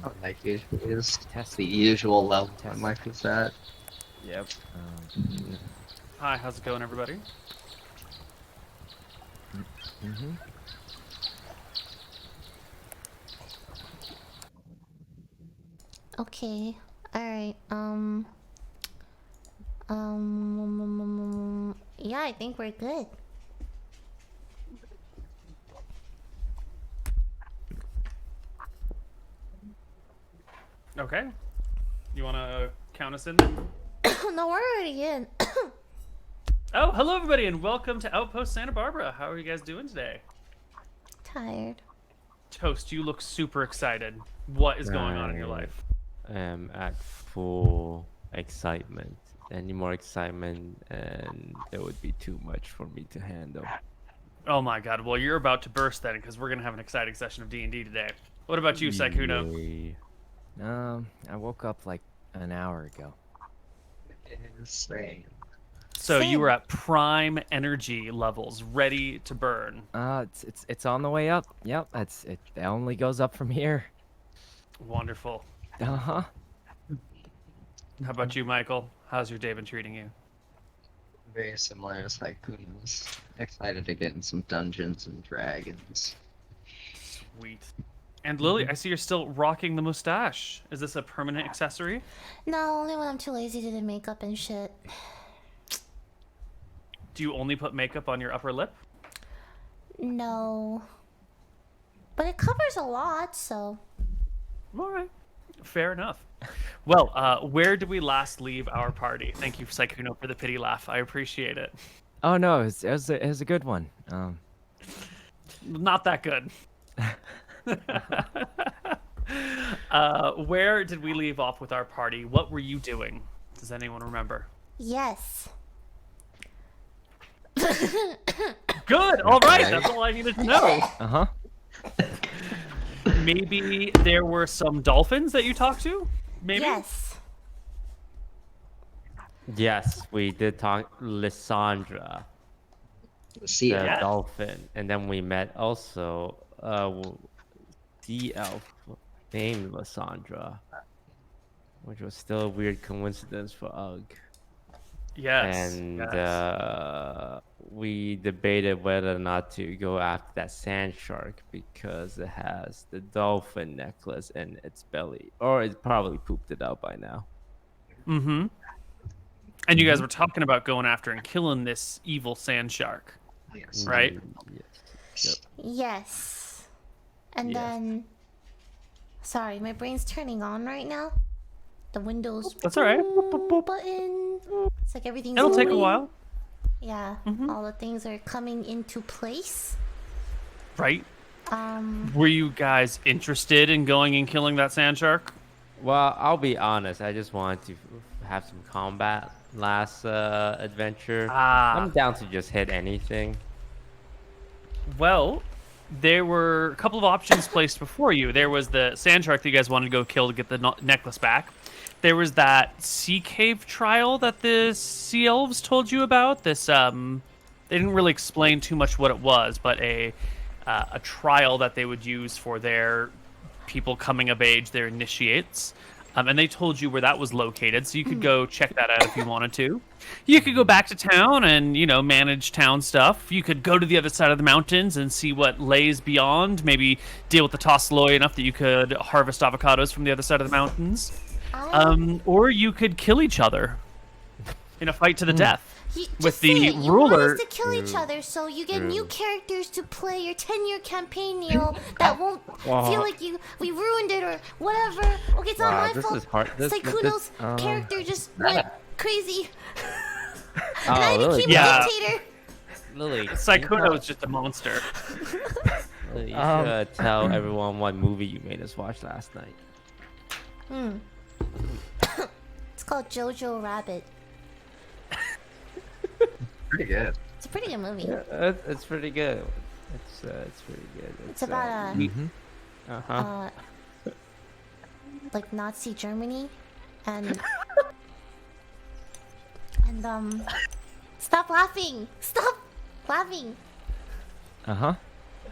Oh, like usually is test the usual level test. on Mike is at. Yep. Hi, how's it going, everybody? Mm-hmm. Okay. Alright, yeah, I think we're good. Okay. You want to count us in then? No, we're already in. Oh, hello, everybody, and welcome to Outpost Santa Barbara. How are you guys doing today? Tired. Toast, you look super excited. What is going on in your life? I'm at full excitement. Any more excitement, and it would be too much for me to handle. Oh my god, well, you're about to burst then, because we're going to have an exciting session of D&D today. What about you, Saikuno? Yay. I woke up like an hour ago. Insane. So you Same. were at prime energy levels, ready to burn. It's on the way up. Yep, it only goes up from here. Wonderful. Uh-huh. How about you, Michael? How's your day been treating you? Very similar as Kuno's. Excited to get in some Dungeons and Dragons. Sweet. And Lily, I see you're still rocking the mustache. Is this a permanent accessory? No, only when I'm too lazy to do makeup and shit. Do you only put makeup on your upper lip? No. But it covers a lot, so... All right. Fair enough. Well, where did we last leave our party? Thank you, Saikuno, for the pity laugh. I appreciate it. Oh no, it was a good one. Not that good. Where did we leave off with our party? What were you doing? Does anyone remember? Yes. Good. All right. That's all I needed to know. Uh-huh. Maybe there were some dolphins that you talked to? Maybe? Yes. Yes, we did talk Lysandra, See the ya. dolphin, and then we met also the elf named Lysandra, which was still a weird coincidence for Ugg. Yes. And yes. we debated whether or not to go after that sand shark because it has the dolphin necklace in its belly, or it probably pooped it out by now. Mm-hmm. And you guys were talking about going after and killing this evil sand shark, Yes. right? Yes. Yes. And Yes. then... Sorry, my brain's turning on right now. The Windows That's all right. button. It's like everything's It'll take a loading. while, Yeah, all the things are coming into place. right? Were you guys interested in going and killing that sand shark? Well, I'll be honest. I just wanted to have some combat last adventure. I'm down to just hit anything. Well, there were a couple of options placed before you. There was the sand shark that you guys wanted to go kill to get the necklace back. There was that sea cave trial that the sea elves told you about. This they didn't really explain too much what it was, but a trial that they would use for their people coming of age, their initiates. And they told you where that was located, so you could go check that out if you wanted to. You could go back to town and, manage town stuff. You could go to the other side of the mountains and see what lays beyond. Maybe deal with the Tossaloi enough that you could harvest avocados from the other side of the mountains. Or you could kill each other in a fight to the death. With the you ruler. want us to kill each other, so you get new characters to play your 10-year campaign, that won't feel like we ruined it or whatever. Okay, it's not my this fault. is hard. Saikuno's character just went crazy. And I Lily. became a dictator. Lily, Saikuno is just a monster. Lily, you should tell everyone what movie you made us watch last night. It's called Jojo Rabbit. Pretty good. It's a pretty good movie. Yeah, it's pretty good. It's pretty good. It's about like Nazi Germany, and stop laughing! Stop laughing! Uh-huh.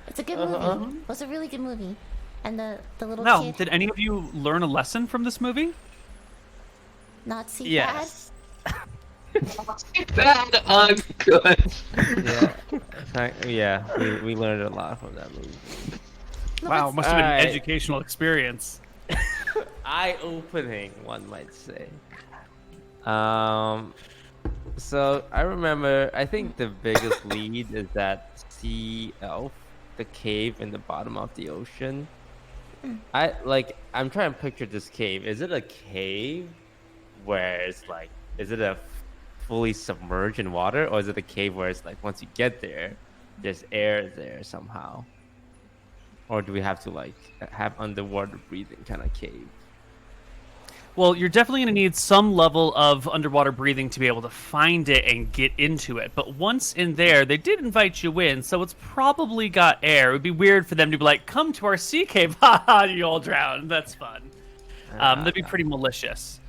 It's a good movie. It was a really good movie, And the little Now, kid did any of you learn a lesson from this movie? not see Yes. Bad, good. Yeah. Yeah. We learned a lot from that movie. bad? No, Wow, it's- must have been an Alright. educational experience. Eye-opening, one might say. So I remember. I think the biggest lead is that sea elf, the cave in the bottom of the ocean. I'm trying to picture this cave. Is it a cave where it's like, is it a fully submerged in water, or is it a cave where it's like once you get there, there's air there somehow? Or do we have to like have underwater breathing kind of cave? Well, you're definitely going to need some level of underwater breathing to be able to find it and get into it. But once in there, they did invite you in, so it's probably got air. It would be weird for them to be like, come to our sea cave. Ha ha, you all drowned. That's fun. That'd be pretty malicious.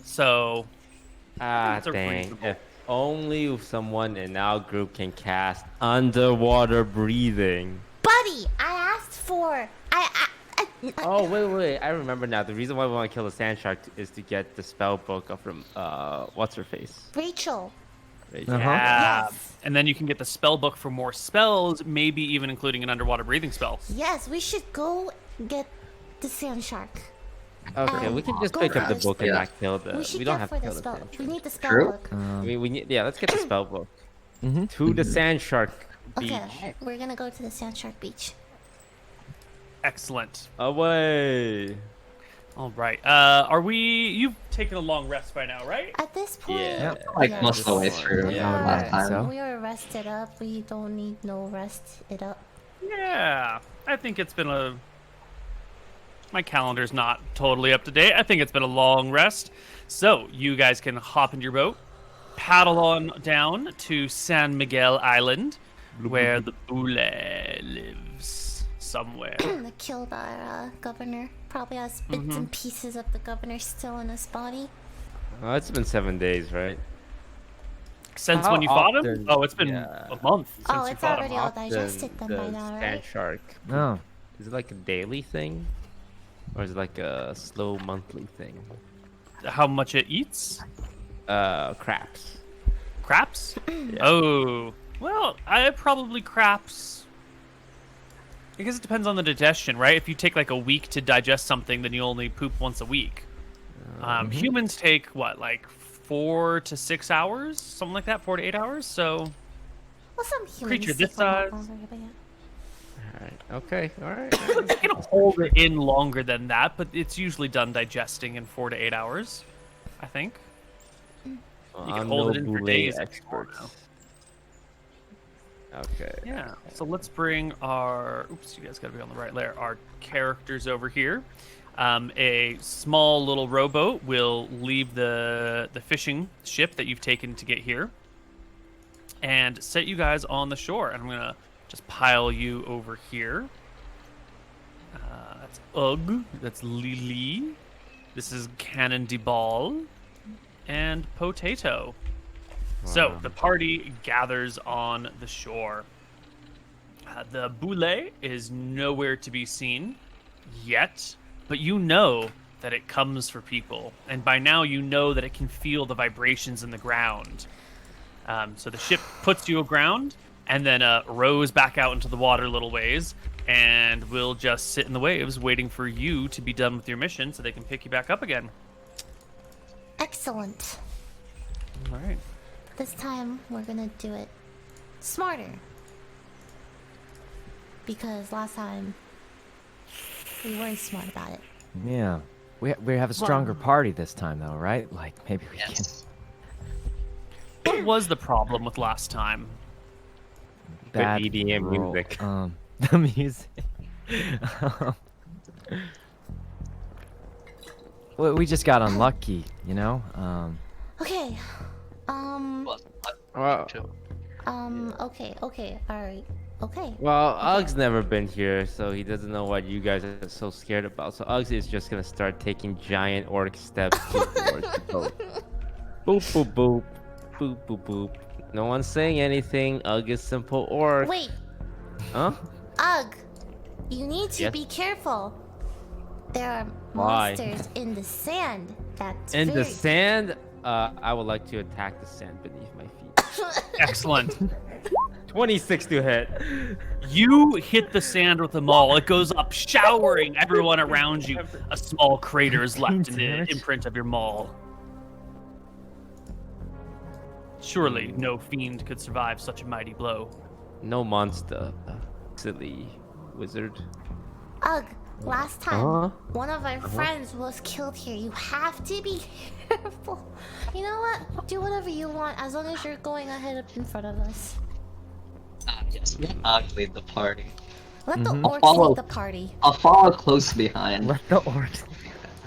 So, it's a Dang. reasonable- If only someone in our group can cast underwater breathing. Buddy, I asked for. Oh, wait. I remember now. The reason why we want to kill the sand shark is to get the spell book from, what's her face? Rachel. Rachel. Yeah. Yes. And then you can get the spell book for more spells, maybe even including an underwater breathing spell. Yes, we should go get the sand shark. Okay, we can just Go pick up the first. book and Yeah. not kill the. We should We don't get have for to the kill the spell. sand We shark. need the spell True. book. We need. Yeah, let's get the spell book. Mhm. To the sand shark beach. Okay, we're gonna go to the sand shark beach. Excellent. Away. All right. You've taken a long rest by now, right? At this point, Yeah. Like yes. most of the way through Yeah, last time. so. We are rested up. We don't need no rest it up. Yeah. I think it's been my calendar's not totally up to date. I think it's been a long rest. So you guys can hop into your boat, paddle on down to San Miguel Island, where the Boule lives somewhere. That killed our governor. Probably has bits and pieces of the governor still in his body. Oh, it's been 7 days, right? Since How when you fought him? often- Oh, it's been yeah. a month since Oh, you it's fought already him. all Often digested then by the now, sand right? shark. Oh. Is it like a daily thing, or is it like a slow monthly thing? How much it eats? Craps. Craps? Oh, well, probably craps. I guess it depends on the digestion, right? If you take like a week to digest something, then you only poop once a week. Humans take what, like 4 to 6 hours, something like that, 4 to 8 hours. So Well, some humans Creature this still have size. longer, but yeah. All right. Okay. All right. you can hold it in longer than that, but it's usually done digesting in 4 to 8 hours, I think. You can I'm hold no it in for boule days. expert. Okay. Yeah. So let's bring our. Oops, you guys got to be on the right layer. Our characters over here. A small little rowboat will leave the fishing ship that you've taken to get here, and set you guys on the shore. And I'm gonna just pile you over here. That's Ugg. That's Lily. This is Cannon de Ball, and Potato. So the party gathers on the shore. The boule is nowhere to be seen yet, but you know that it comes for people. And by now you know that it can feel the vibrations in the ground. So the ship puts you aground and then rows back out into the water a little ways and will just sit in the waves waiting for you to be done with your mission so they can pick you back up again. Excellent. All right. This time we're gonna do it smarter. Because last time we weren't smart about it. Yeah. We have a stronger party this time, though, right? Like, maybe we Yes. What was the problem with last time? can... Bad EDM roll- music. The music. We just got unlucky, you know? Okay. Well, Okay, alright. Okay. well, Uggs never been here, so he doesn't know what you guys are so scared about. So Uggs is just gonna start taking giant orc steps towards the boat. Boop boop boop, boop boop boop. No one's saying anything. Ugg is simple orc. Wait, Huh? Ugg. You need to Yes? be careful. There are Why? monsters in the sand. That's In the very... sand, I would like to attack the sand beneath my feet. Excellent. 26 to hit. You hit the sand with the maul. It goes up, showering everyone around you. A small crater is left in the Damage. imprint of your maul. Surely no fiend could survive such a mighty blow. No monster, silly wizard. Ugh, last time Uh-huh. one of our friends was killed here. You have to be careful. You know what? Do whatever you want as long as you're going ahead up in front of us. Yes, I'll lead the party. Let the I'll orcs follow. lead the party. I'll follow close behind. Let the orcs.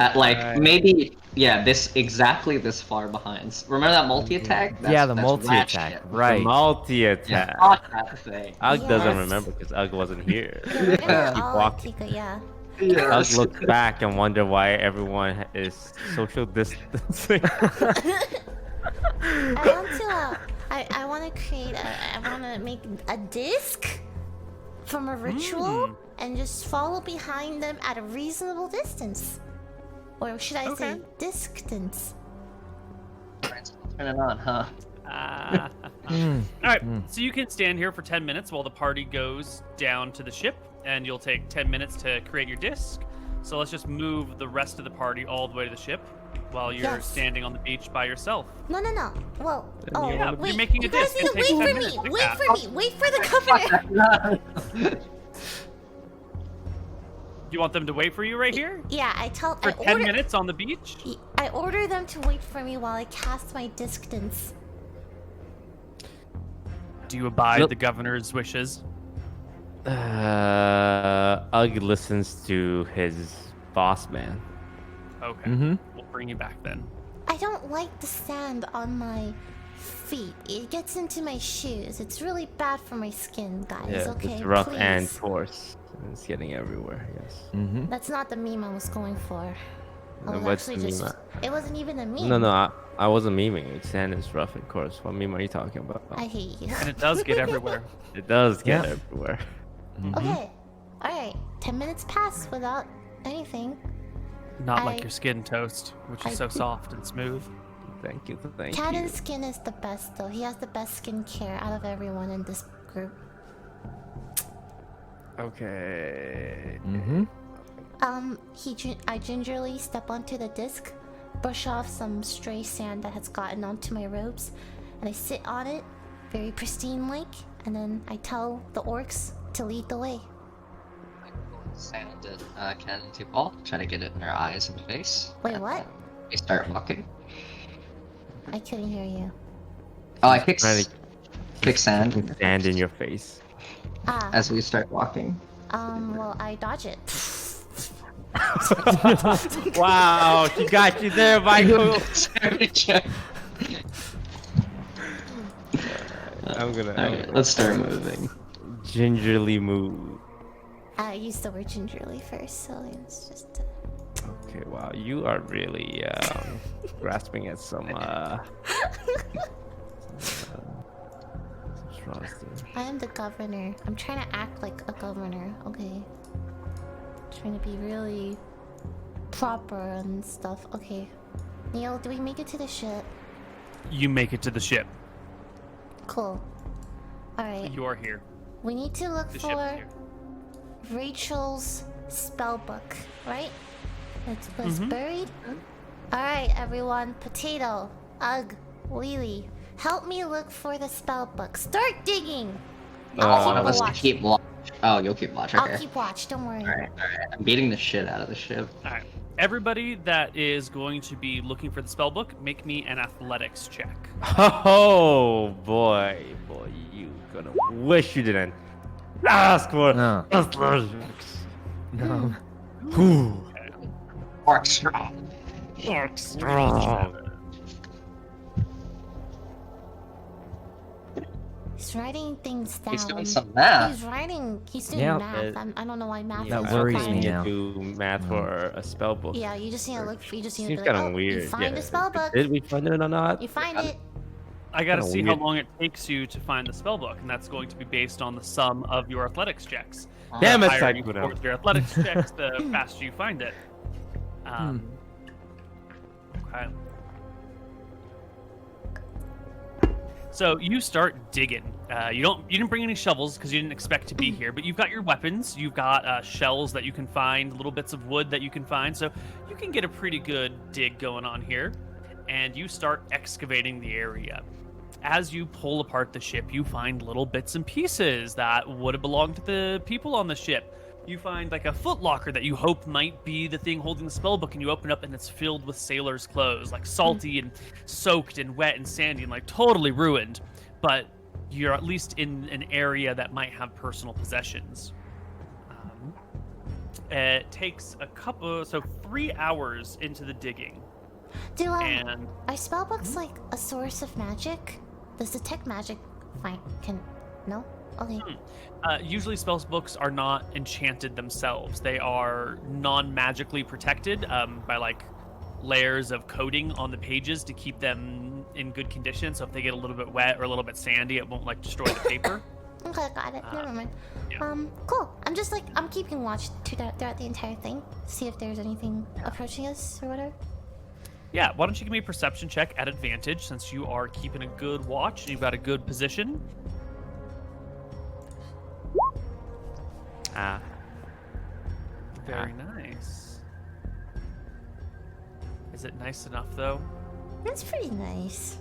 At like Right. maybe exactly this far behind. Remember that multi attack? Yeah, the multi-attack. Right. The multi Yeah, attack. fuck that thing. Ugg doesn't Yes. remember because Ugg wasn't here. Yeah, we're gonna Keep all walking. take a yeah. Ugg Yes. looks back and wonder why everyone is social distancing. I want to create I want to make a disc from a ritual and just follow behind them at a reasonable distance. Or should I say distance? Turn it on, huh? All right, so you can stand here for 10 minutes while the party goes down to the ship, and you'll take 10 minutes to create your disc. So let's just move the rest of the party all the way to the ship while you're Yes. standing on the beach by yourself. No. Well, oh, you wanna- wait. you're making a you guys disc. need to It takes wait 10 for minutes me. to Wait cast. for me. Wait for the governor. You want them to wait for you right here? Yeah, I For 10 minutes on the beach? I order them to wait for me while I cast my distance. Do you abide Nope. the governor's wishes? Ugg listens to his boss man. Okay, Mhm. we'll bring you back then. I don't like the sand on my feet. It gets into my shoes. It's really bad for my skin, guys. Yeah, Okay, it's rough please. and coarse. It's getting everywhere. Yes. Mm-hmm. That's not the meme I was going for. I Then was what's actually the just. meme? It wasn't even a meme. No, I wasn't memeing. Sand is rough and coarse. What meme are you talking about? I hate you. And it does get everywhere. It does get Yeah. everywhere. Okay. Alright. 10 minutes pass without anything. Not like I- your skin toast, which I is so did- soft and smooth. Thank you. Thank Cannon's you. skin is the best, though. He has the best skincare out of everyone in this group. Okay. Mm-hmm. I gingerly step onto the disc, brush off some stray sand that has gotten onto my robes, and I sit on it, very pristine-like, and then I tell the orcs to lead the way. Sanded cannon to ball, try to get it in her eyes and face. Wait, and what? then we start walking. I couldn't hear you. Oh, I kick Trying kick sand Sand in your face. Ah, as we start walking. well, I dodge it. Wow, she got you there, Michael. Sorry, check. I'm gonna Alright, let's start moving. gingerly move. I used the word gingerly first, so it's just. Okay, wow, you are really grasping at some straws there. I am the governor. I'm trying to act like a governor, okay? Trying to be really proper and stuff. Okay. Neil, do we make it to the ship? You make it to the ship. Cool. Alright. You are here. We need to look The ship is for here. Rachel's spell book, right? It was Mhm. buried? Alright, everyone. Potato, Ugg, Lily. Help me look for the spell book. Start digging! I'll One of us watch. keep watch. Oh, you'll keep watch. Okay. I'll keep watch, don't worry. Alright. I'm beating the shit out of the ship. All right. Everybody that is going to be looking for the spell book, make me an athletics check. Oh boy, you gonna wish you didn't ask for No. athletics. No. Ooh, Orc strong. strong. He's writing things down. He's doing some math. He's doing Yeah. math. I don't know why math Yeah, is That worries I me need required. now. to do math for a spell book. Yeah, you just need to look. You just need Seems to be like, kind of oh, weird. you find yeah. a spell book. Did we find it or not? You find it. I got to Kinda see how weird. long it takes you to find the spell book, and that's going to be based on the sum of your athletics checks. Damn The it, higher you Sakura. score with your athletics checks, the faster you find it. Okay. So you start digging. You didn't bring any shovels because you didn't expect to be here, but you've got your weapons. You've got shells that you can find, little bits of wood that you can find, so you can get a pretty good dig going on here. And you start excavating the area. As you pull apart the ship, you find little bits and pieces that would have belonged to the people on the ship. You find like a footlocker that you hope might be the thing holding the spell book, and you open it up and it's filled with sailors' clothes, like salty and soaked and wet and sandy and like totally ruined. But you're at least in an area that might have personal possessions. It takes 3 hours into the digging. Do And are spellbooks like a source of magic? Does detect magic no? Okay. Usually spells books are not enchanted themselves. They are non-magically protected by like layers of coating on the pages to keep them in good condition. So if they get a little bit wet or a little bit sandy, it won't like destroy the paper. Okay, got it. Never mind. Yeah. Cool. I'm keeping watch throughout the entire thing. See if there's anything approaching us or whatever. Yeah, why don't you give me a perception check at advantage since you are keeping a good watch and you've got a good position. Very nice. Is it nice enough though? That's pretty nice.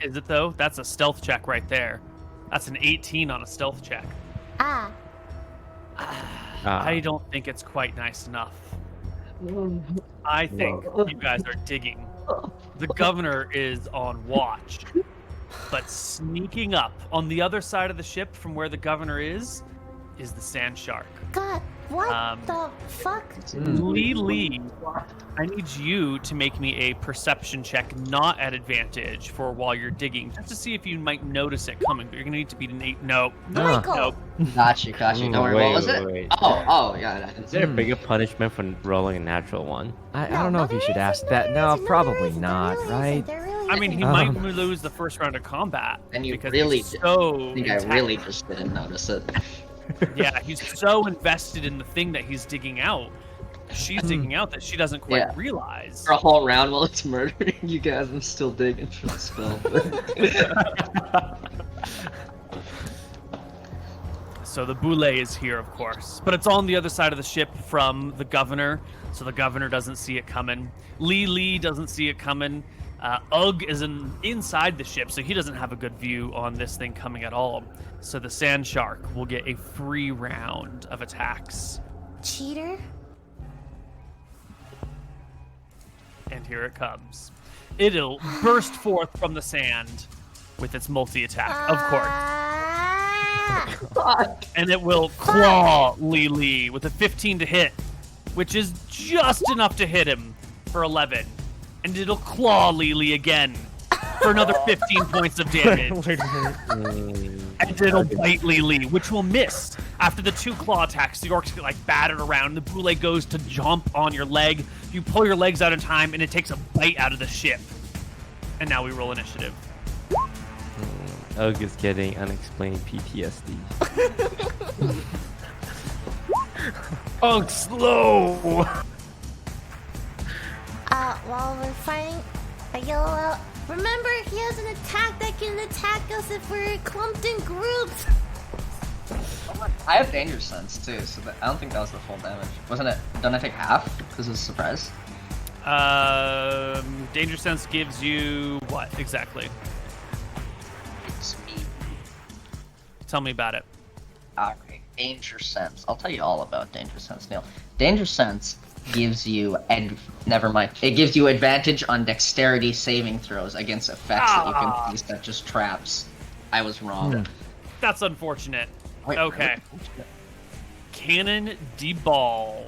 Is it though? That's a stealth check right there. That's an 18 on a stealth check. I don't think it's quite nice enough. I think you guys are digging. The governor is on watch, but sneaking up on the other side of the ship from where the governor is the sand shark. God, what the fuck? Lee, I need you to make me a perception check, not at advantage, for while you're digging, just to see if you might notice it coming. But you're gonna need to beat an 8. No. Michael. Got you. Don't worry. What was it? Wait. Oh, yeah. Is there a bigger punishment for rolling a natural one? I don't know if you should ask that. No, probably not, right? I mean, he might lose the first round of combat. And you because really he's so I think I really just didn't notice it. Yeah, he's so invested in the thing that he's digging out. She's digging out that she doesn't quite realize. For a whole round while it's murdering you guys, I'm still digging for the spell. So the boule is here, of course, but it's on the other side of the ship from the governor, so the governor doesn't see it coming. Lee doesn't see it coming. Ugg is inside the ship, so he doesn't have a good view on this thing coming at all. So the sand shark will get a free round of attacks. Cheater? And here it comes. It'll burst forth from the sand with its multi-attack, of course. And it will claw Lee with a 15 to hit, which is just enough to hit him for 11. And it'll claw Lee again for another 15 points of damage. And it'll bite Lee, which will miss. After the 2 claw attacks, the orcs get like battered around. The boule goes to jump on your leg. You pull your legs out in time, and it takes a bite out of the ship. And now we roll initiative. Ugg is getting unexplained PTSD. Ugg, slow! While we're fighting, I yell out, remember, he has an attack that can attack us if we're clumped in groups. I have danger sense too, so I don't think that was the full damage. Wasn't it? Don't I take half? Because it's a surprise. Danger sense gives you what exactly? Speed. Tell me about it. Alright, danger sense. I'll tell you all about danger sense, Neil. Danger sense gives you never mind. It gives you advantage on dexterity saving throws against effects that you can use that just traps. I was wrong. That's unfortunate. Wait, okay. Cannon deball.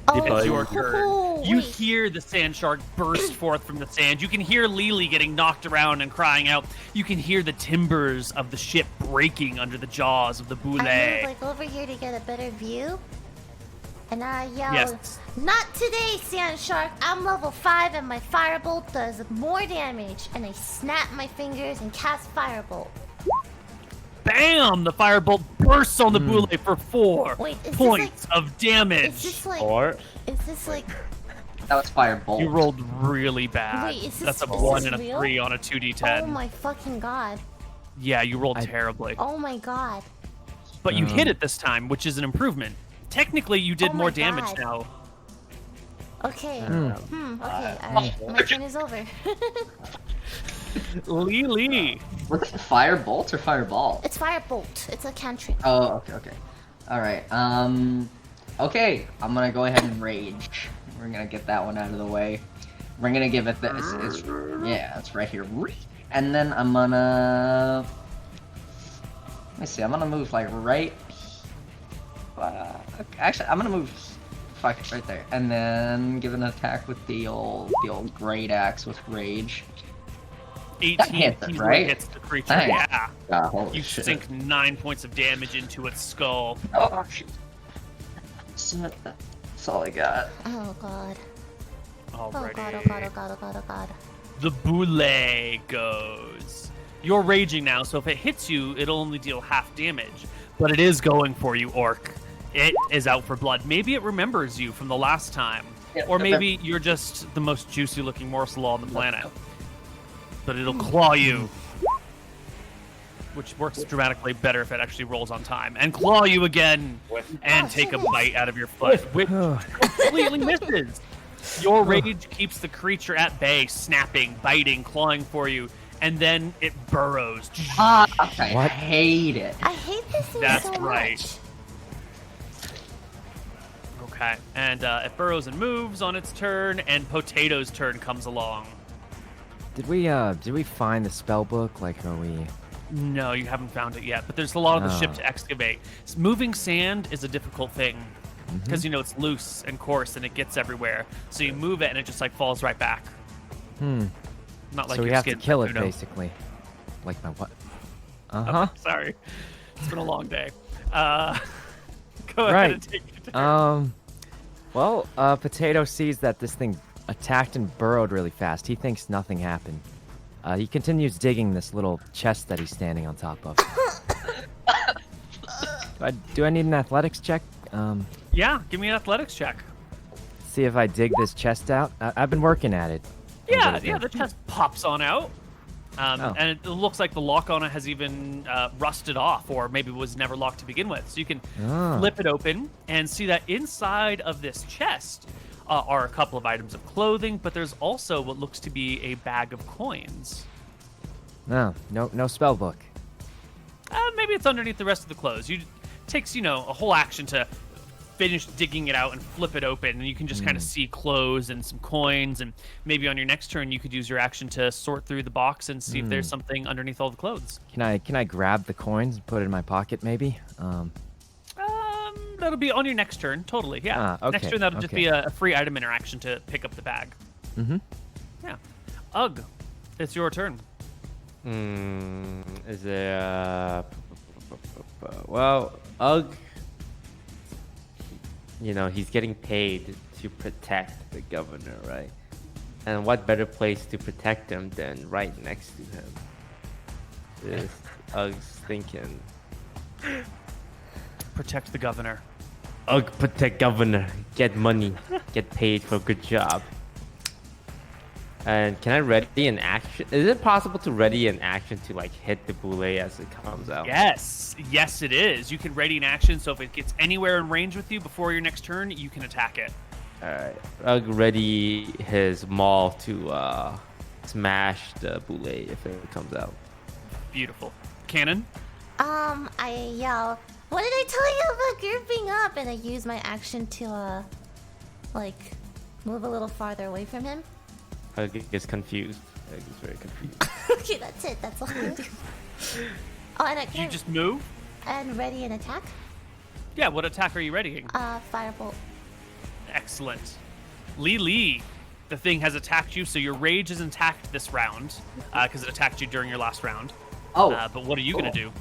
Oh, It's your turn. You wait. hear the sand shark burst forth from the sand. You can hear Lily getting knocked around and crying out. You can hear the timbers of the ship breaking under the jaws of the boule. I move like over here to get a better view. And I yell, Yes. not today, Sand Shark. I'm level 5 and my Firebolt does more damage. And I snap my fingers and cast Firebolt. Bam! The firebolt bursts on the boule for 4 Wait, is points this like, of damage. is this like, Or is this like, That was firebolt. You rolled really bad. Wait, is That's a this 1 and a real? 3 on a 2d10. oh my fucking god. Yeah, you rolled terribly. Oh my god. But you hit it this time, which is an improvement. Technically, you did Oh my more damage God. now. Okay. Okay, alright. My turn is over. Lily. Was it firebolt or fireball? It's firebolt. It's a cantrip. Oh, okay. Alright, okay, I'm gonna go ahead and rage. We're gonna get that one out of the way. We're gonna give it this. It's right here. And then I'm gonna... Let me see, I'm gonna move like right... actually, I'm gonna move... Fuck it, right there. And then give an attack with the old great axe with rage. 18 hits it, easily right? hits the creature. Nice. Yeah. Holy You shit. sink 9 points of damage into its skull. Oh, shit. That's all I got. Oh god. Oh Alrighty. god, oh god, oh god, oh god, oh god. The boule goes. You're raging now, so if it hits you, it'll only deal half damage. But it is going for you, Orc. It is out for blood. Maybe it remembers you from the last time. Yeah, Or okay. maybe you're just the most juicy looking morsel on the planet. But it'll claw you. Which works dramatically better if it actually rolls on time. And claw you again. And take a bite out of your foot. Which completely misses. Your rage keeps the creature at bay, snapping, biting, clawing for you. And then it burrows. I What? hate it. I hate this thing That's so right. much. Okay, and it burrows and moves on its turn, and Potato's turn comes along. Did we find the spell book? Like, are we? No, you haven't found it yet, but there's a lot of the ship to excavate. Moving sand is a difficult thing, because, you know, it's loose and coarse, and it gets everywhere. So you move it, and it just, like, falls right back. Not like So we your have to skin, kill it, you know. basically. Like my what? Okay, sorry. It's been a long day. Go ahead Right. and take your turn. Well, Potato sees that this thing attacked and burrowed really fast. He thinks nothing happened. He continues digging this little chest that he's standing on top of. Do I need an athletics check? Yeah, give me an athletics check. See if I dig this chest out. I've been working at it. Yeah, the chest pops on out. Oh. And it looks like the lock on it has even rusted off, or maybe was never locked to begin with. So you can flip it open and see that inside of this chest are a couple of items of clothing, but there's also what looks to be a bag of coins. No spell book. Maybe it's underneath the rest of the clothes. It takes, you know, a whole action to finish digging it out and flip it open, and you can just kind of see clothes and some coins, and maybe on your next turn you could use your action to sort through the box and see if there's something underneath all the clothes. Can I grab the coins and put it in my pocket, maybe? That'll be on your next turn, totally. Yeah. Okay, Next turn that'll just okay. be a free item interaction to pick up the bag. Yeah. Ugh, it's your turn. Is there? Well, Ugg. You know, he's getting paid to protect the governor, right? And what better place to protect him than right next to him? Is Ugg's thinking. Protect the governor. Ugg, protect governor. Get money. Get paid for a good job. And can I ready an action? Is it possible to ready an action to like hit the boule as it comes out? Yes, it is. You can ready an action, so if it gets anywhere in range with you before your next turn, you can attack it. Alright. Ugg ready his maul to smash the boule if it comes out. Beautiful. Cannon? I yell, what did I tell you about grouping up? And I use my action to, like, move a little farther away from him. Ugg gets confused. Ugg is very confused. Okay, that's it. That's all. Oh, and I You can just move? and ready an attack. Yeah, what attack are you readying? Firebolt. Excellent. Lily, the thing has attacked you, so your rage is intact this round, because it attacked you during your last round. Oh. But what are you going to do?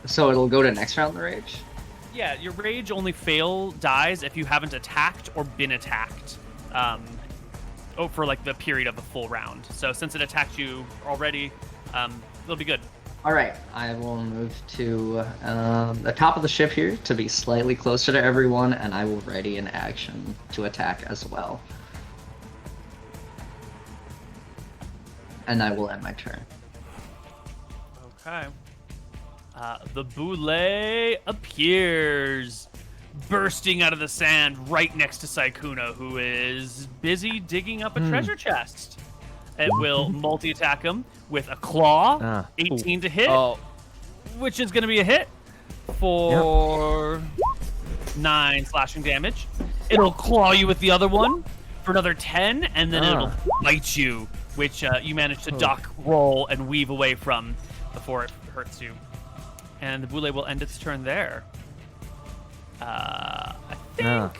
So it'll go to next round, the rage? Yeah, your rage only dies if you haven't attacked or been attacked. For like the period of the full round. So since it attacked you already, It'll be good. All right, I will move to the top of the ship here to be slightly closer to everyone, and I will ready an action to attack as well. And I will end my turn. Okay. The boule appears, bursting out of the sand right next to Sykkuno, who is busy digging up a treasure chest. It will multi-attack him with a claw, 18 to hit, which is going to be a hit for 9 slashing damage. It'll claw you with the other one for another 10, and then it'll bite you, which you manage to duck, roll, and weave away from before it hurts you. And the boule will end its turn there. I think...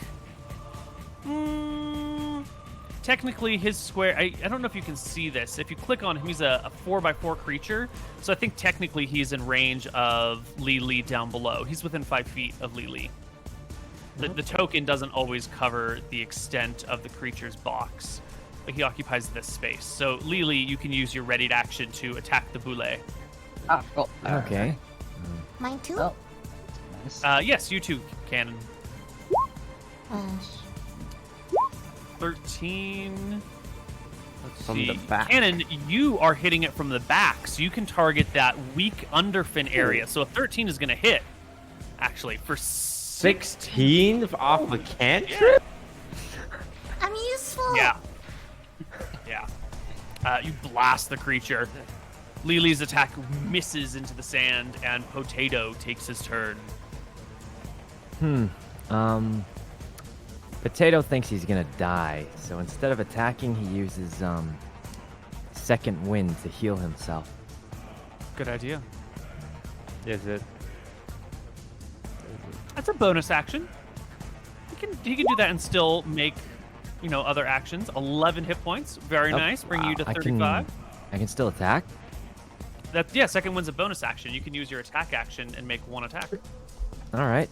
technically, his square... I don't know if you can see this. If you click on him, he's a 4x4 creature. So I think technically he's in range of Lily down below. He's within 5 feet of Lily. The token doesn't always cover the extent of the creature's box, but he occupies this space. So, Lily, you can use your readied action to attack the boule. Ah, cool. Okay. Mine too? Oh, nice. Yes, you too, Cannon. Uh, 13. Let's From see. the back. Cannon, you are hitting it from the back, so you can target that weak underfin area. So a 13 is going to hit, actually, for 16 off a cantrip? I'm useful. Yeah. Yeah. You blast the creature. Lily's attack misses into the sand, and Potato takes his turn. Potato thinks he's gonna die, so instead of attacking, he uses second wind to heal himself. Good idea. Is it? That's a bonus action. He can do that and still make, other actions. 11 hit points. Very nice. Bring you to 35. I can still attack. Second one's a bonus action. You can use your attack action and make one attack. All right.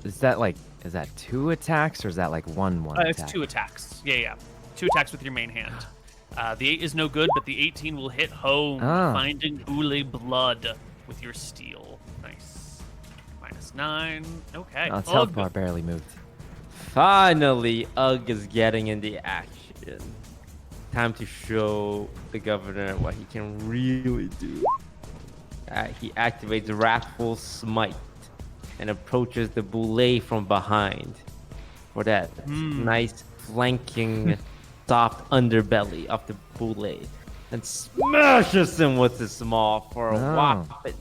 Is that 2 attacks or is that like one It's attack? 2 attacks. Yeah. 2 attacks with your main hand. The 8 is no good, but the 18 will hit home, finding boule blood with your steel. Nice. -9. Okay. Its health bar barely moved. Finally, Ugg is getting in the action. Time to show the governor what he can really do. He activates Wrathful Smite and approaches the boule from behind for that nice flanking soft underbelly of the boule and smashes him with his maul for a whopping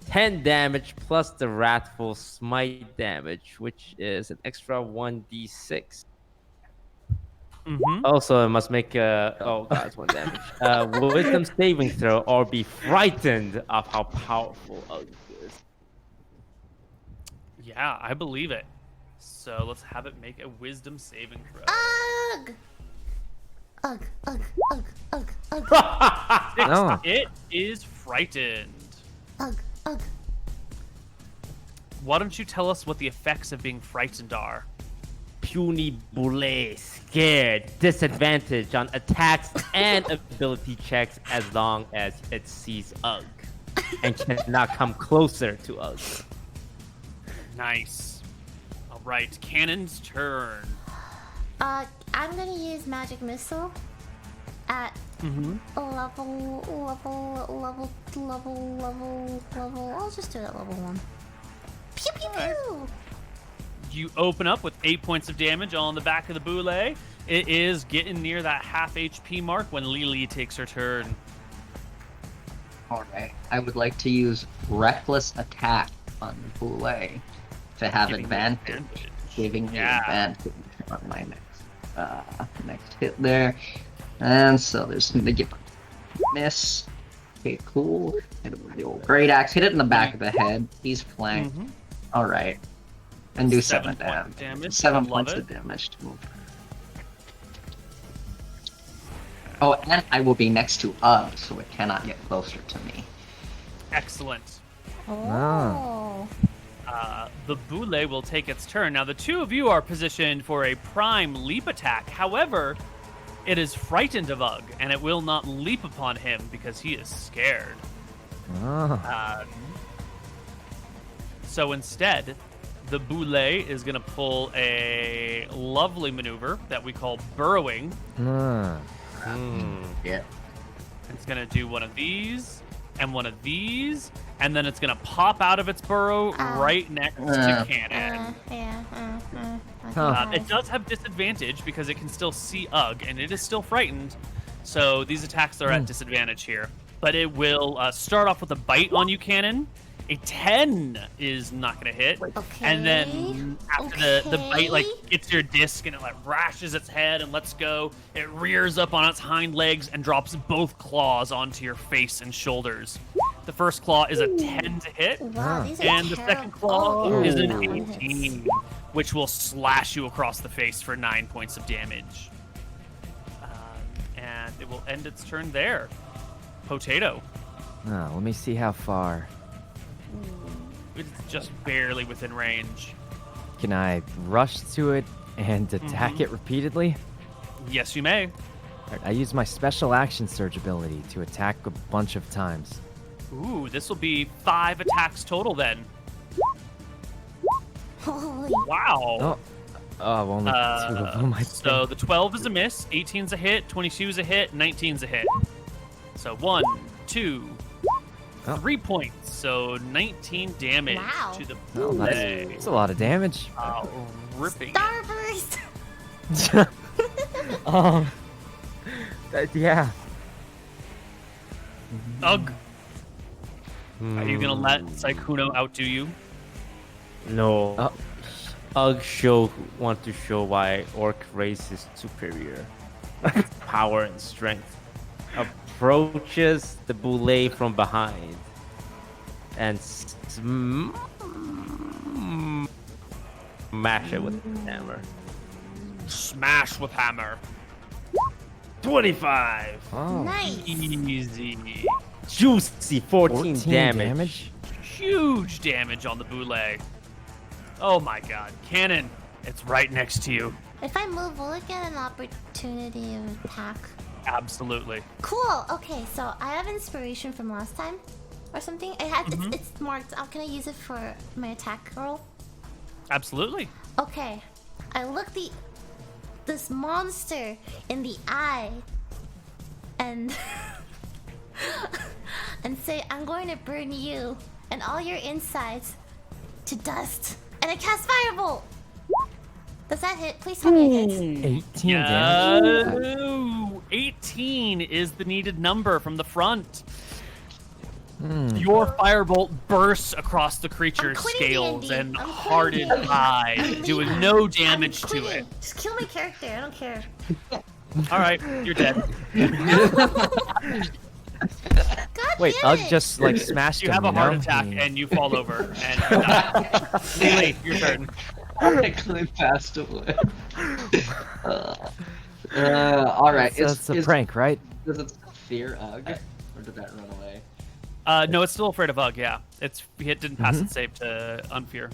10 damage plus the Wrathful Smite damage, which is an extra 1d6. Also, it must make it's 1 damage. Wisdom saving throw or be frightened of how powerful Ugg is. Yeah, I believe it. So let's have it make a wisdom saving throw. Ugh! Ugh, ugh, ugh, ugh, ugh. 6. No. It is frightened. Ugh, ugh. Why don't you tell us what the effects of being frightened are? Puny boule, scared, disadvantage on attacks and ability checks as long as it sees Ugg and cannot come closer to Ugg. Nice. All right, Cannon's turn. I'm gonna use magic missile at level. I'll just do it at level 1. Pew pew pew. You open up with 8 points of damage on the back of the boule. It is getting near that half HP mark when Lily takes her turn. Alright, I would like to use Reckless Attack on Boule to have Giving you advantage. Giving me Yeah. advantage on my next hit there. And so there's going to give a miss. Okay, cool. Hit him with the old great axe. Hit it in the back of the head. He's flanked. Alright. And do 7 7 points of damage. damage. 7 Love points it. of damage to move. Oh, and I will be next to Ugg, so it cannot get closer to me. Excellent. Oh. The boule will take its turn. Now, the two of you are positioned for a prime leap attack. However, It is frightened of Ugg, and it will not leap upon him because he is scared. Oh. So instead, the Boule is going to pull a lovely maneuver that we call burrowing. Ah. Yeah. It's going to do one of these and one of these, and then it's going to pop out of its burrow right next to Cannon. It does have disadvantage because it can still see Ugg, and it is still frightened. So these attacks are at disadvantage here. But it will start off with a bite on you, Cannon. A 10 is not going to hit. Okay. And then after the bite like gets your disc and it like rashes its head and lets go, it rears up on its hind legs and drops both claws onto your face and shoulders. The first claw is a 10 to hit. Wow, these are And the second claw terrible. is an Oh, that one 18, which will slash you across the face for 9 points of damage. And it will end its turn there. Potato. Oh, let me see how far. It's just barely within range. Can I rush to it and attack it repeatedly? Yes, you may. Alright, I use my special action surge ability to attack a bunch of times. Ooh, this will be 5 attacks total then. Holy. Wow. Oh, only 2 of them, I So think. the 12 is a miss, 18's a hit, 22 is a hit, 19's a hit. So 1, 2, 3 points. So 19 damage Wow. to the Oh, Boule. that's a lot of damage. Ripping. Starburst! Yeah. Ugh. Are you gonna let Saikuno outdo you? No. Ugg want to show why orc race is superior. Power and strength. Approaches the Boule from behind and smash it with the hammer. Smash with hammer. 25. Oh. Nice! Easy. Juicy 14 damage. damage? Huge damage on the Boule. Oh my god. Cannon, it's right next to you. If I move, will it get an opportunity of attack? Absolutely. Cool. Okay, so I have inspiration from last time, or something. It has. It's marked. Can I use it for my attack roll? Absolutely. Okay. I look this monster in the eye, and and say, "I'm going to burn you and all your insides to dust." And I cast Firebolt. Does that hit? Please tell me it hits. 18 damage? No, 18 is the needed number from the front. Your firebolt bursts across the creature's quitting scales D&D. and I'm quitting hardened D&D. hide, I'm doing leaving. no I'm damage to quitting. it. Just kill my character. I don't care. All right, you're dead. God Wait, damn Ugg it. just like smashed You him, have a heart know? attack and you fall over and you die. Lily, your turn. Technically passed away. All right. It's a prank, right? Does it still fear Ugg, or did that run away? No, it's still afraid of Ugg. Yeah, it didn't pass its save to unfear.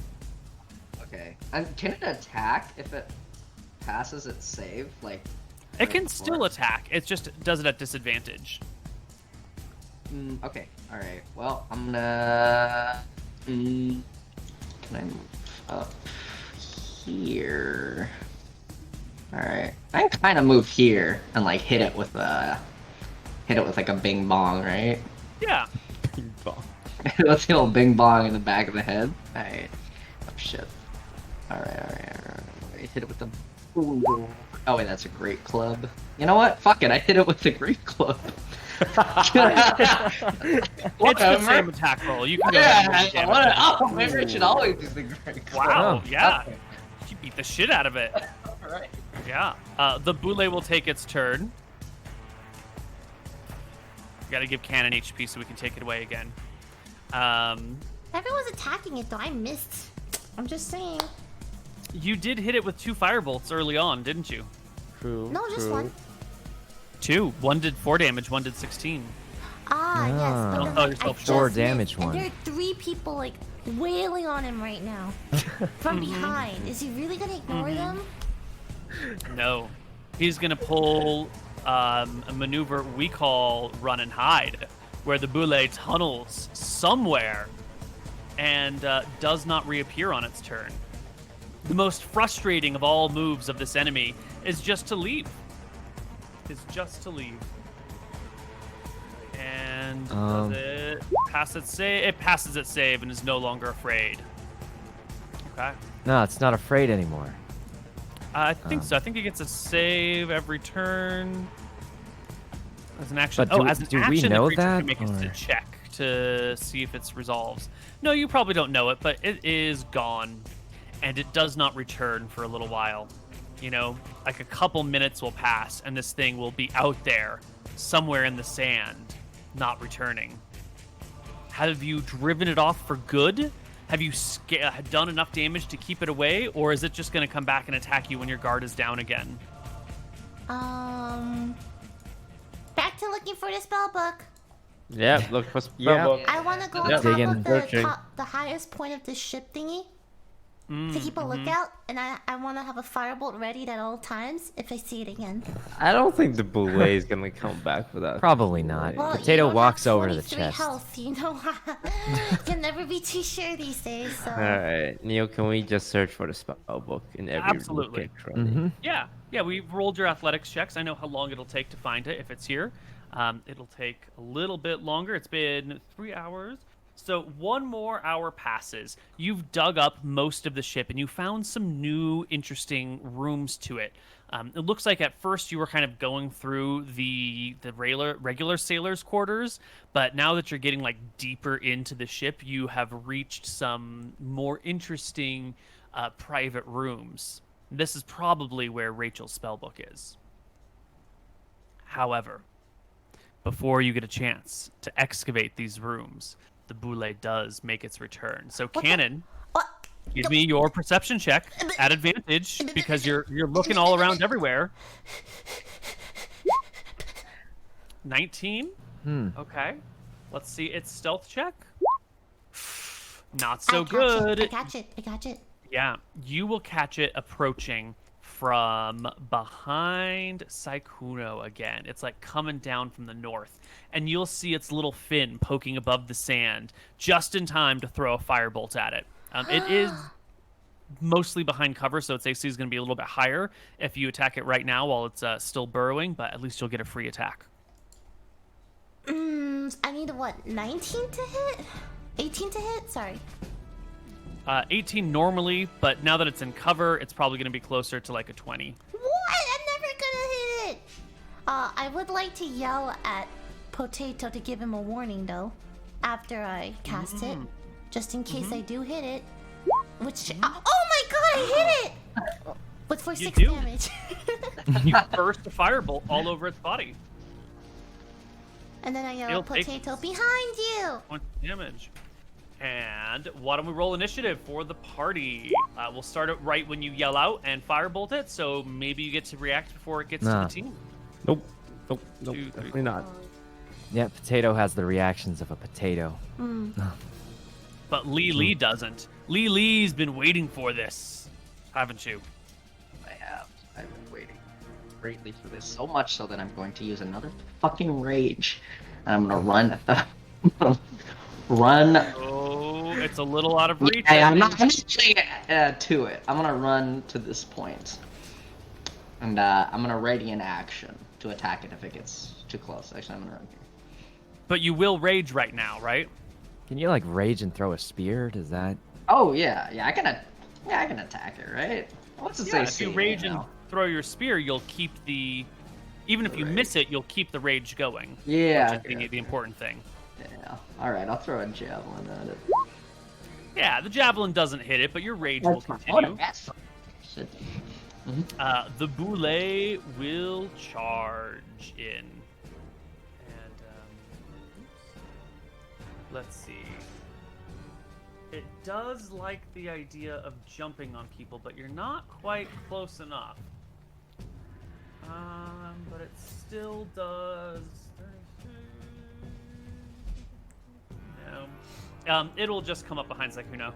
Okay. And can it attack if it passes its save? Like. It can before? still attack. It just does it at disadvantage. Okay. All right. Well, I'm gonna. Can I move up here? All right. I can kind of move here and like hit it with like a bing bong, right? Yeah. Let's hit a bing bong in the back of the head. All right. Oh shit. All right. Hit it with the. Ooh. Oh wait, that's a great club. You know what? Fuck it. I hit it with the great club. It's the same attack roll. You can go ahead and roll damage. Oh, maybe I should always do the great club. Wow, Oh, yeah. okay. You beat the shit out of it. Alright. Yeah. The Boule will take its turn. Gotta give Cannon HP so we can take it away again. Everyone's attacking it though. I missed. I'm just saying. You did hit it with 2 firebolts early on, didn't you? True. No, just one. 2. One did 4 damage, one did 16. Ah, yes. But Don't then, tell like, yourself I short. just missed, damage and one. there are 3 people like wailing on him right now from behind. Is he really gonna ignore them? No. He's gonna pull a maneuver we call run and hide, where the boule tunnels somewhere and does not reappear on its turn. The most frustrating of all moves of this enemy is just to leave. And does it pass its save? It passes its save and is no longer afraid. Okay. No, it's not afraid anymore. I think so. I think it gets a save every turn. As an action. But As an do action, we the know creature that, can make it or- a check to see if it's resolves. No, you probably don't know it, but it is gone, and it does not return for a little while. You know, like a couple minutes will pass, and this thing will be out there, somewhere in the sand, not returning. Have you driven it off for good? Have you done enough damage to keep it away, or is it just going to come back and attack you when your guard is down again? Back to looking for the spell book. Yeah, look for Yeah. spellbook. I want to go on Yeah. top Digging. of Searching. the highest point of this ship thingy to keep a lookout, and I want to have a firebolt ready at all times if I see it again. I don't think the boule is gonna come back for that. Probably not. Well, Potato you don't walks have over to the 43 chest. health, you know. Can never be too sure these days. So. All right, Neil, can we just search for the spellbook in every Absolutely. location? Yeah, we've rolled your athletics checks. I know how long it'll take to find it if it's here. It'll take a little bit longer. It's been 3 hours. So 1 more hour passes. You've dug up most of the ship and you found some new interesting rooms to it. It looks like at first you were kind of going through the regular sailors' quarters, but now that you're getting like deeper into the ship, you have reached some more interesting private rooms. This is probably where Rachel's spellbook is. However, before you get a chance to excavate these rooms, the boule does make its return. So, Cannon, What? give me your perception check at advantage because you're looking all around everywhere. 19? Okay. Let's see its stealth check. Not so good. I catch it. Yeah, you will catch it approaching from behind Saikuno again. It's like coming down from the north. And you'll see its little fin poking above the sand just in time to throw a firebolt at it. It is mostly behind cover, so its AC is going to be a little bit higher if you attack it right now while it's still burrowing, but at least you'll get a free attack. I need a what? 19 to hit? 18 to hit? Sorry. 18 normally, but now that it's in cover, it's probably going to be closer to like a 20. What? I'm never gonna hit it. I would like to yell at Potato to give him a warning though, after I cast it, just in case I do hit it. Which? Oh my god, I hit it! With for 6 do. damage. You burst a firebolt all over its body. And then I yell It'll at take- Potato, behind you! 20 damage. And why don't we roll initiative for the party? We'll start it right when you yell out and firebolt it, so maybe you get to react before it gets to Nah. the team. Nope, 2, 3, definitely not. Yeah, Potato has the reactions of a potato. But Lee doesn't. Lee's been waiting for this, haven't you? I have. I've been waiting greatly for this. So much so that I'm going to use another fucking rage. And I'm gonna run. Run. Oh, it's a little out of reach. I'm not actually to it. I'm gonna run to this point. And I'm gonna ready an action to attack it if it gets too close. Actually, I'm gonna run here. But you will rage right now, right? Can you like rage and throw a spear? Does that? Oh yeah, I can attack it, right? What's it Yeah, say? if you rage and throw your spear, you'll keep the... Even if you miss it, you'll keep the rage going. Yeah. Which is the important thing. Yeah. All right, I'll throw a javelin at it. Yeah, the javelin doesn't hit it, but your rage will That's fine. continue. That's shit. The boule will charge in. And, let's see. It does like the idea of jumping on people, but you're not quite close enough. But it still does... No. It'll just come up behind Saikuno.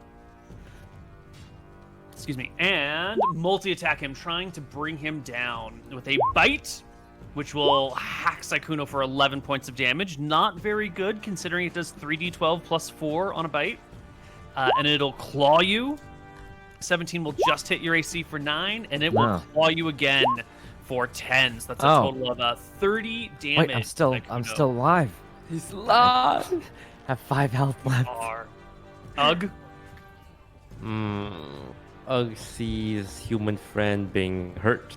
Excuse me. And multi-attack him, trying to bring him down with a bite which will hack Sykkuno for 11 points of damage. Not very good, considering it does 3d12 plus 4 on a bite. And it'll claw you. 17 will just hit your AC for 9, and it will claw you again for 10. So that's a total of 30 damage. Wait, I'm still alive. He's alive. I have 5 health left. Ugg? Ugg sees human friend being hurt.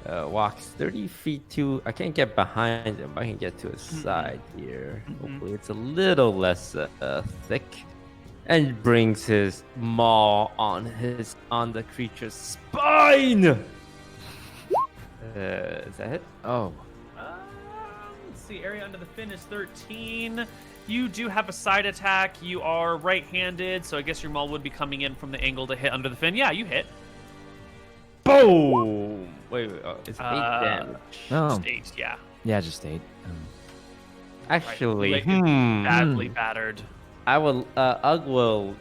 Walks 30 feet to... I can't get behind him. I can get to his side here. Hopefully it's a little less thick. And brings his maw on the creature's spine! Is that it? Oh. Let's see. Area under the fin is 13. You do have a side attack. You are right-handed, so I guess your maul would be coming in from the angle to hit under the fin. Yeah, you hit. Boom! Wait, it's 8 damage. Just 8, yeah. Yeah, just 8. Actually, badly battered. Ugg will,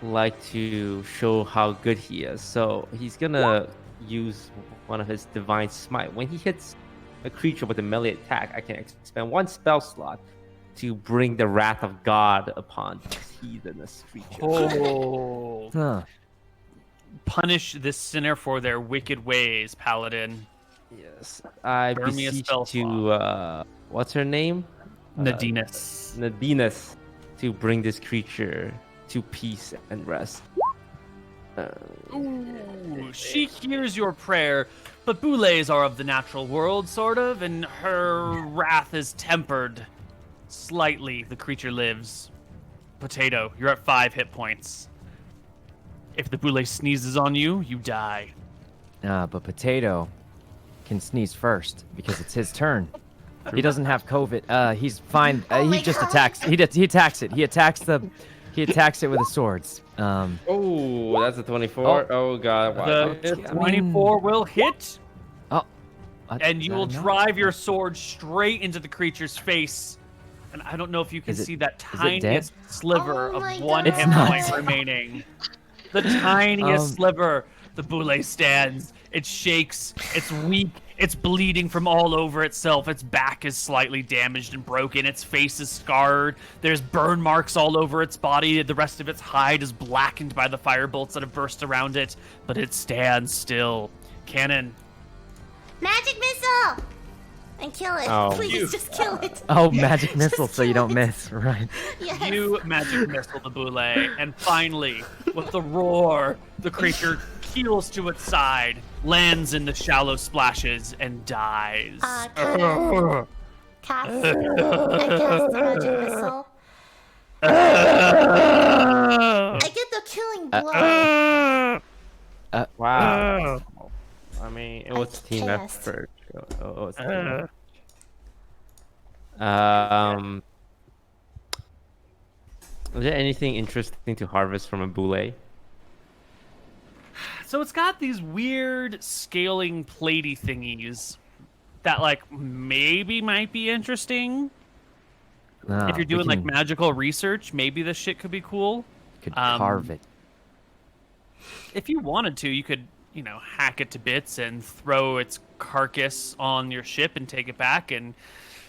like to show how good he is. So he's gonna use one of his divine smite. When he hits a creature with a melee attack, I can expend 1 spell slot to bring the wrath of God upon this heathenous creature. Oh. Punish this sinner for their wicked ways, Paladin. Yes. I Burn me a beseech spell to, what's her name? Nadinus. To bring this creature to peace and rest. Ooh, she hears your prayer, but boules are of the natural world, sort of, and her wrath is tempered slightly. The creature lives. Potato, you're at 5 hit points. If the boule sneezes on you, you die. But Potato can sneeze first because it's his turn. He doesn't have COVID. He's fine. He just attacks. He attacks it. He attacks it with his swords. Oh, that's a 24. Oh god. Wow. The 24 will hit. Oh. And you will drive your sword straight into the creature's face. And I don't know if you can see that tiniest sliver of 1 hit point remaining. The tiniest sliver. The boule stands. It shakes. It's weak. It's bleeding from all over itself. Its back is slightly damaged and broken. Its face is scarred. There's burn marks all over its body. The rest of its hide is blackened by the fire bolts that have burst around it. But it stands still. Cannon. Magic missile! And kill it. Oh. Please, just kill it. Oh, magic missile, so you don't it. miss. Right. Yes. You magic missile the boule. And finally, with the roar, the creature keels to its side, lands in the shallow splashes, and dies. Cast the magic missile. I get the killing blow. Wow. I mean, it was team cast. effort. Is there anything interesting to harvest from a boule? So it's got these weird scaling platey thingies that maybe might be interesting. If you're doing magical research, maybe this shit could be cool. Could carve it. If you wanted to, you could, hack it to bits and throw its carcass on your ship and take it back and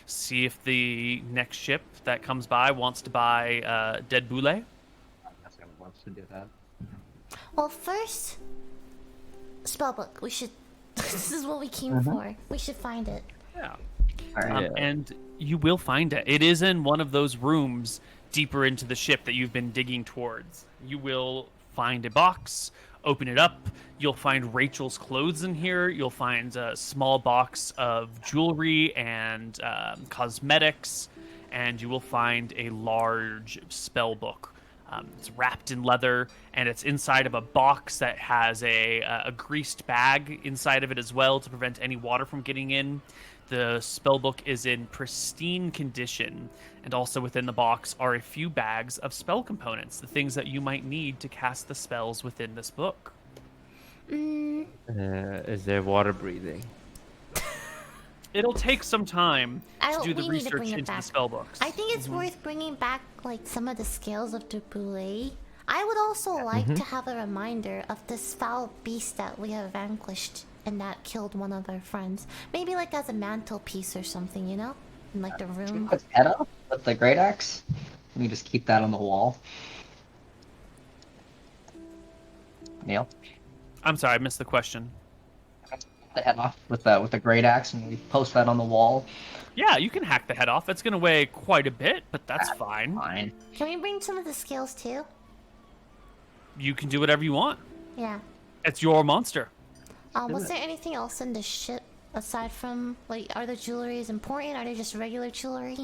see if the next ship that comes by wants to buy dead boule. I guess I would love to do that. Well, first, spellbook. We should. This is what we came for. We should find it. Yeah. All right. And you will find it. It is in one of those rooms deeper into the ship that you've been digging towards. You will find a box, open it up. You'll find Rachel's clothes in here. You'll find a small box of jewelry and cosmetics. And you will find a large spell book. It's wrapped in leather, and it's inside of a box that has a greased bag inside of it as well to prevent any water from getting in. The spellbook is in pristine condition, and also within the box are a few bags of spell components, the things that you might need to cast the spells within this book. Is there water breathing? It'll take some time to do the we need to research bring it into the back. spellbooks. I think it's worth bringing back some of the scales of the boule. I would also like to have a reminder of this foul beast that we have vanquished and that killed one of our friends. Maybe like as a mantelpiece or something, you know? In like the Should we room. put its head up with the great axe? Let me just keep that on the wall. Neil, I'm sorry, I missed the question. the head off with the great axe, and we post that on the wall. Yeah, you can hack the head off. It's gonna weigh quite a bit, but that's fine. Fine. Can we bring some of the scales too? You can do whatever you want. Yeah. It's your monster. Was there anything else in the ship aside from like, are the jewelries important? Are they just regular jewelry?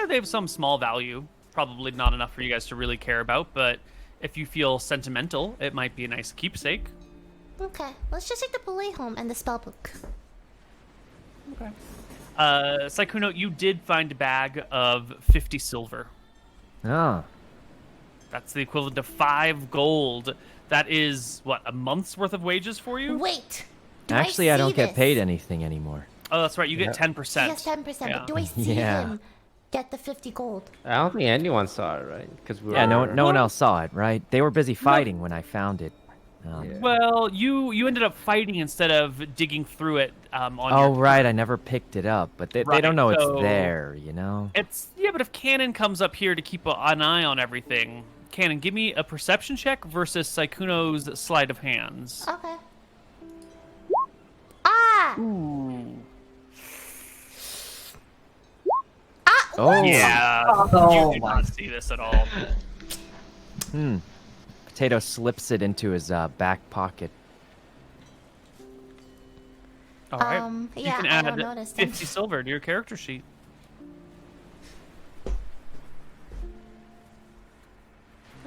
They have some small value. Probably not enough for you guys to really care about, but if you feel sentimental, it might be a nice keepsake. Okay, let's just take the bullet home and the spellbook. Okay. Saikuno, you did find a bag of 50 silver. Oh. That's the equivalent of 5 gold. That is, what, a month's worth of wages for you? Wait! Actually, I don't get paid anything anymore. Oh, that's right. You get 10%. Yes, 10%. Yeah. But do I see him get the 50 gold? I don't think anyone saw it, right? Because we Yeah, were... no one else saw it, right? They were busy fighting when I found it. Yeah. Well, you ended up fighting instead of digging through it on your... Oh, right, I never picked it up, but they Right, don't know so- it's there, you know? Yeah, but if Cannon comes up here to keep an eye on everything, Cannon, give me a perception check versus Saikuno's sleight of hands. Okay. Ah! Ah! Oh. Yeah, Oh you did my- not see this at all. Potato slips it into his back pocket. All right. Yeah, you can I add don't notice 50 silver to your character sheet.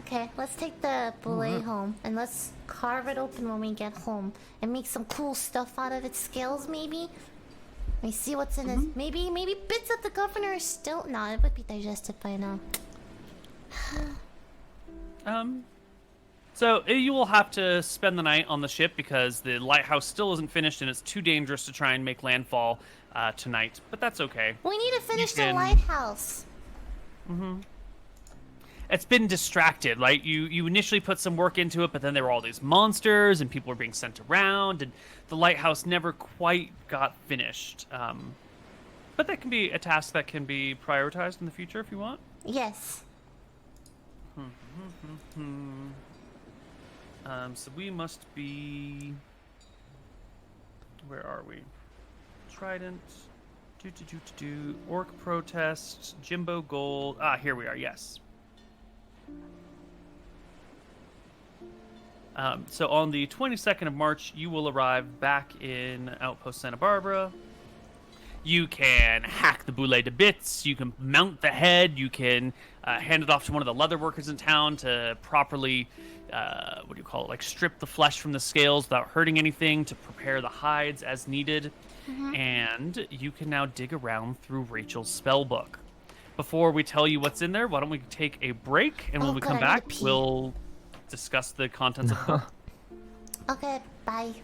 Okay, let's take the bullet home and let's carve it open when we get home and make some cool stuff out of its scales, maybe. Let me see what's in it. Maybe bits of the governor is still. No, it would be digested by now. So you will have to spend the night on the ship because the lighthouse still isn't finished and it's too dangerous to try and make landfall tonight. But that's okay. We need to finish the can- lighthouse. It's been distracted. Like you initially put some work into it, but then there were all these monsters and people were being sent around, and the lighthouse never quite got finished. But that can be a task that can be prioritized in the future if you want. Yes. So we must be. Where are we? Trident. Orc protest. Jimbo gold. Ah, here we are. Yes. So on the 22nd of March, you will arrive back in Outpost Santa Barbara. You can hack the boule to bits. You can mount the head. You can hand it off to one of the leather workers in town to properly, what do you call it, like strip the flesh from the scales without hurting anything, to prepare the hides as needed. And you can now dig around through Rachel's spell book. Before we tell you what's in there, why don't we take a break, and when Oh, we good, come I need back, to pee. we'll discuss the contents of the book. Okay, bye.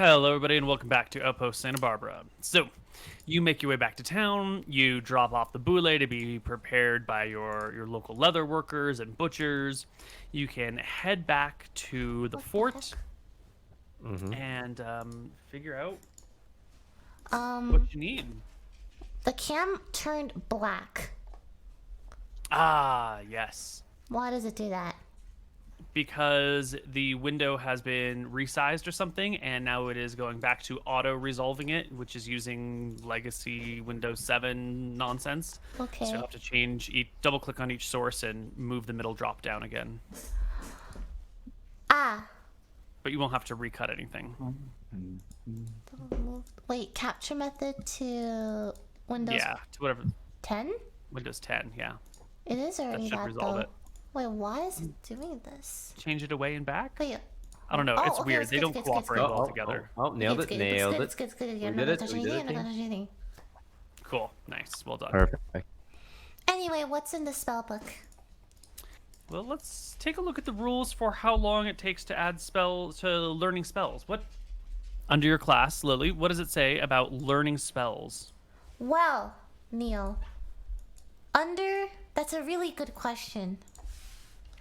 Hello, everybody, and welcome back to Outpost Santa Barbara. So, you make your way back to town. You drop off the boule to be prepared by your local leather workers and butchers. You can head back to the fort and figure out what you need. The cam turned black. Ah, yes. Why does it do that? Because the window has been resized or something, and now it is going back to auto-resolving it, which is using legacy Windows 7 nonsense. Okay. So you'll have to change, double-click on each source and move the middle drop-down again. Ah. But you won't have to recut anything. Wait, capture method to Windows Yeah, to whatever. 10? Windows 10, yeah. It is already should that resolve though. it. Wait, why is it doing this? Change it away and back? Wait. I don't know. Oh, it's okay, weird. it's They good, don't it's good, it's cooperate good. well together. Nailed It's it, good, nailed it's it. good, it's good, it's good. I'm We not did gonna it, touch we anything, did I'm it, not gonna touch anything. Cool. Nice. Well done. Perfect. Anyway, what's in the spell book? Well, let's take a look at the rules for how long it takes to add spells to learning spells. What under your class, Lily? What does it say about learning spells? Well, Neil, that's a really good question.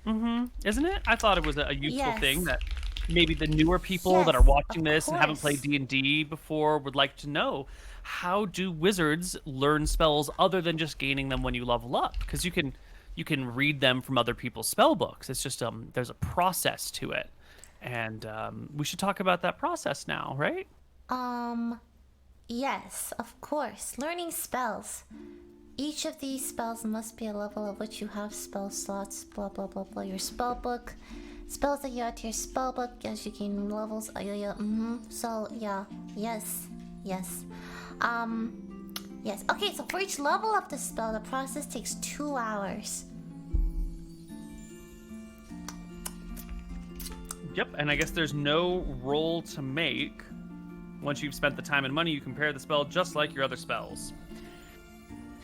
Isn't it? I thought it was a useful Yes. thing that maybe the newer people that are Yes, watching of this and haven't played course. D&D before would like to know. How do wizards learn spells other than just gaining them when you level up? Because you can read them from other people's spell books. It's just there's a process to it, and we should talk about that process now, right? Yes, of course. Learning spells. Each of these spells must be a level of which you have spell slots, blah blah blah blah. Your spell book. Spells that you add to your spell book as you gain levels. So yeah. Yes. Yes. Yes. Okay, so for each level of the spell, the process takes 2 hours. Yep, and I guess there's no roll to make. Once you've spent the time and money, you compare the spell just like your other spells.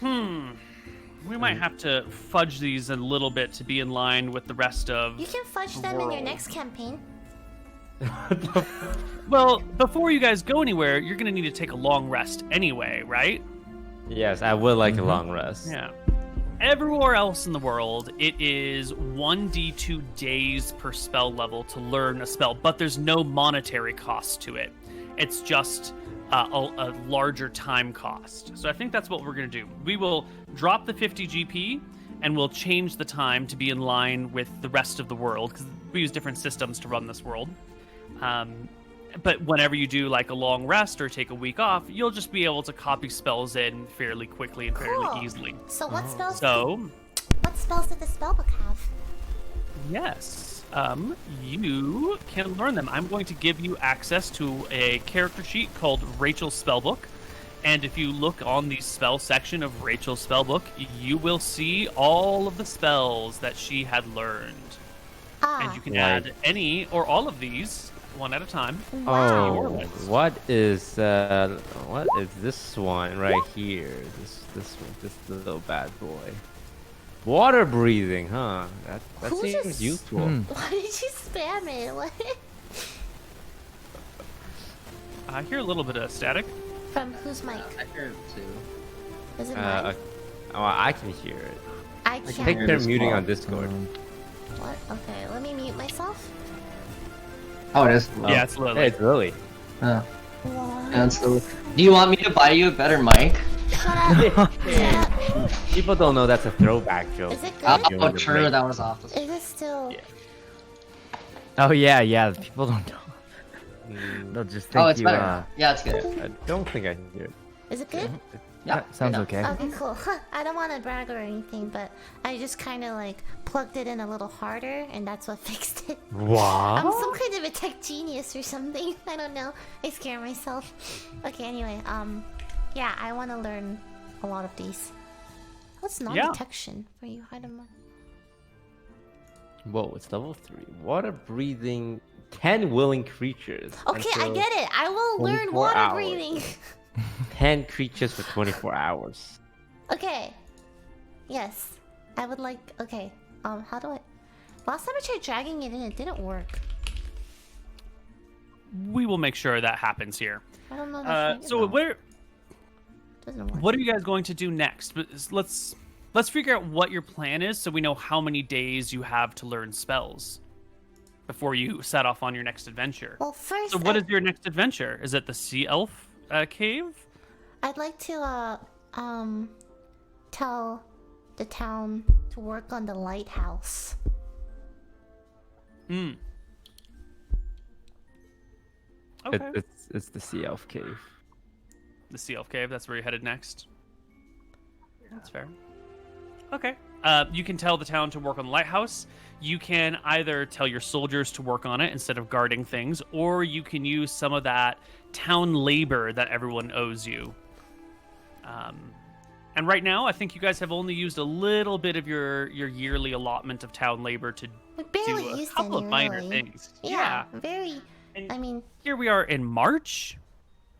We might have to fudge these a little bit to be in line with the rest of... You can fudge them in your next campaign. Well, before you guys go anywhere, you're going to need to take a long rest anyway, right? Yes, I would like a long rest. Yeah. Everywhere else in the world, it is 1d2 days per spell level to learn a spell, but there's no monetary cost to it. It's just a larger time cost. So I think that's what we're going to do. We will drop the 50 GP, and we'll change the time to be in line with the rest of the world, because we use different systems to run this world. But whenever you do like a long rest or take a week off, you'll just be able to copy spells in fairly quickly and fairly Cool. easily. So what spells? So, What spells did the spellbook have? yes, you can learn them. I'm going to give you access to a character sheet called Rachel's Spellbook. And if you look on the spell section of Rachel's Spellbook, you will see all of the spells that she had learned. And you can add any or all of these one at a time. Wow. Oh, what is this one right here? This one, this little bad boy. Water breathing, huh? That Who seems just- useful. Why did you spam it? What? I hear a little bit of static. From whose mic? I hear it too. Is it mine? Oh, I can hear it. I I can't. think hear they're this muting call. on Discord. What? Okay, let me mute myself. Oh, it is. Yeah, it's Lily. Hey, it's Lily. Oh, What? yeah, it's Lily. Do you want me to buy you a better mic? Shut up. Shut up. People don't know that's a throwback joke. Is it good? You Oh, want to true. break. That was off. Is it still? Yeah. Oh yeah. People don't know. Mm, They'll just think Oh, it's you. better. Yeah, it's good. I don't think I can hear it. Is it good? Yeah, Sounds yeah. okay. Okay, cool. I don't want to brag or anything, but I just kind of like plugged it in a little harder, and that's what fixed it. What? I'm some kind of a tech genius or something. I don't know. I scare myself. Okay, anyway, yeah, I want to learn a lot of these. What's non-detection? Where you hide them? Whoa, it's level 3. Water breathing 10 willing creatures. Okay, I until get it. I will learn 24 water hours. breathing. 10 creatures for 24 hours. Okay. Yes. I would like. Okay. How do I? Last time I tried dragging it in, it didn't work. we will make sure that happens here. I don't know. That So where? doesn't work. What are you guys going to do next? But let's figure out what your plan is, so we know how many days you have to learn spells before you set off on your next adventure. Well, first, So what is your next adventure? Is it the Sea Elf cave? I'd like to tell the town to work on the lighthouse. Hmm. Okay. It's the Sea Elf Cave. The Sea Elf cave. That's where you're headed next. That's fair. Okay. You can tell the town to work on the lighthouse. You can either tell your soldiers to work on it instead of guarding things, or you can use some of that town labor that everyone owes you. And right now, I think you guys have only used a little bit of your yearly allotment of town labor to We barely do a used couple any, of minor really. things. Yeah, very. And I mean, here we are in March.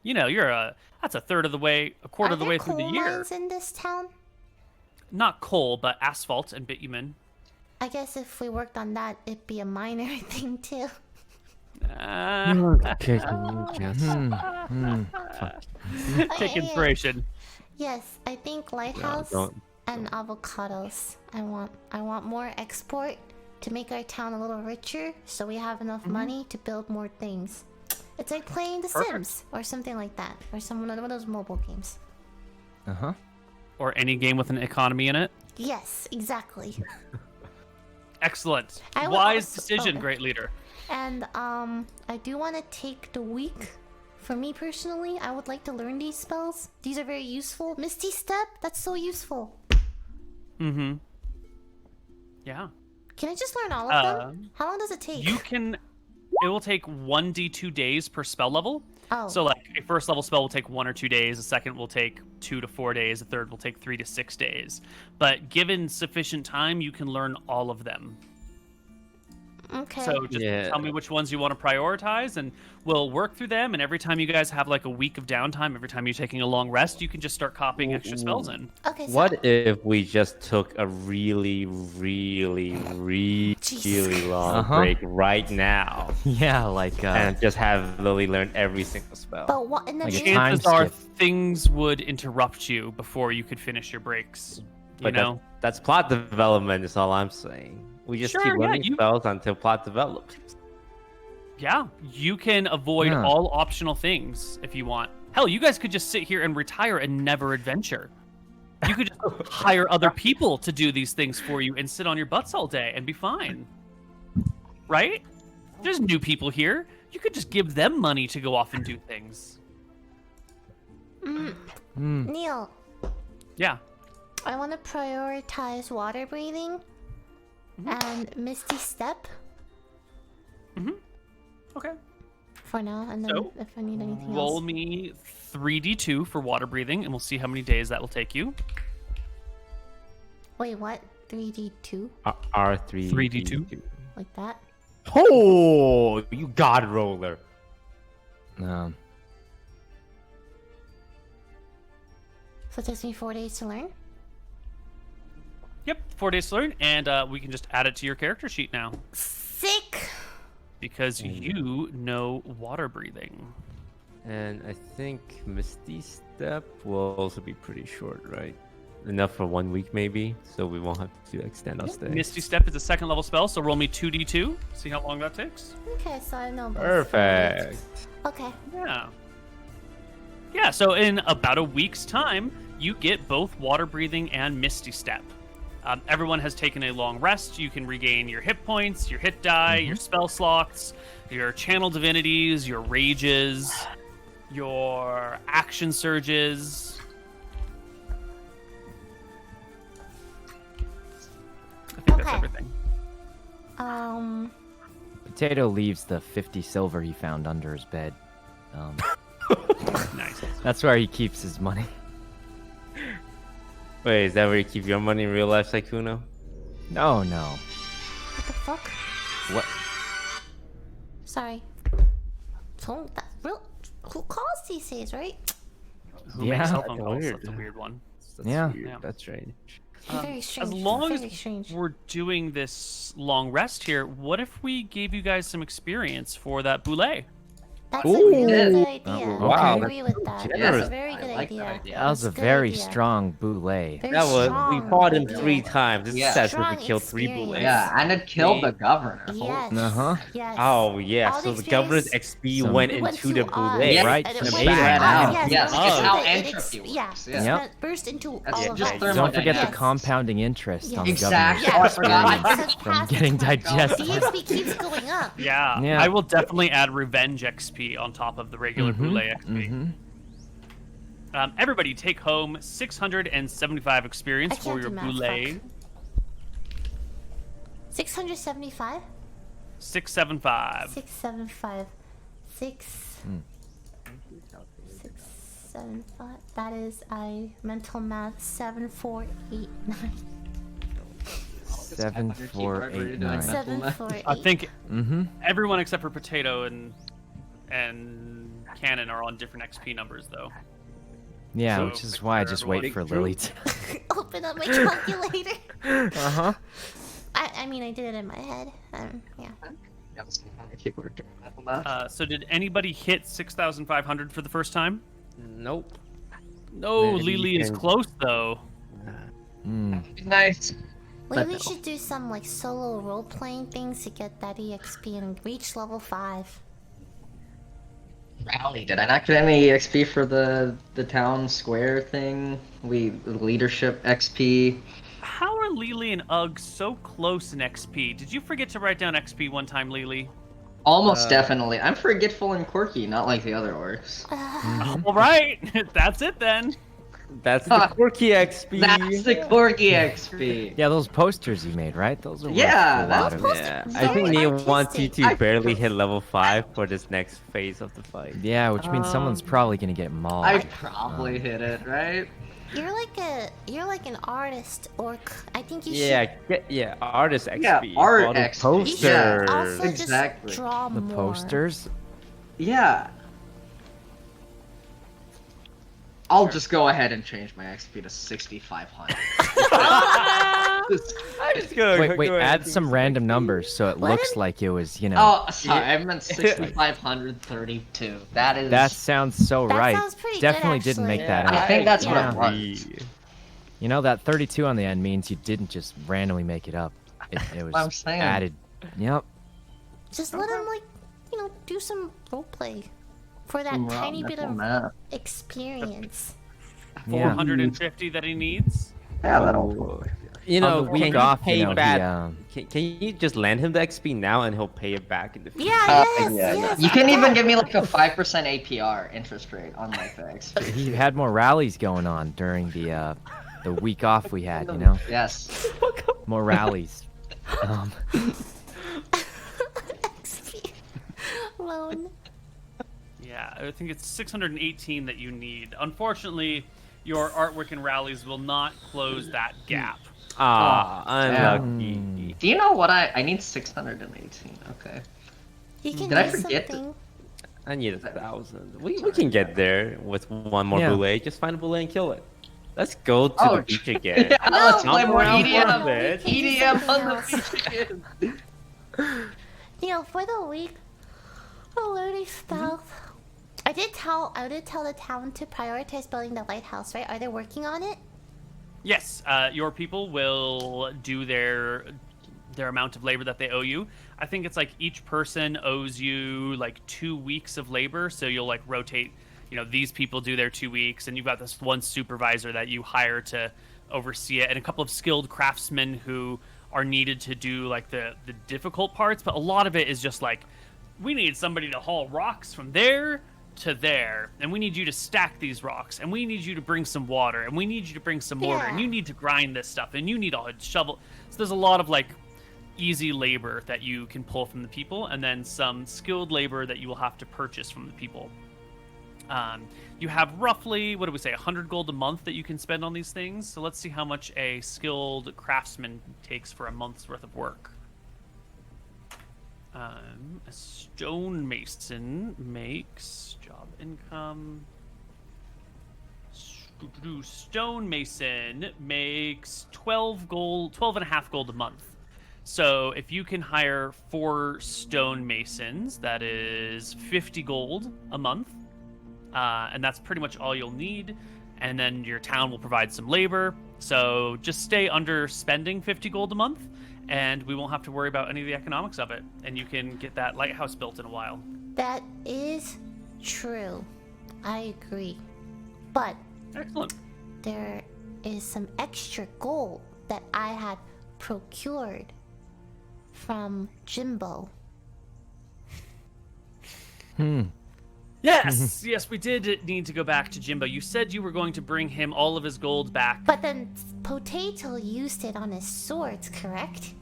You know, that's a third of the way, a quarter are of the there way through the coal year. mines in this town? Not coal, but asphalt and bitumen. I guess if we worked on that, it'd be a minor thing too. Okay. Take yeah. inspiration. Yes, I think lighthouse don't- and avocados. I want more export to make our town a little richer, so we have enough money to build more things. It's like playing The Perfect. Sims or something like that, or one of those mobile games. Uh-huh. Or any game with an economy in it. Yes, exactly. Excellent. I would Wise also- decision, okay. great leader. And I do want to take the week. For me personally, I would like to learn these spells. These are very useful. Misty Step, that's so useful. Mm-hmm. Yeah. Can I just learn all of them? How long does it take? It will take 1d2 days per spell level. Oh. So like a first level spell will take 1 or 2 days, a second will take 2 to 4 days, a third will take 3 to 6 days. But given sufficient time, you can learn all of them. Okay. So just tell me which ones you want to prioritize, and we'll work through them. And every time you guys have like a week of downtime, every time you're taking a long rest, you can just start copying extra spells in. Okay. So What if we just took a really Jesus. long break right now Yeah, like and just have Lily learn every single spell? But what in the Like a meantime? time Chances are skip. things would interrupt you before you could finish your breaks. You But know? that's plot development is all I'm saying. We just Sure, keep yeah, learning spells until plot develops. Yeah, you can avoid Yeah. all optional things if you want. Hell, you guys could just sit here and retire and never adventure. You could just hire other people to do these things for you and sit on your butts all day and be fine. Right? There's new people here. You could just give them money to go off and do things. Neil, Yeah. I want to prioritize water breathing and Misty Step Okay. for now, and then So, if I need anything Roll else. me 3d2 for water breathing, and we'll see how many days that will take you. Wait, what? 3D2? R3. 3d2. Like that? Oh, you god roller. um, So it takes me 4 days to learn? Yep, 4 days to learn, and we can just add it to your character sheet now. Sick! Because you know water breathing. And I think Misty Step will also be pretty short, right? Enough for 1 week maybe, so we won't have to extend our stay. Misty Step is a second level spell, so roll me 2d2. See how long that takes. Okay, so I know both. Perfect. Okay. Yeah. Yeah, so in about a week's time, you get both water breathing and Misty Step. Everyone has taken a long rest. You can regain your hit points, your hit die, your spell slots, your channel divinities, your rages, your action surges. I think that's Okay. everything. Potato leaves the 50 silver he found under his bed. Nice. That's where he keeps his money. Wait, is that where you keep your money in real life, Saikuno? No, no. What the fuck? What? Sorry. So that's real. Who calls these days, right? Who Yeah, makes cell phone that's calls? weird. That's a weird one. That's Yeah. weird. Yeah. That's strange. Very strange. As long very as strange. we're doing this long rest here, what if we gave you guys some experience for that boulet? That's a Ooh. really good Ooh. idea. Wow. I agree with that. That's Generous. a very I good like that idea. idea. That was a That's good very idea. strong boule. Very That was strong we fought him idea. 3 times. This Yeah. says we Strong killed 3 experience. bullets. Yeah, and it killed the governor. Yes. Uh-huh. Yes. Oh yeah, All so the the governor's experience- XP Some- went It went into to the us. boule. Yeah, Right, And it some went to spread us. out. Yes, Yes, it it's went how to- it entropy works. Yeah. Yeah. It Yep. burst into That's all of just us. thermal Don't forget the dynamics. compounding interest on the Exactly. governor's Oh, I forgot. experience from Fantastic. getting digested. DXP keeps going up. Yeah. Yeah. I will definitely add revenge XP on top of the regular boule XP. Mm-hmm. Everybody take home 675 I experience can't for do your math, boule. 675? 675. 675. 675. That is mental math 7489. 7489. 748. I think Mm-hmm. everyone except for Potato and Cannon are on different XP numbers though. Yeah, So, which is make why I sure just everyone- wait for Big Drew. Lily to. Open up my calculator. Uh-huh. I mean, I did it in my head. Yeah. So did anybody hit 6,500 for the first time? Nope. No, Maybe Lily is can- close though. Nice. Maybe we should do some like solo role playing things to get that EXP and reach level 5. Rally. Did I not get any XP for the town square thing? Leadership XP. How are Lily and Ugg so close in XP? Did you forget to write down XP one time, Lily? Almost definitely. I'm forgetful and quirky, not like the other orcs. All right, that's it then. That's the quirky XP. That's the quirky XP. Yeah, those posters you made, right? Those are worth Yeah, a lot those of. Yeah, I Very think Neil wants you artistic. to barely hit level 5 for this next phase of the fight. Yeah, which means someone's probably gonna get mauled. I probably hit it, right? You're like an artist orc. I think you Yeah, artist XP. Yeah, art all the XP. should. posters. You Yeah. should also Exactly. just draw The more. posters. Yeah. I'll just go ahead and change my XP to 6,500. I'm just gonna Wait, go ahead add and some use random numbers so it What looks if- like it was, you know. Oh, sorry, I meant 6,532. That is. That sounds so That right. sounds pretty good, Definitely didn't actually. make that I up. think that's Yeah. what it was. You know, that 32 on the end means you didn't just randomly make it up. It was what I'm saying. added. Yep. Just let him do some roleplay for that Some tiny bit of math. experience. Yeah. 450 that he needs. Yeah, that'll. You On know, the week can off, you pay you know, back? he, Can you just lend him the XP now and he'll pay it back in the future? Yeah, yes, yes. You can even give me like a 5% APR interest rate on my XP. he had more rallies going on during the week off we had, you know? Yes. More rallies. XP loan. Yeah, I think it's 618 that you need. Unfortunately, your artwork and rallies will not close that gap. Ah, damn. unlucky. Do you know what I need 618? Okay. You can Did I do forget something. I need 1,000. We can get there with one more Yeah. boule. Just find a boule and kill it. Let's go to Oh, the beach again. Yeah, let's No, play more no, EDM. no, no. EDM on the beach again. For the week, alerting stealth. I did tell the town to prioritize building the lighthouse, right? Are they working on it? Yes, your people will do their amount of labor that they owe you. I think it's like each person owes you like 2 weeks of labor, so you'll like rotate. These people do their 2 weeks, and you've got this one supervisor that you hire to oversee it, and a couple of skilled craftsmen who are needed to do like the difficult parts. But a lot of it is just like, we need somebody to haul rocks from there to there, and we need you to stack these rocks, and we need you to bring some water, and we need you to bring some mortar, and Yeah. you need to grind this stuff, and you need a shovel. So there's a lot of like easy labor that you can pull from the people, and then some skilled labor that you will have to purchase from the people. You have roughly, 100 gold a month that you can spend on these things. So let's see how much a skilled craftsman takes for a month's worth of work. A stonemason makes job income. Stonemason makes 12 and a half gold a month. So if you can hire 4 stonemasons, that is 50 gold a month. And that's pretty much all you'll need. And then your town will provide some labor. So just stay under spending 50 gold a month, and we won't have to worry about any of the economics of it. And you can get that lighthouse built in a while. That is true. I agree. But Excellent. there is some extra gold that I had procured from Jimbo. Yes, yes, we did need to go back to Jimbo. You said you were going to bring him all of his gold back. But then Potato used it on his swords, correct?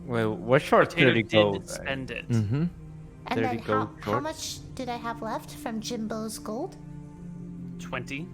Wait, what short Potato 30 did gold? spend it. And 30 then gold how short? much did I have left from Jimbo's gold? 20.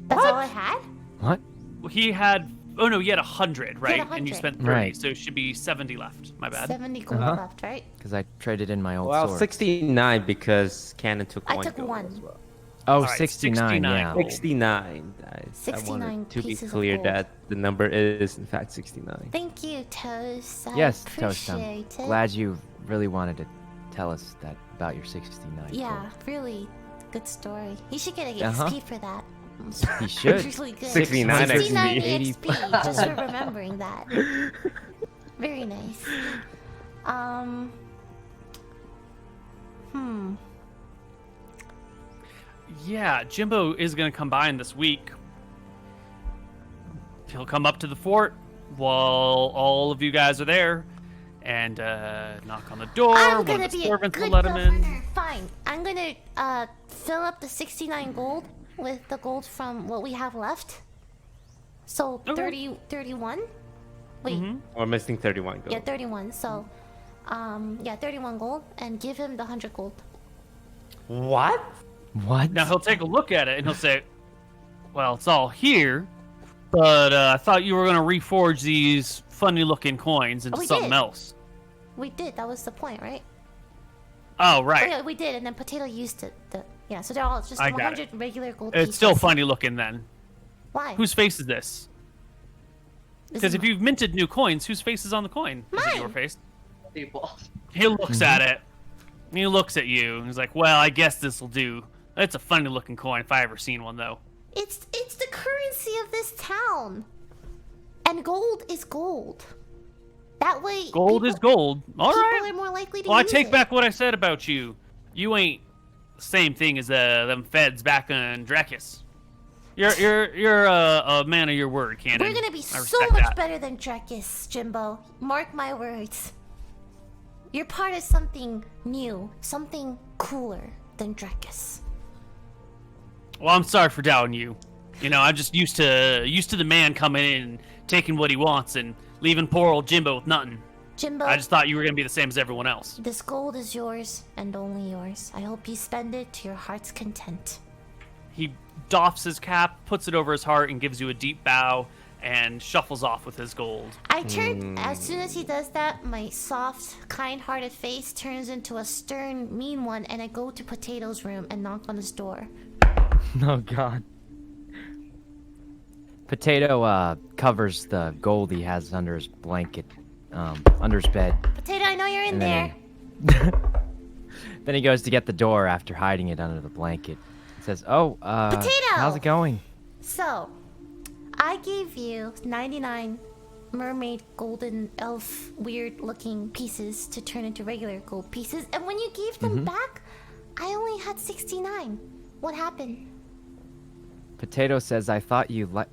That's all I had? What? Well, he had. Oh no, he had 100, right? And you 100. spent 30, Right. so it should be 70 left. My bad. 70 gold Uh-huh. left, right? Because I traded in my old Well, sword. 69 because Cannon took I 1 took gold 1. as well. Oh, Alright, 69, 69 yeah. gold. 69. I 69 wanted to be pieces of clear gold. that the number is in fact 69. Thank you, Toast. I Yes, Toast. I'm appreciate it. glad you really wanted to tell us that about your 69. Yeah, gold. really good story. You should get an Uh-huh. XP for that. He should. It's really good. 69 69 XP. XP, just for remembering that. Very nice. Yeah, Jimbo is going to come by in this week. He'll come up to the fort while all of you guys are there and knock on the door. I'm One gonna of the be a servants will good let him in. governor. Fine. I'm gonna fill up the 69 gold with the gold from what we have left. So Okay. 31? Wait, We're missing 31 gold. yeah, 31. So, yeah, 31 gold, and give him the 100 gold. What? What? Now he'll take a look at it and he'll say, "Well, it's all here, but I thought you were going to reforge these funny-looking coins into we something did. else." We did. That was the point, right? Oh, Oh, right. yeah, we did, and then Potato used it. Yeah, so they're all just I got 100 regular gold It's still pieces. funny-looking then. Why? Whose face is this? This Because is if you've minted new coins, whose face is on the coin? Is it your Mine. face? People. He looks at it. And he looks at you. And he's like, "Well, I guess this will do. It's a funny-looking coin if I ever seen one, though." It's the currency of this town. And gold is gold. That way Gold is gold. All people right. are more likely to Well, I use take it. back what I said about you. You ain't the same thing as them feds back on Drakis. You're a man of your word, Cannon. We're gonna be I so respect much that. better than Drekis, Jimbo. Mark my words. You're part of something new, something cooler than Drekis. Well, I'm sorry for doubting you. You know, I'm just used to the man coming in and taking what he wants and leaving poor old Jimbo with nothing. Jimbo, I just thought you were gonna be the same as everyone else. this gold is yours and only yours. I hope you spend it to your heart's content. He doffs his cap, puts it over his heart, and gives you a deep bow and shuffles off with his gold. I turn, as soon as he does that, my soft, kind-hearted face turns into a stern, mean one, and I go to Potato's room and knock on his door. Oh God. Potato covers the gold he has under his blanket, under his bed. Potato, I know you're in And there. then Then he goes to get the door after hiding it under the blanket. He says, "Oh, Potato! how's it going?" So, I gave you 99 mermaid golden elf weird looking pieces to turn into regular gold pieces, and when you gave them back, I only had 69. What happened? Potato says, "I thought you like."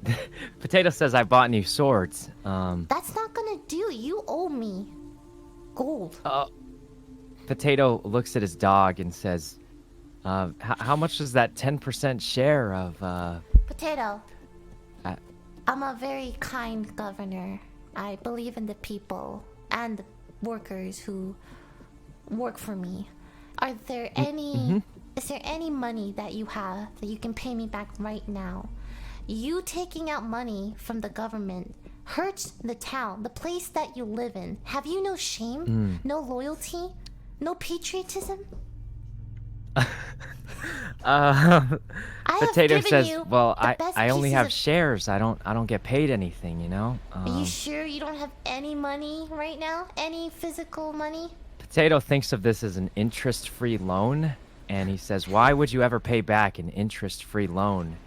Potato says, "I bought new swords." That's not gonna do. You owe me gold. Potato looks at his dog and says, how much is that 10% share of, Potato, Uh, I'm a very kind governor. I believe in the people and the workers who work for me. Are there any... Is there any money that you have that you can pay me back right now? You taking out money from the government hurts the town, the place that you live in. Have you no shame? No loyalty? No patriotism? I have Potato given says, you "Well, the best I only pieces have of- shares. I don't get paid anything, you know." Are you sure you don't have any money right now? Any physical money? Potato thinks of this as an interest-free loan, and he says, "Why would you ever pay back an interest-free loan?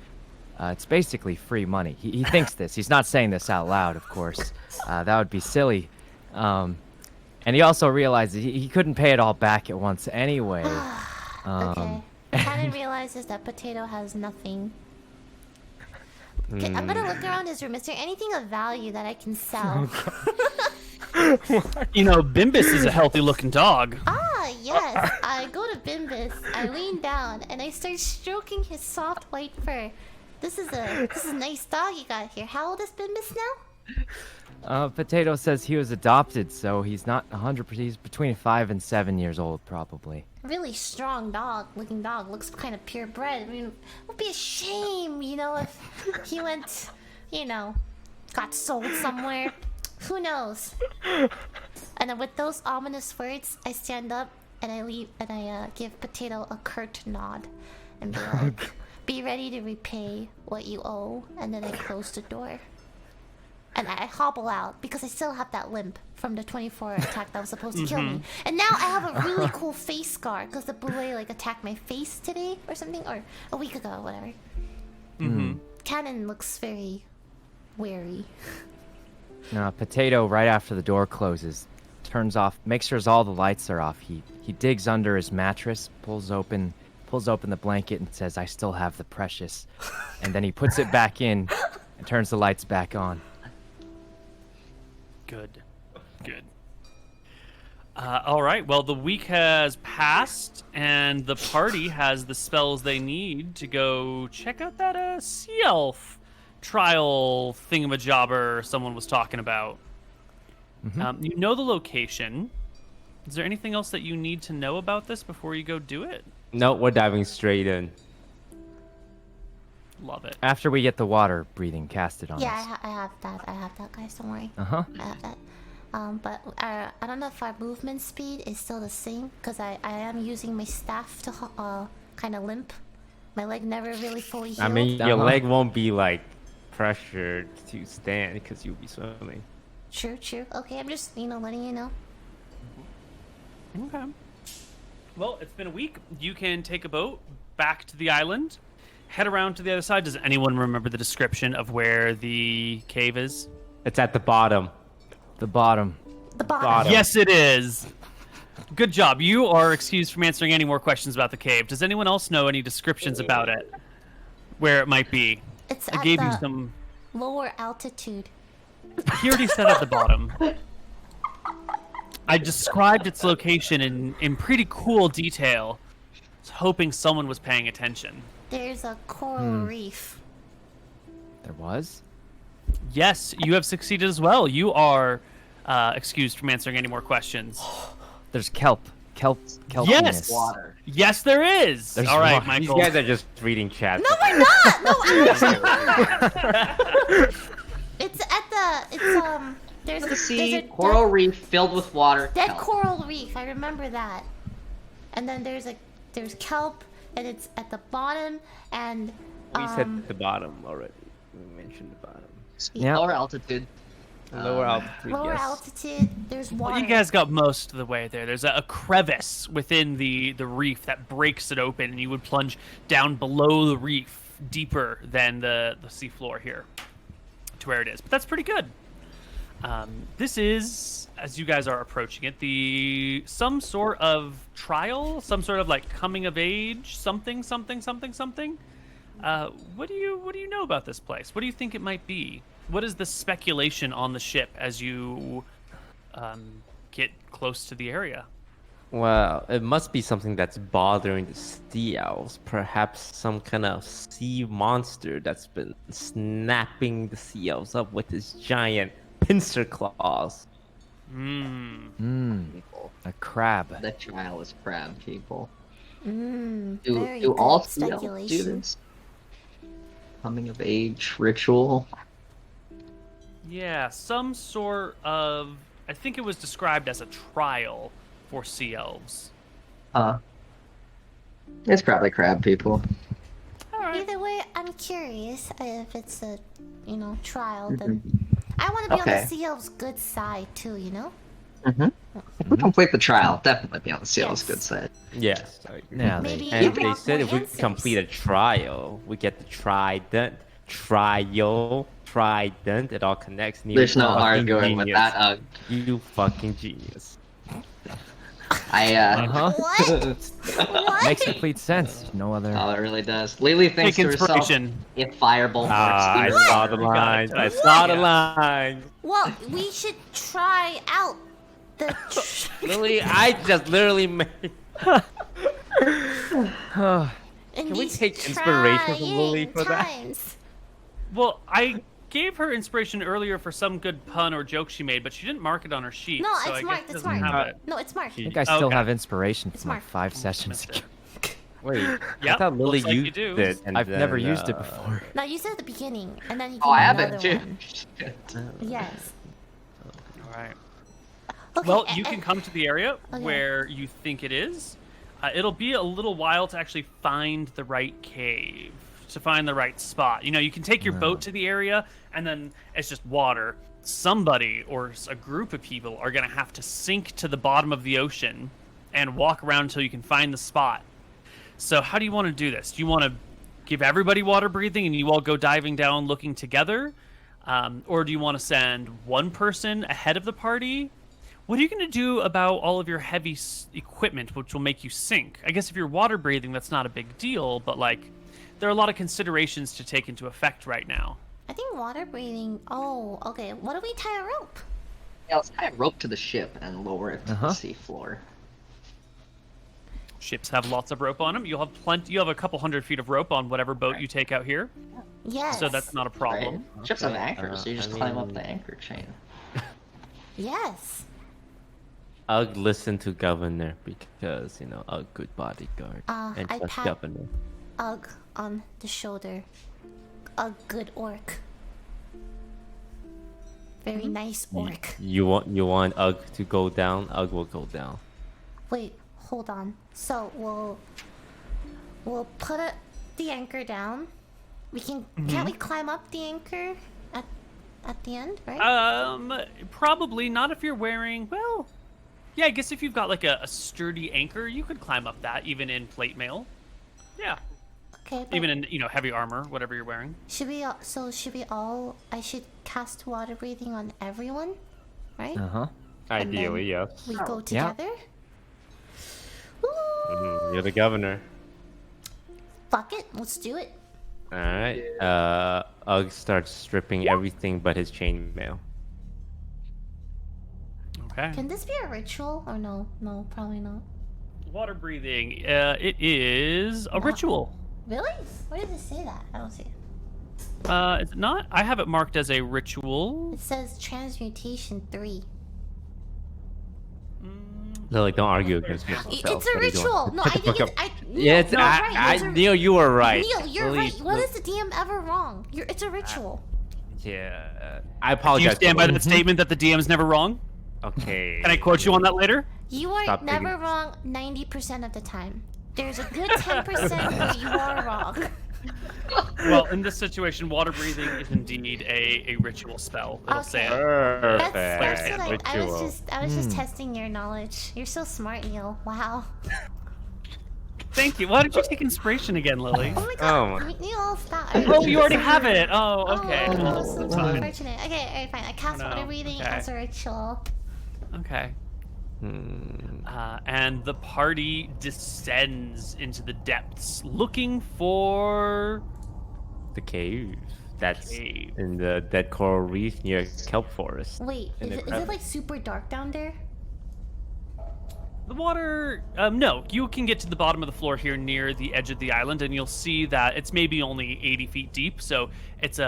It's basically free money." He thinks this. He's not saying this out loud, of course. That would be silly. And he also realizes he couldn't pay it all back at once anyway. Okay. Cannon realizes that Potato has nothing. Okay, I'm gonna look around his room. Is there anything of value that I can sell? You know, Bimbus is a healthy-looking dog. Ah, yes. I go to Bimbus. I lean down and I start stroking his soft white fur. This is a nice dog you got here. How old is Bimbus now? Potato says he was adopted, so he's not 100%. He's between 5 and 7 years old, probably. Really strong looking dog. Looks kind of purebred. I mean, it would be a shame, you know, if he went, you know, got sold somewhere. Who knows? And then with those ominous words, I stand up and I leave and I give Potato a curt nod and be like, "Be ready to repay what you owe." And then I close the door. And I hobble out because I still have that limp from the 24 attack that was supposed to kill me. And now I have a really cool face scar because the bullet like attacked my face today or something, or a week ago, whatever. Cannon looks very wary. Potato, right after the door closes, turns off, makes sure all the lights are off. He digs under his mattress, pulls open the blanket, and says, "I still have the precious." And then he puts it back in and turns the lights back on. Good. All right. Well, the week has passed, and the party has the spells they need to go check out that sea elf trial thingamajobber someone was talking about. You know the location. Is there anything else that you need to know about this before you go do it? No, we're diving straight in. Love it. After we get the water breathing casted on us. Yeah, I have that. I have that, guys. Don't worry. Uh-huh. I have that. But I don't know if our movement speed is still the same because I am using my staff to kind of limp. My leg never really fully healed. I mean, your Uh-huh. leg won't be like pressured to stand because you'll be swimming. True. Okay, I'm just letting you know. Okay. Well, it's been a week. You can take a boat back to the island, head around to the other side. Does anyone remember the description of where the cave is? It's at the bottom. The bottom. The bottom. Bottom. Yes, it is. Good job. You are excused from answering any more questions about the cave. Does anyone else know any descriptions about it? Where it might be? It's I at gave the you some. lower altitude. He already said at the bottom. I described its location in pretty cool detail. I was hoping someone was paying attention. There's a coral reef. There was? Yes, you have succeeded as well. You are excused from answering any more questions. There's kelp. Kelpiness. Yes! Water. Yes, there is! There's All right, water. These Michael. guys are just reading chat. No, we're not. No, actually, we're not. It's at the. There's The there's sea, a coral reef filled with water. dead kelp. coral reef. I remember that. And then there's kelp, and it's at the bottom. And We said the bottom already. We mentioned the bottom. Yeah. Lower altitude. Lower altitude, lower yes. altitude. There's water. Well, you guys got most of the way there. There's a crevice within the reef that breaks it open, and you would plunge down below the reef, deeper than the seafloor here, to where it is. But that's pretty good. This is, as you guys are approaching it, some sort of trial, some sort of like coming of age, something. What do you know about this place? What do you think it might be? What is the speculation on the ship as you get close to the area? Well, it must be something that's bothering the sea elves. Perhaps some kind of sea monster that's been snapping the sea elves up with his giant pincer claws. People. A crab. The trial is crab people. very Do all good sea elves do speculation. this? Coming of age ritual. Yeah, some sort of. I think it was described as a trial for sea elves. It's probably crab people. Either way, I'm curious if it's a, trial. Then I want to be on the Okay. sea elf's good side too. Mm-hmm. If we complete the trial, definitely be on the CL's good Yes. side. Yes. I agree. Yeah, Maybe And unlock they said more if we answers. complete a trial, we get the trident. Trident. It all connects. There's no Fucking arguing with genius. that. You fucking genius. Uh-huh. What? What? Makes complete sense. No other. Oh, it really does. Lily thinks Take to herself, inspiration. if Firebolt Ah, I works, even saw the better. lines. I What? saw the Yeah. lines. Well, we should try out the. Lily, I just literally made. Can we take inspiration from Lily for that? times. Well, I gave her inspiration earlier for some good pun or joke she made, but she didn't mark it on her sheet. No, so it's I guess marked. it It's doesn't marked. have it. No, it's marked. I think I still Okay. have inspiration It's from like marked. 5 sessions Missed ago. it. Wait, I Yep, thought Lily looks like you used do. it. And I've never then, used it before. No, you said at the beginning, and then you gave Oh, I me haven't another too. one. Shit. Yes. All right. Okay, Well, you can come to the area Okay. where you think it is. It'll be a little while to actually find the right cave, to find the right spot. You can take your boat to the area, and then it's just water. Somebody or a group of people are going to have to sink to the bottom of the ocean and walk around until you can find the spot. So how do you want to do this? Do you want to give everybody water breathing and you all go diving down looking together? Or do you want to send one person ahead of the party? What are you going to do about all of your heavy equipment, which will make you sink? I guess if you're water breathing, that's not a big deal, but there are a lot of considerations to take into effect right now. I think water breathing. Oh, okay. What if we tie a rope? Yeah, let's tie a rope to the ship and lower it to the seafloor. Ships have lots of rope on them. You'll have plenty. You have a couple 100 feet of rope on whatever boat you take out here, Yes. so that's not a Right? problem. Ships have anchors, so you I just climb up mean- the anchor chain. Yes. Ugh, listen to Governor because a good bodyguard and I trust pat- Governor. Ugh on the shoulder. A good orc. Very nice orc. You want Ugg to go down? Ugg will go down. Wait, hold on. So we'll put the anchor down. We can't we climb up the anchor at the end, right? Probably not if you're wearing. Well, yeah, I guess if you've got like a sturdy anchor, you could climb up that even in plate mail. Yeah, Okay. But even in heavy armor, whatever you're wearing. should we all? I should cast water breathing on everyone, right? Uh-huh. Ideally, yes. We go Yeah. together. Ooh, You're the governor. fuck it, let's do it. All right. Ugg starts stripping everything but his chainmail. Okay. Can this be a ritual or no? No, probably not. Water breathing. It is a ritual. Really? Where does it say that? I don't see it. Is it not? I have it marked as a ritual. It says transmutation 3. Lily, don't argue against yourself. It's a What are you doing? ritual. No, I Shut the think fuck it's. up. Neil, Yeah, it's, you're right. It's a- Neil, you were right. Neil, you're Lily, right. What is the DM ever wrong? It's a ritual. Yeah, I Do apologize. you stand by for that statement that the DM's never wrong? Okay. Can I quote you on that later? You are Stop never digging. wrong 90% of the time. There's a good 10% where you are wrong. Well, in this situation, water breathing is indeed a ritual spell. It'll say it. That's Perfect. what I was Ritual. just testing your knowledge. You're so smart, Neil. Wow. Thank you. Why did you take inspiration again, Lily? Oh my Oh god. Neil, stop. Oh, you already have it. Oh, okay. Oh, Well, so that's fine. unfortunate. Okay, alright, fine. I cast no. water breathing Okay. as a ritual. Okay. Hmm. And the party descends into the depths, looking for The cave. That's Cave. in the dead coral reef near kelp forest. Wait, In the is it crevice. like super dark down there? the water. No, you can get to the bottom of the floor here near the edge of the island, and you'll see that it's maybe only 80 feet deep, so it's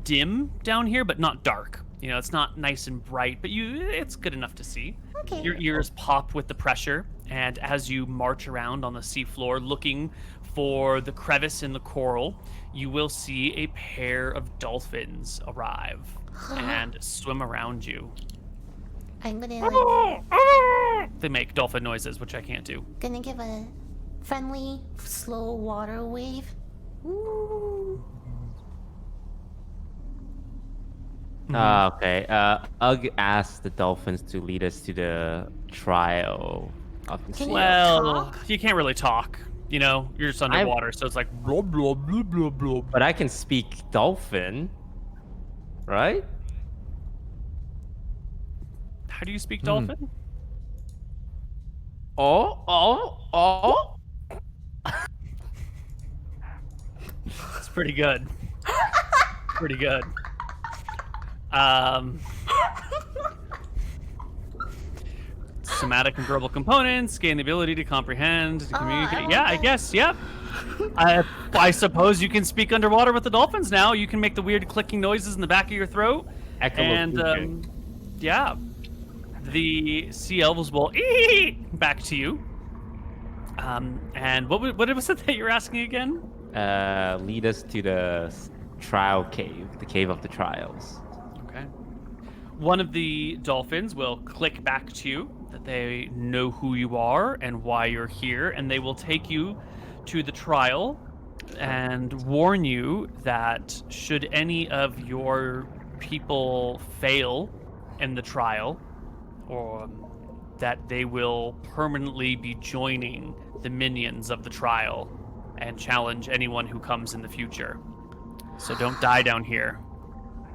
dim down here, but not dark. It's not nice and bright, but it's good enough to see. Okay. Your ears pop with the pressure, and as you march around on the seafloor looking for the crevice in the coral, you will see a pair of dolphins arrive and swim around you. I'm gonna like They make dolphin noises, which I can't do. gonna give a friendly, slow water wave. Ooh. Okay. Ugg asked the dolphins to lead us to the trial of the Can seal. you Well, talk? you can't really talk. You know, you're just underwater, so it's like blah blah blah blah blah. But I can speak dolphin, right? How do you speak dolphin? Oh. It's pretty good. Pretty good. Somatic and verbal components gain the ability to comprehend, to I communicate. want Yeah, I that. guess. Yep. I suppose you can speak underwater with the dolphins now. You can make the weird clicking noises in the back of your throat. And Echolocation. yeah, the sea elves will back to you. And what was it that you're asking again? Lead us to the trial cave, the cave of the trials. Okay. One of the dolphins will click back to you that they know who you are and why you're here, and they will take you to the trial and warn you that should any of your people fail in the trial, or that they will permanently be joining the minions of the trial and challenge anyone who comes in the future. So don't die down here.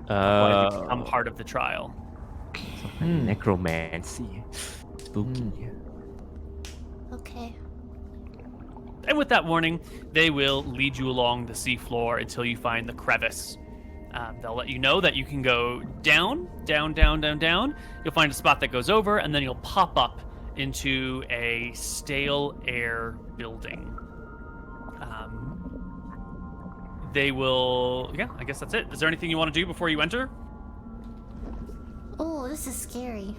Otherwise you become part of the trial. Necromancy. Spooky. Okay. And with that warning, they will lead you along the seafloor until you find the crevice. They'll let you know that you can go down, down, down, down, down. You'll find a spot that goes over, and then you'll pop up into a stale air building. They will... Yeah, I guess that's it. Is there anything you want to do before you enter? Oh, this is scary.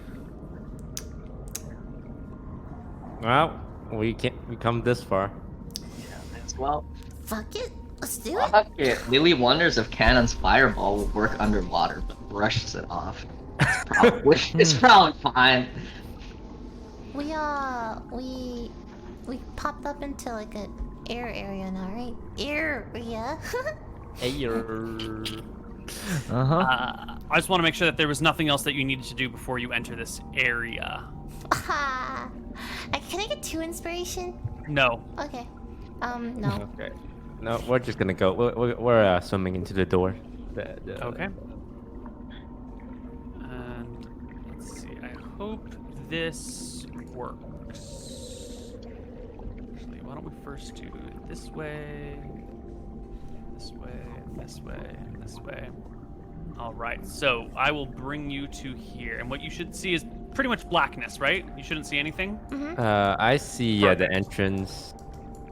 Well, we come this far. As well. Fuck it. Let's do it. Fuck it. Lily wonders if Cannon's fireball will work underwater, but brushes it off. It's probably fine. We popped up into like an air area now, right? Area. Uh-huh. I just want to make sure that there was nothing else that you needed to do before you enter this area. Can I get 2 inspiration? No. Okay. No. Okay. No, we're just gonna go. We're swimming into the door. Okay. And let's see. I hope this works. Actually, why don't we first do it this way, this way, this way, and this way. All right. So I will bring you to here, and what you should see is pretty much blackness, right? You shouldn't see anything. I see the Perfect. entrance.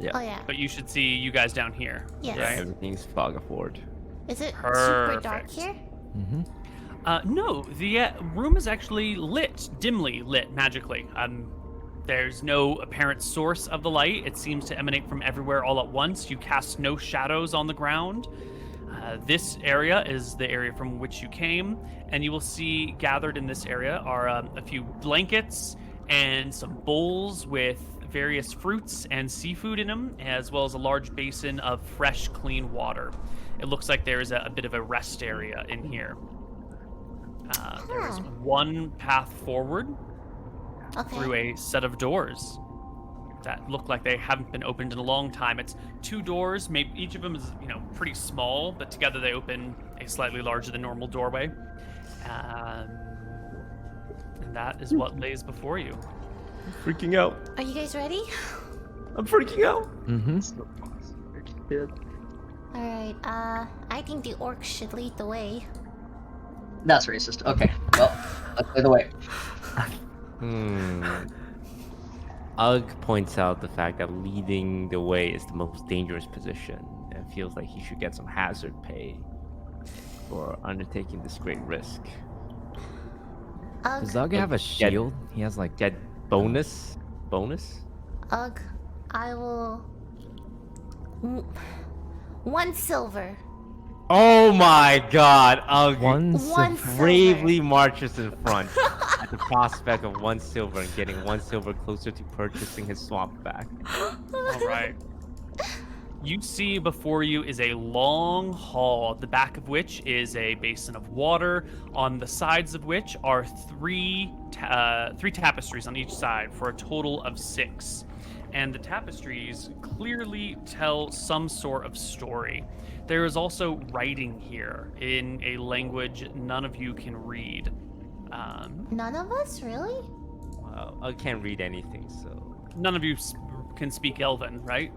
Yeah. Oh yeah. But you should see you guys down here. Yes. Yeah, Right? everything's fog afford. Is it super dark Perfect. here? No, the room is actually lit, dimly lit, magically. There's no apparent source of the light. It seems to emanate from everywhere all at once. You cast no shadows on the ground. This area is the area from which you came, and you will see gathered in this area are a few blankets and some bowls with various fruits and seafood in them, as well as a large basin of fresh, clean water. It looks like there is a bit of a rest area in here. There is one path forward Okay. through a set of doors that look like they haven't been opened in a long time. It's 2 doors, maybe each of them is, pretty small, but together they open a slightly larger than normal doorway. And that is what lays before you. Freaking out. Are you guys ready? I'm freaking out. Alright, I think the orcs should lead the way. That's racist. Okay, well, let's play the way. Ugg points out the fact that leading the way is the most dangerous position and feels like he should get some hazard pay for undertaking this great risk. Does Ugg have a shield? He has like... Get bonus? Bonus? Ugh, I will... 1 silver. Oh my God! One One silver. Bravely marches in front at the prospect of 1 silver and getting 1 silver closer to purchasing his swamp back. All right. You see before you is a long hall, at the back of which is a basin of water, on the sides of which are three tapestries on each side for a total of 6. And the tapestries clearly tell some sort of story. There is also writing here in a language none of you can read. None of us, really? Well, I can't read anything, so. None of you can speak Elven, right?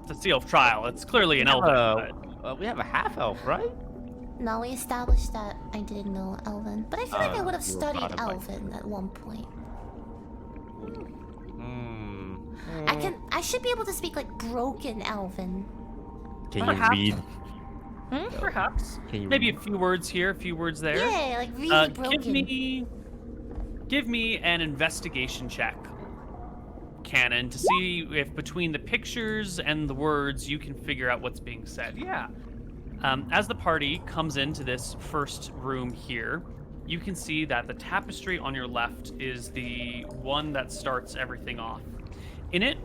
It's a Sea Elf trial. It's clearly an Elven. but- We have a half elf, right? No, we established that I didn't know Elven, but I feel like I would have you were studied brought up by- Elven at one point. Hmm. I should be able to speak like broken Elven. Can Perhaps. you read? Perhaps. Can you Maybe read? a few words here, a few words there. Yeah, like really broken. Give me an investigation check, Cannon, to see if between the pictures and the words you can figure out what's being said. Yeah. As the party comes into this first room here, you can see that the tapestry on your left is the one that starts everything off. In it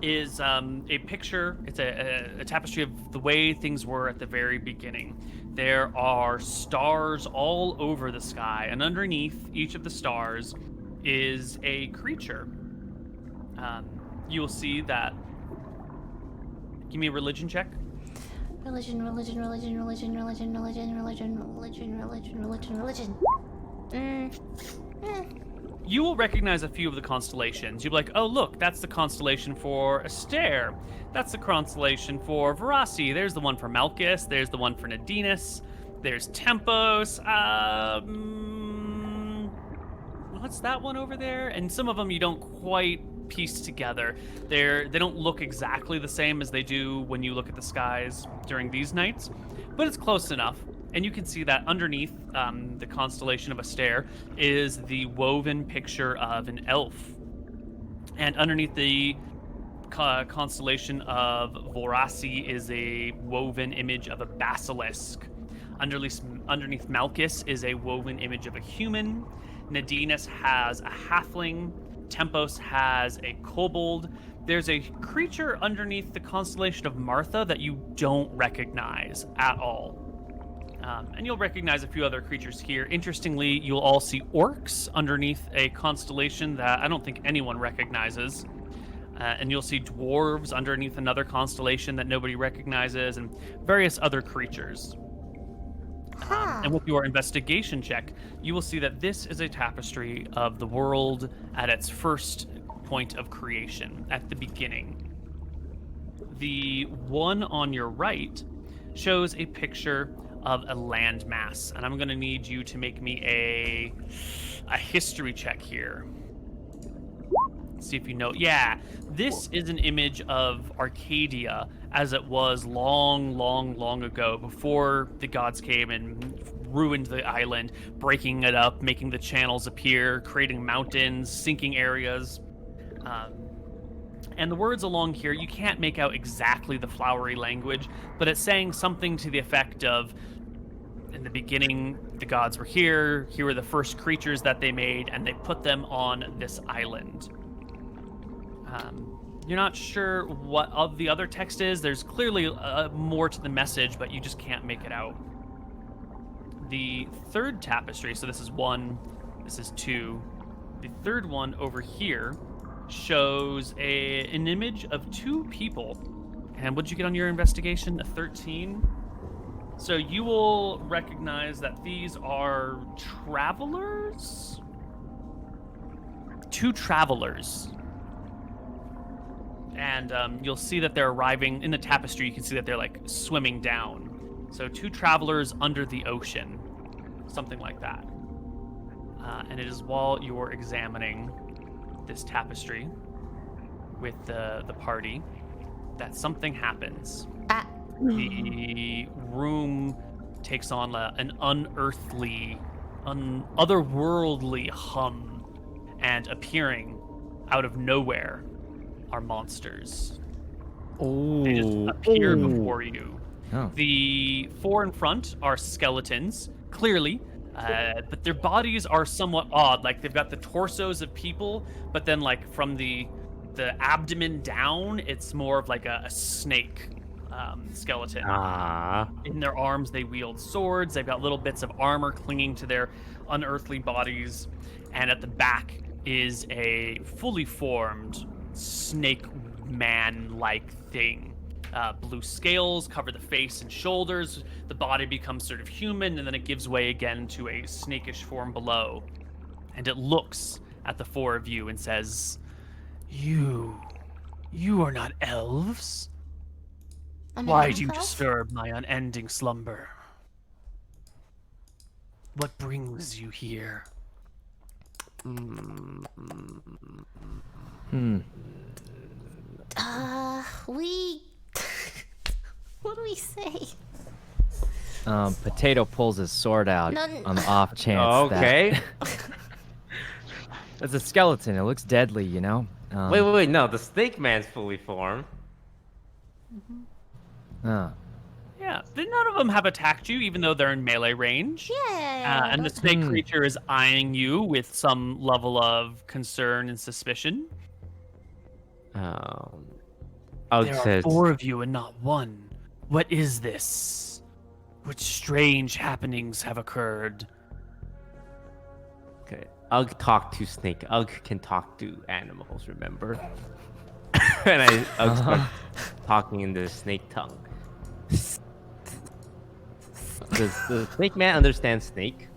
is a picture. It's a tapestry of the way things were at the very beginning. There are stars all over the sky, and underneath each of the stars is a creature. You will see that. Give me a religion check. Religion. You will recognize a few of the constellations. You'll be like, oh, look, that's the constellation for Aster. That's the constellation for Verasi. There's the one for Malchus. There's the one for Nadinus. There's Tempos. What's that one over there? And some of them you don't quite piece together. They don't look exactly the same as they do when you look at the skies during these nights, but it's close enough. And you can see that underneath the constellation of Aster is the woven picture of an elf. And underneath the constellation of Vorasi is a woven image of a basilisk. Underneath Malchus is a woven image of a human. Nadinus has a halfling. Tempos has a kobold. There's a creature underneath the constellation of Martha that you don't recognize at all. And you'll recognize a few other creatures here. Interestingly, you'll all see orcs underneath a constellation that I don't think anyone recognizes. And you'll see dwarves underneath another constellation that nobody recognizes, and various other creatures. And with your investigation check, you will see that this is a tapestry of the world at its first point of creation, at the beginning. The one on your right shows a picture of a landmass, and I'm going to need you to make me a history check here. See if you know. Yeah, this is an image of Arcadia as it was long ago, before the gods came and ruined the island, breaking it up, making the channels appear, creating mountains, sinking areas. And the words along here, you can't make out exactly the flowery language, but it's saying something to the effect of, in the beginning, the gods were here were the first creatures that they made, and they put them on this island. You're not sure what of the other text is. There's clearly more to the message, but you just can't make it out. The third tapestry, so this is 1, this is 2. The third one over here shows an image of 2 people. And what'd you get on your investigation? A 13? So you will recognize that these are travelers? 2 travelers. And you'll see that they're arriving in the tapestry. You can see that they're like swimming down. So 2 travelers under the ocean, something like that. And it is while you're examining this tapestry with the party that something happens. The room takes on an unearthly, otherworldly hum, and appearing out of nowhere are monsters. They just appear before you. Oh. The 4 in front are skeletons, clearly, but their bodies are somewhat odd. Like they've got the torsos of people, but then like from the abdomen down, it's more of like a snake skeleton. Ah. In their arms, they wield swords. They've got little bits of armor clinging to their unearthly bodies, and at the back is a fully formed snake man-like thing. Blue scales cover the face and shoulders. The body becomes sort of human, and then it gives way again to a snakish form below. And it looks at the 4 of you and says, You are not elves. I'm an Why do you elf? disturb my unending slumber? What brings you here? We. What do we say? Potato pulls his sword out No, on the off chance Okay. that it's a skeleton. It looks deadly, you know. Wait. No, the snake man's fully formed. Oh. Yeah, none of them have attacked you, even though they're in melee range. Yeah. And the snake creature is eyeing you with some level of concern and suspicion. Ugg There are says, 4 of you and not 1. What is this? Which strange happenings have occurred? okay. Ugg talked to snake. Ugg can talk to animals, remember? And Ugg starts talking in the snake tongue. Does the snake man understand snake?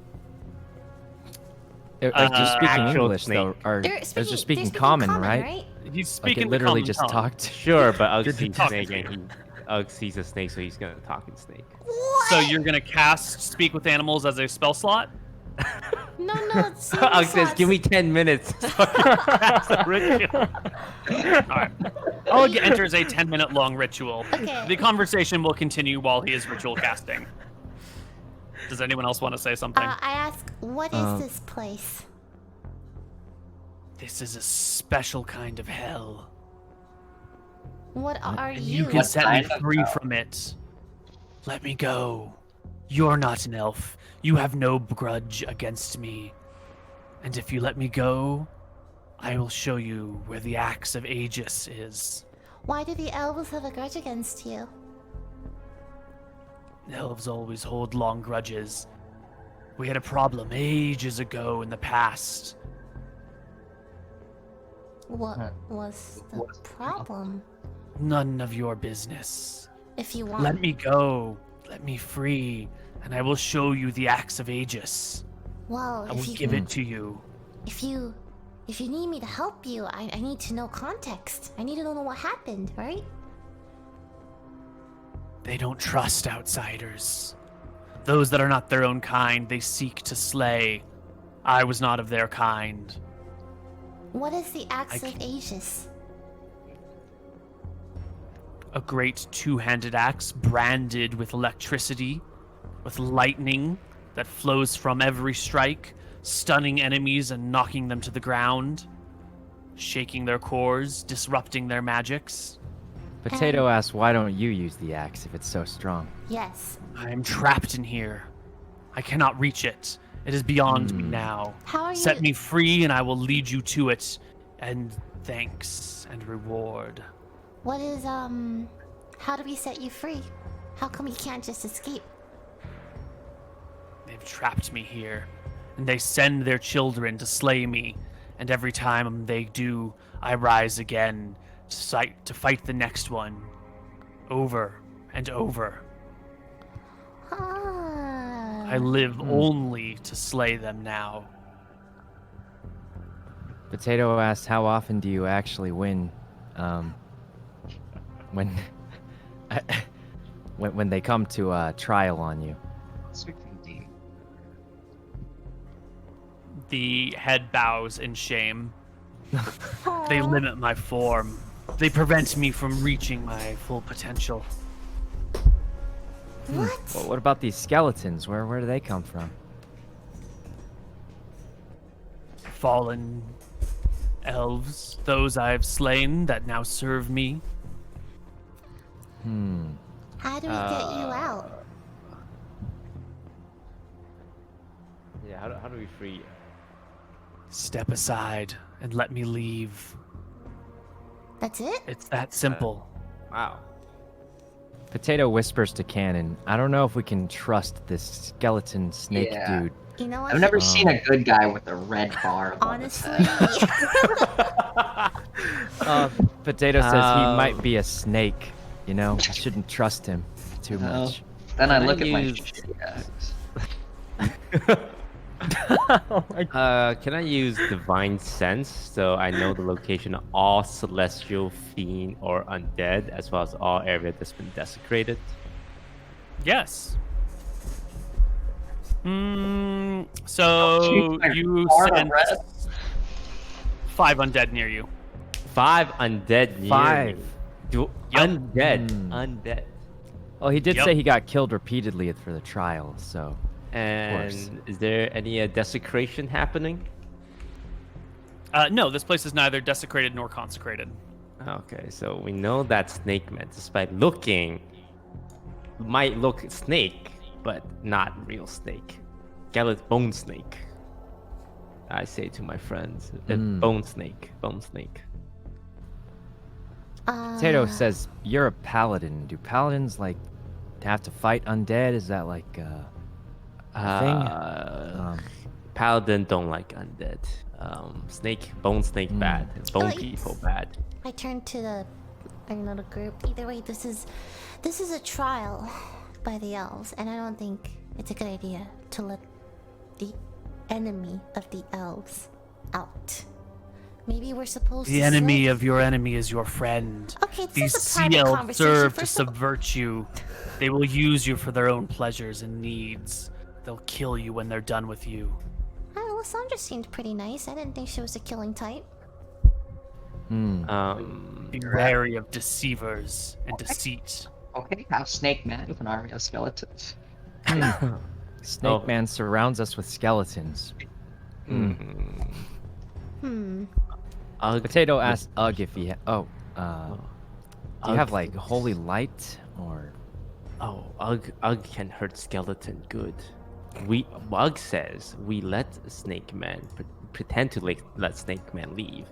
They're just speaking actual English though, snake. or They're they're just speaking common, right? He's Like speaking it the literally common just tongue. talked. Sure, but Ugg You're sees talking snake and Ugg sees a snake, so he's gonna talk in snake. So you're gonna cast Speak with Animals as a spell slot? No, it's Ugg says, "Give me 10 minutes." That's a ritual. Alright. Ugg enters a 10-minute long ritual. Okay. The conversation will continue while he is ritual casting. Does anyone else want to say something? I ask, what is this place? This is a special kind of hell. What are And you? you can What set me kind of free hell? from it. Let me go. You're not an elf. You have no grudge against me. And if you let me go, I will show you where the axe of Aegis is. Why do the elves have a grudge against you? Elves always hold long grudges. We had a problem ages ago in the past. What was the problem? None of your business. If you want. Let me go. Let me free. And I will show you the axe of Aegis. Well, I will give it to you. if you need me to help you, I need to know context. I need to know what happened, right? They don't trust outsiders. Those that are not their own kind, they seek to slay. I was not of their kind. What is the axe I of Aegis? A great two-handed axe branded with electricity, with lightning that flows from every strike, stunning enemies and knocking them to the ground, shaking their cores, disrupting their magics. Potato asks, "Why don't you use the axe if it's so strong?" Yes. I am trapped in here. I cannot reach it. It is beyond me now. How are Set you? me free and I will lead you to it. And thanks and reward. What is How do we set you free? How come you can't just escape? They've trapped me here. And they send their children to slay me. And every time they do, I rise again to fight the next one. Over and over. Ah. I live only to slay them now. Potato asks, "How often do you actually win? When when they come to trial on you?" The head bows in shame. They limit my form. They prevent me from reaching my full potential. What? Well, what about these skeletons? Where do they come from? Fallen elves, those I have slain that now serve me. How do we get you out? Yeah, how do we free you? Step aside and let me leave. That's it? It's that simple. Wow. Potato whispers to Cannon, I don't know if we can trust this skeleton snake Yeah. dude. You know what? I've never seen a good guy with a red bar. above his Honestly, head. Potato says he might be a snake. You know, I shouldn't trust him too No. much. Then I Can I look at my use- shitty ass. Can I use divine sense so I know the location of all celestial, fiend, or undead, as well as all area that's been desecrated? Yes. So Jeez, you Florida sent red. 5 undead near you. 5 undead near 5. me. Do- Yep. Undead. Hmm. Undead. Well, he did Yep. say he got killed repeatedly for the trial, so. And is there any desecration happening? No, this place is neither desecrated nor consecrated. Okay, so we know that snake man, despite looking, might look snake, but not real snake. Bone snake. I say to my friends, bone snake, bone snake. Potato says, you're a paladin. Do paladins, like, have to fight undead? Is that, like, a thing? Paladin don't like undead. Bone snake bad. Bone Oh, people bad. I turned to the group. Either way, this is a trial by the elves, and I don't think it's a good idea to let the enemy of the elves out. Maybe we're supposed to. The enemy of your enemy is your friend. Okay, this These is a private sea elves conversation. serve to First of all, subvert you. They will use you for their own pleasures and needs. They'll kill you when they're done with you. Lysandra seemed pretty nice. I didn't think she was a killing type. Be wary of deceivers and deceit. Okay, have Snake Man with an army of skeletons. Snake Man surrounds us with skeletons. Potato asked Ugg if he do you have, like, holy light, or... Oh, Ugg can hurt skeleton good. Ugg says we let Snake Man pretend to let Snake Man leave,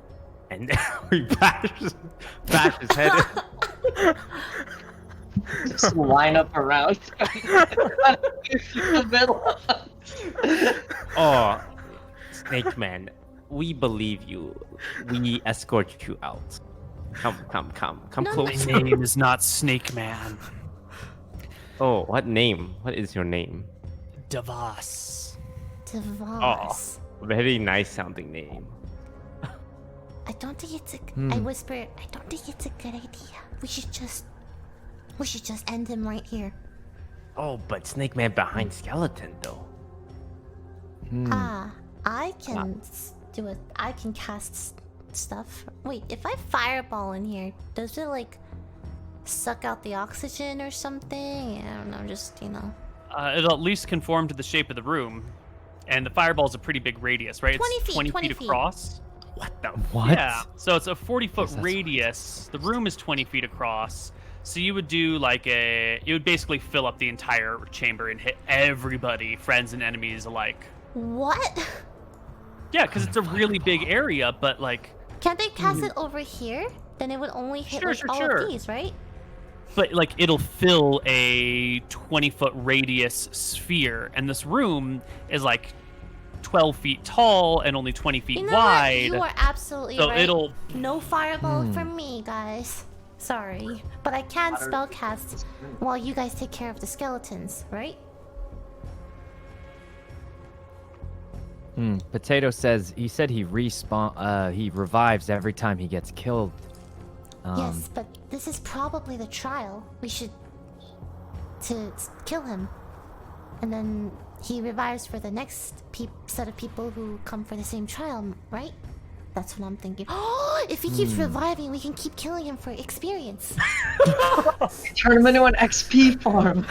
and then we bash his head in. Just line up around. the middle. Oh, Snake Man, we believe you. We escort you out. Come No, close. My name is not Snake Man. Oh, what name? What is your name? Davos. Devos. Very nice sounding name. I don't think it's a. I whisper. I don't think it's a good idea. We should just end him right here. Oh, but Snake Man behind skeleton though. I can do it. I can cast stuff. Wait, if I fireball in here, does it like suck out the oxygen or something? I don't know. Just It'll at least conform to the shape of the room. And the fireball's a pretty big radius, right? 20 It's feet, 20 20 feet feet. across. What the? What? Yeah. So it's a 40-foot That's- radius. The room is 20 feet across. So you would do you would basically fill up the entire chamber and hit everybody, friends and enemies alike. What? Yeah, because it's a really big area, but like, Can't they cast it over here? Then it would only hit Sure, like, sure, all sure. of these, right? but like it'll fill a 20-foot radius sphere, and this room is like 12 feet tall and only 20 feet You know wide. what? You are absolutely So right. it'll No fireball from me, guys. Sorry, but I can spellcast while you guys take care of the skeletons, right? Potato says he said he revives every time he gets killed. Yes, but this is probably the trial. We should kill him, and then he revives for the next set of people who come for the same trial, right? That's what I'm thinking. Oh, if he keeps reviving, we can keep killing him for experience. Turn him into an XP farm.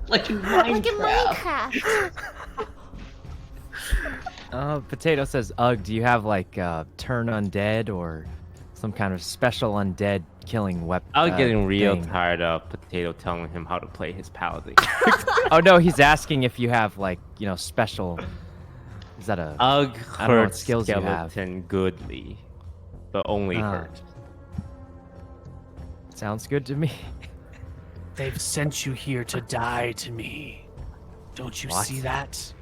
Like in Minecraft. Like in Minecraft. Potato says, Ugg, do you have like turn undead or some kind of special undead killing weapon. I'm getting real tired of Potato telling him how to play his paladin. Oh no, he's asking if you have like special. Is that a? Ugh, I don't know what hurt skills you have. skeleton goodly, but only hurt. Sounds good to me. They've sent you here to die to me. Don't you What? see that?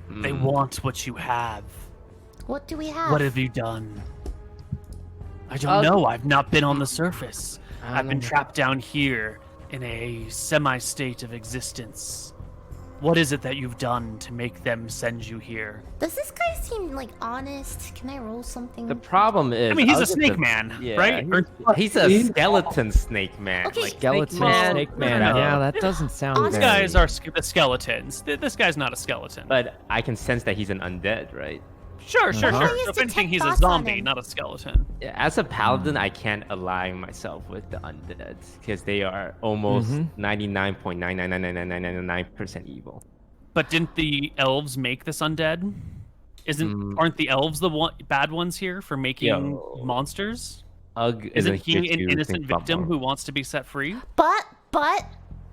They want what you have. What do we have? What have you done? I don't know. I've not been on the surface. I've been trapped down here in a semi-state of existence. What is it that you've done to make them send you here? Does this guy seem like honest? Can I roll something? The problem is, I mean, he's I'll a get snake the- man, yeah, right? He's a skeleton snake man. Okay. Like, Skeleton, snake man. No. Yeah, that doesn't sound. These very... guys are the skeletons. This guy's not a skeleton. But I can sense that he's an undead, right? Sure. Why don't you So if detect anything, he's a thoughts on zombie, him? not a skeleton. Yeah, as a paladin, I can't align myself with the undead because they are almost 99.9999999% evil. But didn't the elves make this undead? Aren't the elves the bad ones here for making monsters? Ugh, Isn't he good an to innocent think about victim more. who wants to be set free? But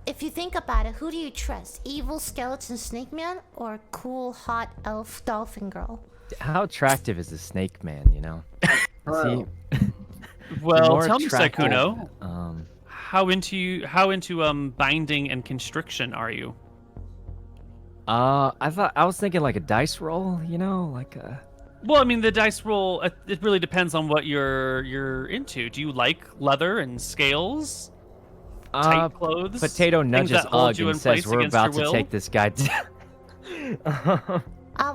if you think about it, who do you trust? Evil skeleton snake man or cool hot elf dolphin girl? How attractive is the snake man? You know. Is he... Well, more tell me, attractive, Sykkuno, Um. how into binding and constriction are you? I was thinking like a dice roll. You know, like a. Well, I mean, the dice roll. It really depends on what you're into. Do you like leather and scales? Tight clothes. Potato things nudges that hold Ugg you and in says, place "We're against about your to will? take this guy down."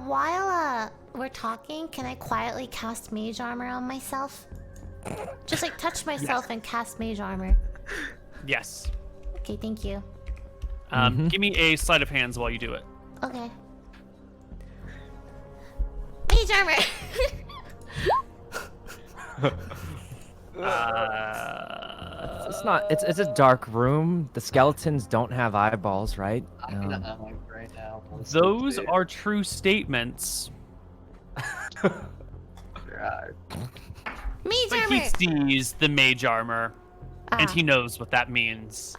While we're talking, can I quietly cast mage armor on myself? Just like touch myself and cast mage armor. Yes. Okay, thank you. Give me a sleight of hands while you do it. Okay. Mage armor. It's not. It's a dark room. The skeletons don't have eyeballs, right? I'm gonna right now. Those are true statements. Mage But armor. he sees the mage armor, and he knows what that means.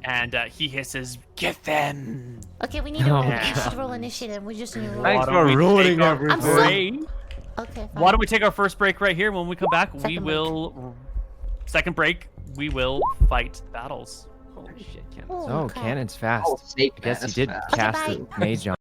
And he hisses, "Get them!" Okay, we need to roll. Yeah. We should roll initiative. We just need to roll. Thanks Why for don't we ruining take our everything. I'm so- break? Okay. Fine. Why don't we take our first break right here? When we come back, Second break. Second break, we will fight battles. Holy shit, Ken. Oh, Oh, crap. cannon's fast. Oh, snake I guess man he is did fast. cast Okay, the bye. mage on.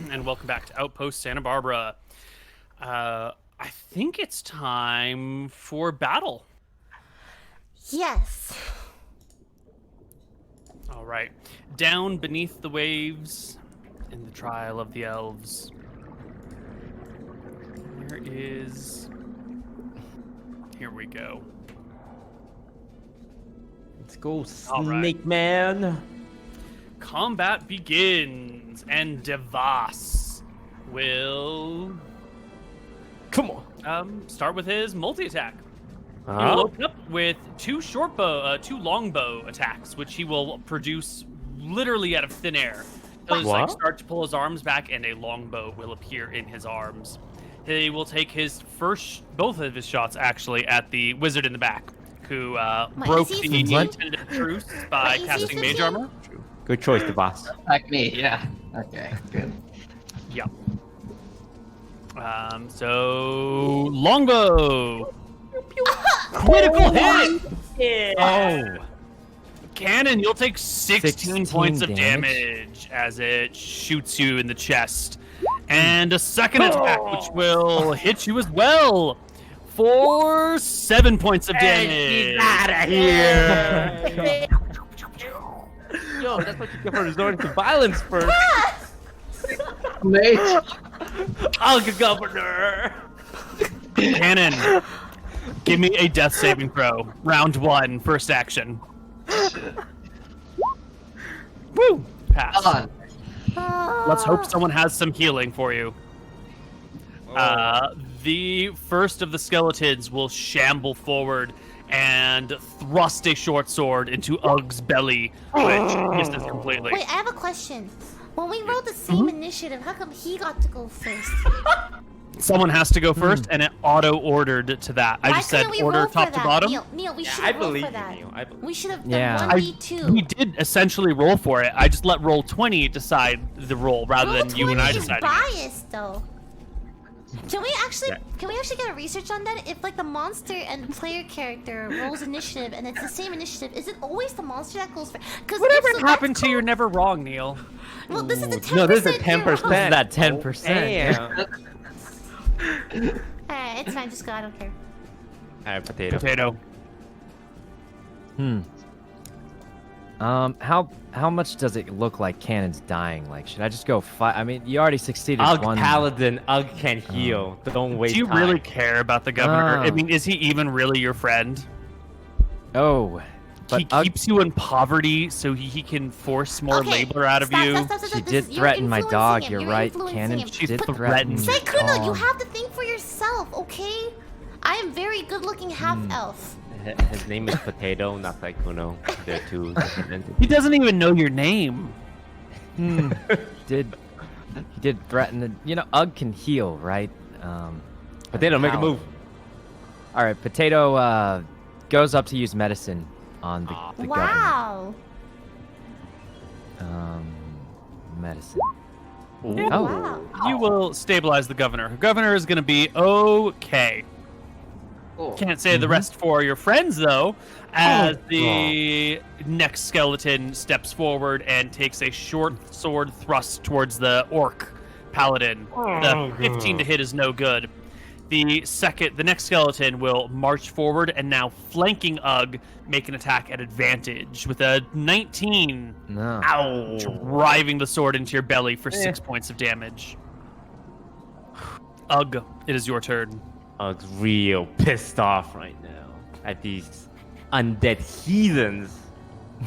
And welcome back to Outpost Santa Barbara. I think it's time for battle. Yes. All right. Down beneath the waves in the trial of the elves. Here we go. Let's go, All right. Snake Man. Combat begins, and Devas will Come on. start with his multi-attack. He will Huh? open up with two longbow attacks, which he will produce literally out of thin air. He'll just like What? start to pull his arms back, and a longbow will appear in his arms. He will take both of his shots actually at the wizard in the back, who broke easy the What? tentative truce by easy casting mage 15? armor. Good choice, the boss. Like me, yeah. Okay, good. Yep. So longbow. Critical hit. Oh. Cannon, you'll take 16 points of 16 damage as it shoots you in the chest. And a second attack, which will hit you as well for 7 points of damage. Out of here! Yo, that's what you get for resorting to violence first. Mate. Ugh, Governor. Cannon, give me a death saving throw. Round 1, first action. Woo! Pass. Come Let's hope someone has some healing for you. The first of the skeletons will shamble forward and thrust a short sword into Ugg's belly, which misses completely. Wait, I have a question. When we rolled the same initiative, how come he got to go first? Someone has to go first, and it auto-ordered to that. I Why just said couldn't we order roll for top to that? bottom. Neil, we should I have rolled believe for you, that. Neil. I believe We should have done Yeah. 1v2. We did essentially roll for it. I just let roll 20 decide the roll rather Roll than you and I 20 is deciding. biased, though. Can we actually get a research on that? If like the monster and player character rolls initiative and it's the same initiative, is it always the monster that goes first? Because Whatever happened to you're never wrong, Neil. Well, this is the 10%. No, this is a you're 10%. wrong. That 10%. Damn. Alright, it's fine. Just go. I don't care. Alright, potato. Potato. How much does it look like Cannon's dying? Like, should I just go fight? I mean, you already succeeded Ugg one. Paladin, Ugg can heal. Don't waste Do you time. really care about the governor? I Oh. mean, is he even really your friend? Oh, but He Ugg, keeps you in poverty so he can force more Okay, labor out of stop, you. stop, she this did is- you're threaten my influencing dog. him, You're you're right. influencing Cannon him. She's did threatened. threaten. Kuno, you Oh. have to think for yourself, okay? I am very good-looking half-elf. His name is Potato, not like Kuno. They're two different entities. He doesn't even know your name. He did threaten the. You know, Ugg can heal, right? Potato, make a how? move. All right, Potato goes up to use medicine on the governor. Wow. Medicine. Yeah. Oh. Wow. You will stabilize the governor. The governor is going to be okay. Cool. Can't say the rest for your friends, though, as the next skeleton steps forward and takes a short sword thrust towards the orc paladin. The 15 to hit is no good. The next skeleton will march forward and now flanking Ugg, make an attack at advantage with a 19. No. Ow! Driving the sword into your belly for 6 points of damage. Ugg, it is your turn. Ugg's real pissed off right now at these undead heathens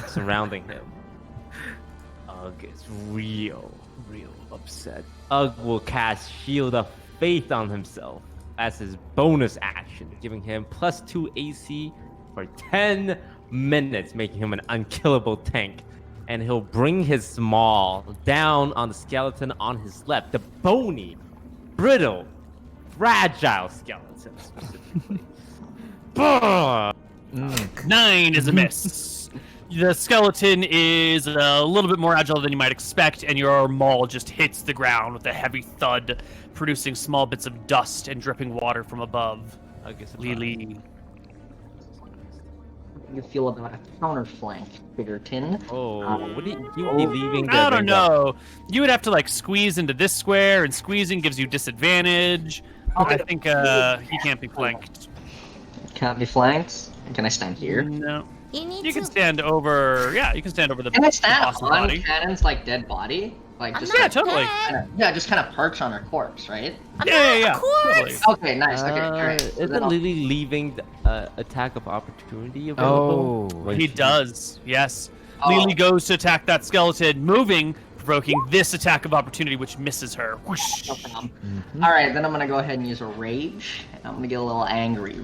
surrounding him. Ugg is real upset. Ugg will cast Shield of Faith on himself as his bonus action, giving him +2 AC for 10 minutes, making him an unkillable tank. And he'll bring his maul down on the skeleton on his left, the bony, brittle, fragile skeleton specifically. 9 is a miss. The skeleton is a little bit more agile than you might expect, and your maul just hits the ground with a heavy thud, producing small bits of dust and dripping water from above. I guess Lily. You feel about a counterflank, Biggerton. Oh, what do you would be leaving? I don't know. You would have to like squeeze into this square, and squeezing gives you disadvantage. I think he can't be flanked. Can't be flanked. Can I stand here? No. You need You to. can stand over. Yeah, you can stand over the Can I stand awesome on body. Cannon's like dead body? Like I'm just not Yeah, totally. dead. yeah, just kind of perch on her corpse, right? I'm Yeah. not a corpse. Totally. Okay, nice. Okay, alright. So Isn't then I'll- Lily leaving the attack of opportunity available? Oh. When He she- does, yes. Oh. Lily goes to attack that skeleton, moving, provoking this attack of opportunity, which misses her. Whoosh. No problem. Alright, then I'm gonna go ahead and use a rage. And I'm gonna get a little angry.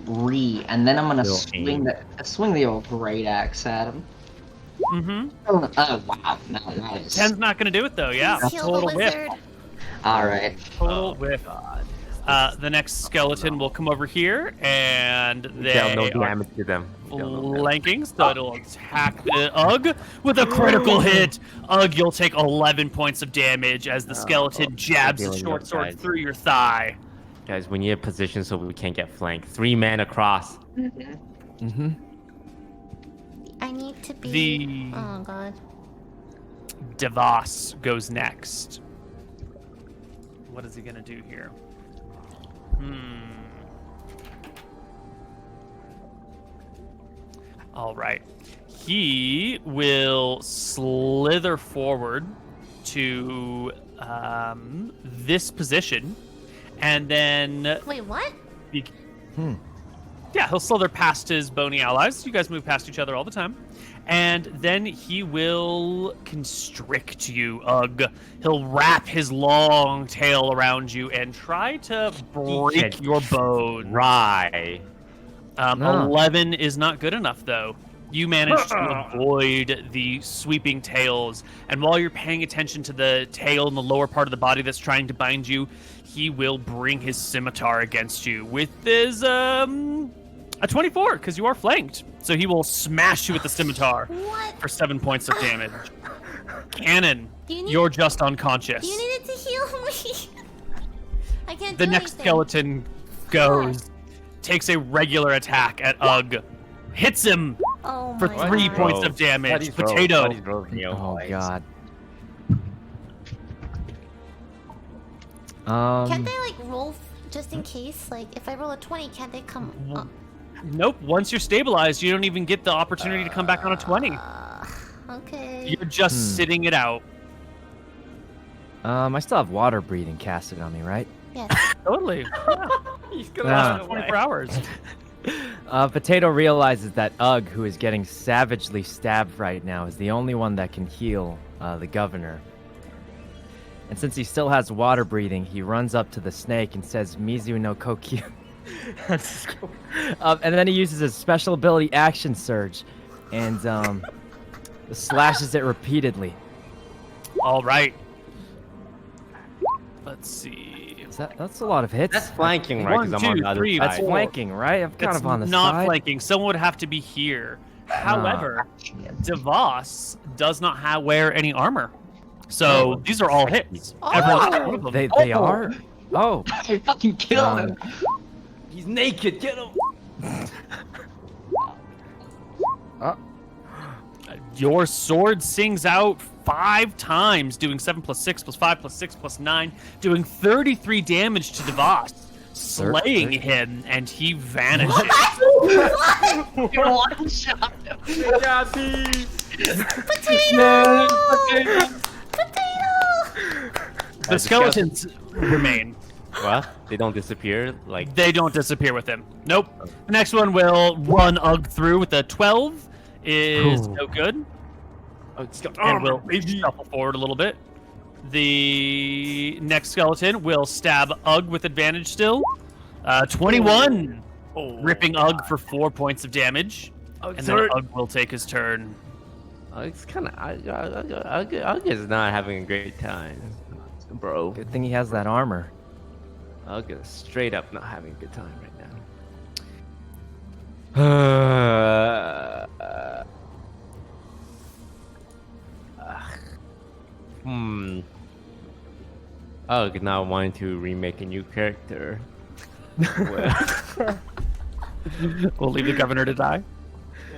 And then I'm gonna Little swing the old great axe at him. Mm-hmm. Oh wow, nice. 10's not going to do it, though, yeah. Please heal the Total whiff. wizard. Alright. Total whiff. The next skeleton will come over here, and they Dealt no are damage to them. Dealt no damage. flanking, so it'll attack the Ugg with a critical hit. Ugg, you'll take 11 points of damage as the skeleton jabs its dealing short with sword guys. through your thigh. Guys, we need a position so we can't get flanked. 3 men across. Mm-hmm. I need to be. The- Oh god. Devos goes next. What is he gonna do here? All right. He will slither forward to this position, and then Wait, what? yeah, he'll slither past his bony allies. You guys move past each other all the time. And then he will constrict you, Ugh. He'll wrap his long tail around you and try to break your bones. Right. 11 is not good enough, though. You manage to avoid the sweeping tails, and while you're paying attention to the tail in the lower part of the body that's trying to bind you, he will bring his scimitar against you with his a 24, because you are flanked. So he will smash you with the scimitar for 7 points of damage. Cannon, you're just unconscious. You needed to heal me. I can't The do next anything. skeleton goes, takes a regular attack at Ugg, hits him Oh for my 3 God. points of damage. Potato. Oh god. Can't they like roll just in case? Like if I roll a 20, can't they come up? Nope. Once you're stabilized, you don't even get the opportunity to come back on a 20. Okay. You're just sitting it out. I still have water breathing casted on me, right? Yes. Totally. Yeah. He's gonna Last 24 hours. Potato realizes that Ugg, who is getting savagely stabbed right now, is the only one that can heal the governor. And since he still has water breathing, he runs up to the snake and says, Mizu no Kokyu. And then he uses his special ability Action Surge and slashes it repeatedly. All right. Let's see. That's a lot of hits. That's flanking, right? 'Cause 1, I'm on 2, the other 3, side. That's flanking, right? I'm kind It's of on the not side. flanking. Someone would have to be here. However, DeVos does not wear any armor. So these are all hits. Every last one of them. They are? Oh. I fucking killed him. He's naked. Get him. Your sword sings out 5 times, doing 7 plus 6 plus 5 plus 6 plus 9, doing 33 damage to DeVos, slaying him, and he vanishes. One shot him. The skeletons remain. What? They don't disappear? Like They don't disappear with him. Nope. The next one will run Ugg through with a 12. Is no good. And we'll shuffle forward a little bit. The next skeleton will stab Ugg with advantage still. 21. Ripping Ugg for 4 points of damage. And then Ugg will take his turn. it's kind of Ugg is not having a great time, bro. Good thing he has that armor. Ugg is straight up not having a good time right now. Ugg not wanting to remake a new character. We'll leave the governor to die.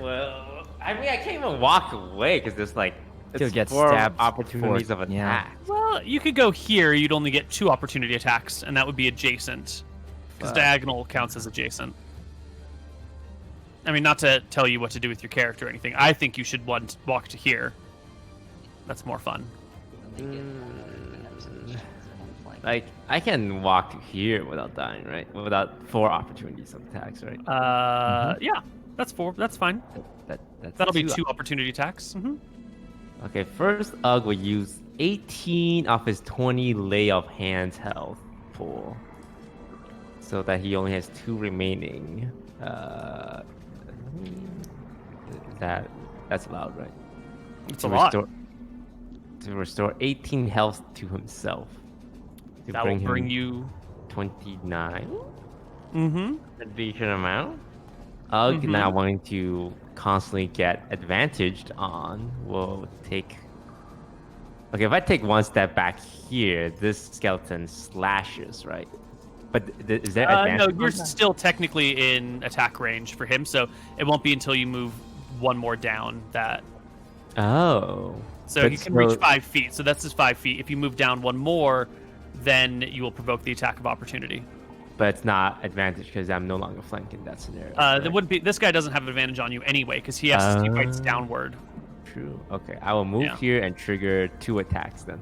Well, I mean, I can't even walk away because there's like He'll it's get 4 stabbed opportunities for- of yeah. attack. Well, you could go here. You'd only get 2 opportunity attacks, and that would be adjacent. Because diagonal counts as adjacent. I mean, not to tell you what to do with your character or anything. I think you should walk to here. That's more fun. Like I can walk here without dying, right? Without 4 opportunities of attacks, right? Yeah, that's 4. That's fine. That's That'll be 2 2 opportunity attacks. Okay, first Ugg will use 18 of his 20 lay of hands health pool, so that he only has 2 remaining. That's allowed, right? It's a lot. To restore 18 health to himself. To That will bring him you 29. Mm-hmm. A decent amount. Ugg now wanting to constantly get advantaged on will take. Okay, if I take 1 step back here, this skeleton slashes, right? But is there No, advantage? you're still technically in attack range for him, so it won't be until you move 1 more down that. Oh. So But he can reach so- 5 feet. So that's his 5 feet. If you move down 1 more, then you will provoke the attack of opportunity. but it's not advantage because I'm no longer flanking that scenario. There wouldn't be. This guy doesn't have advantage on you anyway because he fights downward. True. Okay, I will move here and trigger 2 attacks then.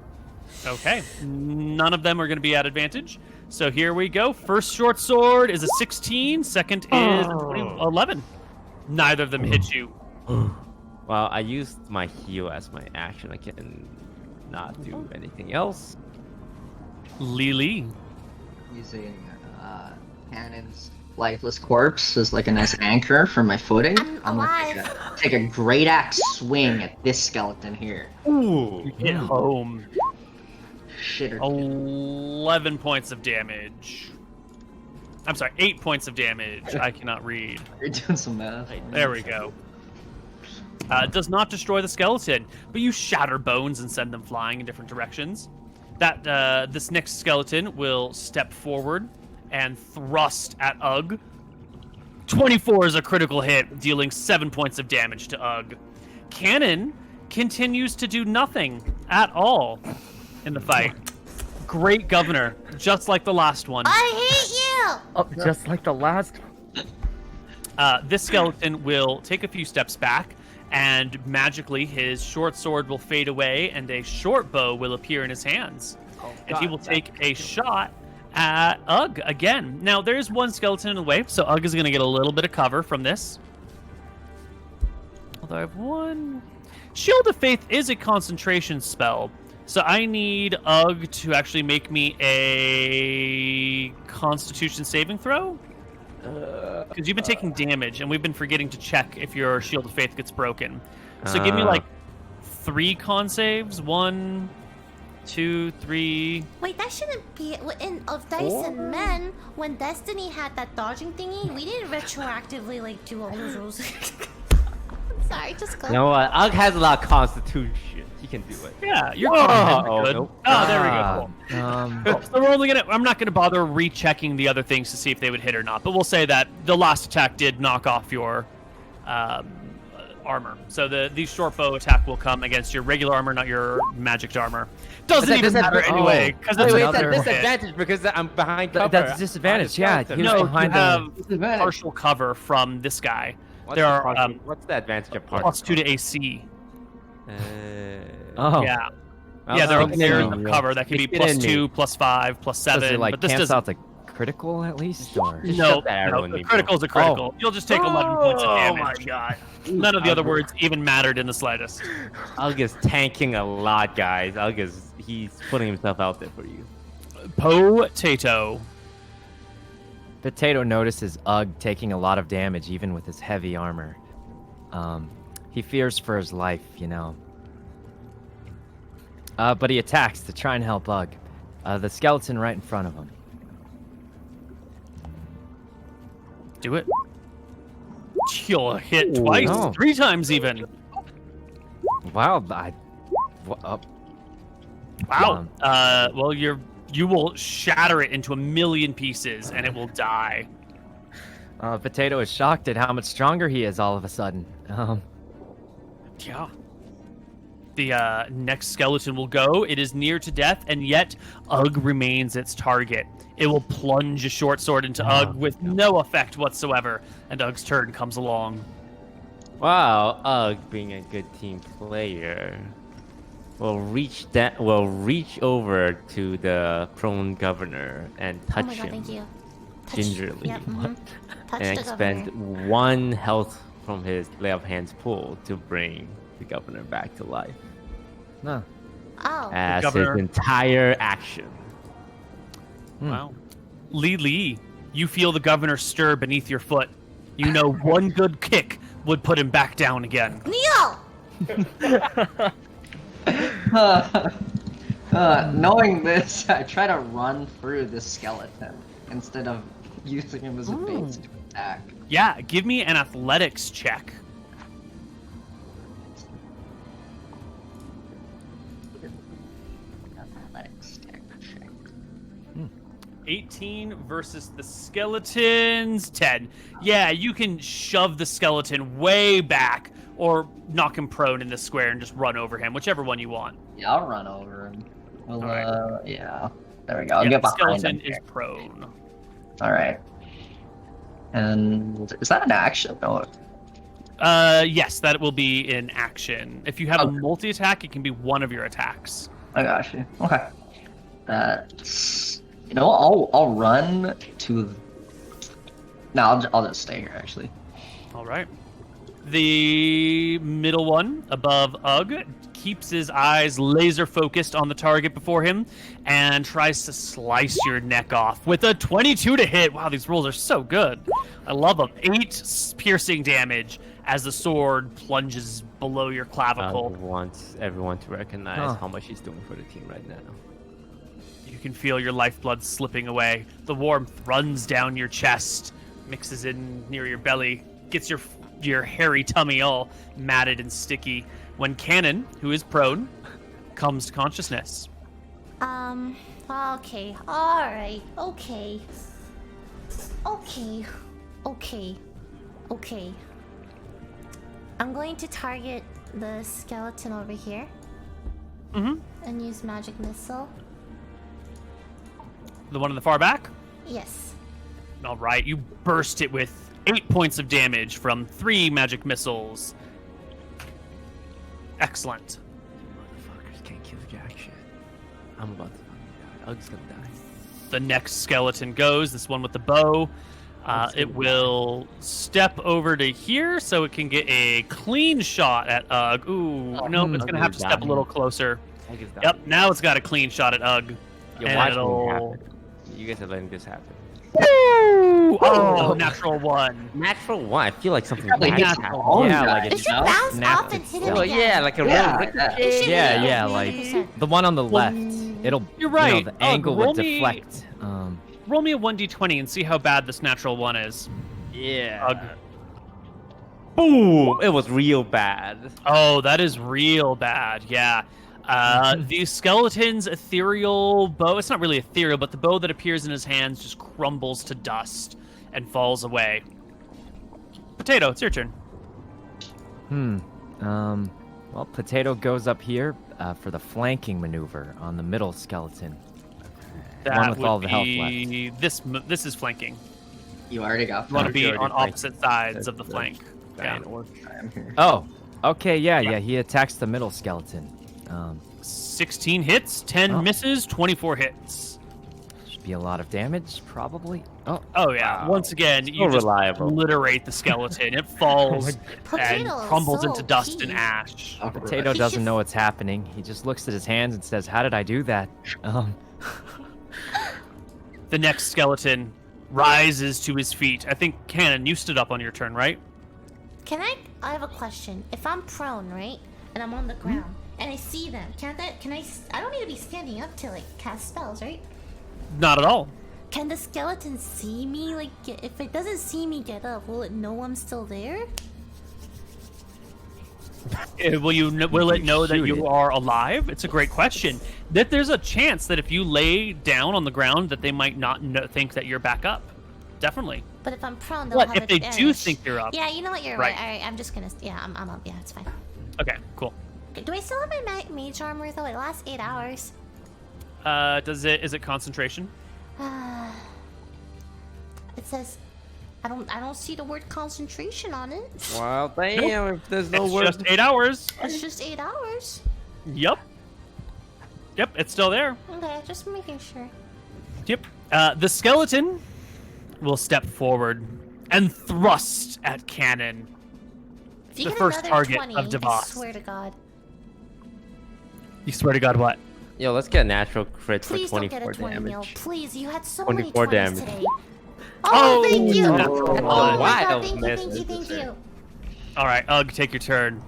Okay, none of them are going to be at advantage. So here we go. First short sword is a 16. Second is a 11. Neither of them hit you. Well, I used my heal as my action. I can not do anything else. Lily. Using cannon's lifeless corpse as like a nice anchor for my footing. I'm gonna take a great axe swing at this skeleton here. Ooh, hit home. Shit. 11 points of damage. I'm sorry, 8 points of damage. I cannot read. You're doing some math. There we go. Does not destroy the skeleton, but you shatter bones and send them flying in different directions. This next skeleton will step forward and thrust at Ugg. 24 is a critical hit, dealing 7 points of damage to Ugg. Cannon continues to do nothing at all in the fight. Great governor, just like the last one. I hate you! Oh, just like the last. This skeleton will take a few steps back, and magically his short sword will fade away, and a short bow will appear in his hands. And he will take a shot at Ugg again. Now, there's one skeleton in the way, so Ugg is going to get a little bit of cover from this. Although I have one... Shield of Faith is a concentration spell, so I need Ugg to actually make me a Constitution saving throw. Because you've been taking damage, and we've been forgetting to check if your Shield of Faith gets broken. So give me like 3 con saves. 1, 2, 3. Wait, that shouldn't be of Dice and Men. When Destiny had that dodging thingy, we didn't retroactively like do all those rules. Sorry, just go. You know what? Ugg has a lot of constitution. He can do it. Yeah, you're good. Nope. Oh, there we go. Cool. So we're only gonna. I'm not gonna bother rechecking the other things to see if they would hit or not. But we'll say that the last attack did knock off your armor. So the short bow attack will come against your regular armor, not your magicked armor. Doesn't even matter anyway, because that's another disadvantage because I'm behind cover. That's a disadvantage. Yeah, he was No, you behind have partial cover from this guy. What's the advantage of partial? +2 to AC. Oh. Yeah. Yeah, there are cover that can be +2, +5, +7. Does it like but this cancel doesn't. out the critical at least? Or? No, the critical's a critical. You'll just take 11 points of damage. Oh my god. None of the other words even mattered in the slightest. Ugg is tanking a lot, guys. He's putting himself out there for you. Potato. Potato notices Ugg taking a lot of damage even with his heavy armor. He fears for his life, you know. But he attacks to try and help Ugg. The skeleton right in front of him. Do it. You'll hit twice, 3 times even. Wow, Wow. Well, you will shatter it into 1,000,000 pieces, and it will die. Potato is shocked at how much stronger he is all of a sudden. Yeah. The next skeleton will go. It is near to death, and yet Ugg remains its target. It will plunge a short sword into Ugg with no effect whatsoever, and Ugg's turn comes along. Wow, Ugg being a good team player will reach over to the prone governor and touch him Thank you. gingerly, Yep, touch and the expend governor. 1 health from his lay of hands pool to bring the governor back to life. No. Oh. As governor- his entire action. Wow. Lee, you feel the governor stir beneath your foot. You know one good kick would put him back down again. Neo! Knowing this, I try to run through this skeleton instead of using him as a base to attack. Yeah, give me an athletics check. Athletics check. 18 versus the skeletons. 10. Yeah, you can shove the skeleton way back or knock him prone in the square and just run over him, whichever one you want. Yeah, I'll run over him. Well, Alright. yeah. There we go. I'll Yeah, get the behind him skeleton is here. prone. All right. And is that an action? No. Yes, that will be in action. If you have a Okay. multi-attack, it can be one of your attacks. I got you. Okay. You know, I'll run to. No, I'll just stay here actually. All right. The middle one above Ugg keeps his eyes laser focused on the target before him and tries to slice your neck off with a 22 to hit. Wow, these rolls are so good. I love them. 8 piercing damage as the sword plunges below your I clavicle. want everyone to recognize how much he's doing for the team right now. You can feel your lifeblood slipping away. The warmth runs down your chest, mixes in near your belly, gets your hairy tummy all matted and sticky. When Cannon, who is prone, comes to consciousness. Okay. Alright. Okay. I'm going to target the skeleton over here. And use magic missile. The one in the far back? Yes. All right, you burst it with 8 points of damage from 3 magic missiles. Excellent. Motherfuckers can't kill jack shit. I'm about to fucking die. Ugg's gonna die. The next skeleton goes, this one with the bow. It will step over to here so it can get a clean shot at Ugg. Ooh, nope, it's going to have to step a little closer. Ugg is dying. Yep, now it's got a clean shot at Ugg. You're And watching it'll- it happen. You guys are letting this happen. Woo! Oh, natural 1. Natural one. I feel like something Probably bad hits happened. your own Yeah, guy, like It it's should you know? bounce Snap off and hit him itself. Well, again. yeah, like a Yeah, real yeah. It should Yeah, be yeah, 100%. the one on the left. It'll. You're right. You know, the angle roll would me- deflect. Roll me a 1d20 and see how bad this natural 1 is. Yeah. Ugg. Boom! It was real bad. Oh, that is real bad. Yeah. The skeleton's ethereal bow, it's not really ethereal, but the bow that appears in his hands just crumbles to dust and falls away. Potato, it's your turn. Well, Potato goes up here for the flanking maneuver on the middle skeleton. That with would all the health be this is flanking. You already got. You want to be already on flanked. opposite sides of the flank. Yeah. I'm here. Oh, okay, yeah. He attacks the middle skeleton. 16 hits, 10 Oh. misses, 24 hits. Should be a lot of damage, probably. Oh, Oh yeah. Wow. Once again, So you just reliable. obliterate the skeleton. It falls and Potato is crumbles so into dust key. and ash. Potato He doesn't should- know what's happening. He just looks at his hands and says, "How did I do that?" The next skeleton rises to his feet. I think, Cannon, you stood up on your turn, right? I have a question. If I'm prone, right, and I'm on the ground, and I see them, I don't need to be standing up to, like, cast spells, right? Not at all. Can the skeleton see me? Like, if it doesn't see me get up, will it know I'm still there? Will it know that shoot you it. are alive? It's a great question. That there's a chance that if you lay down on the ground, that they might not think that you're back up. Definitely. But if I'm prone, they'll What have if they do advantage. think you're up? Yeah, you know what? You're Right. right. All right, I'm just gonna. Yeah, I'm up. Yeah, it's fine. Okay, cool. Okay, do I still have my mage armor though? It lasts 8 hours. Is it concentration? It says, I don't see the word concentration on it. Well, damn, if there's no It's word. just 8 hours. It's just 8 hours. Yep. Yep, it's still there. Okay, just making sure. Yep. The skeleton will step forward and thrust at Cannon. If you The get first another target 20, of I Devos. swear to God. You swear to God, what? Yo, let's get a natural crit for Please don't get 24 a 20 mil. damage. Please, you had so many 24 20s damage. today. Oh, Thank you. natural Oh, one. my Wild God, thank you, miss thank you, is thank the you. All right, Ugg, take your turn.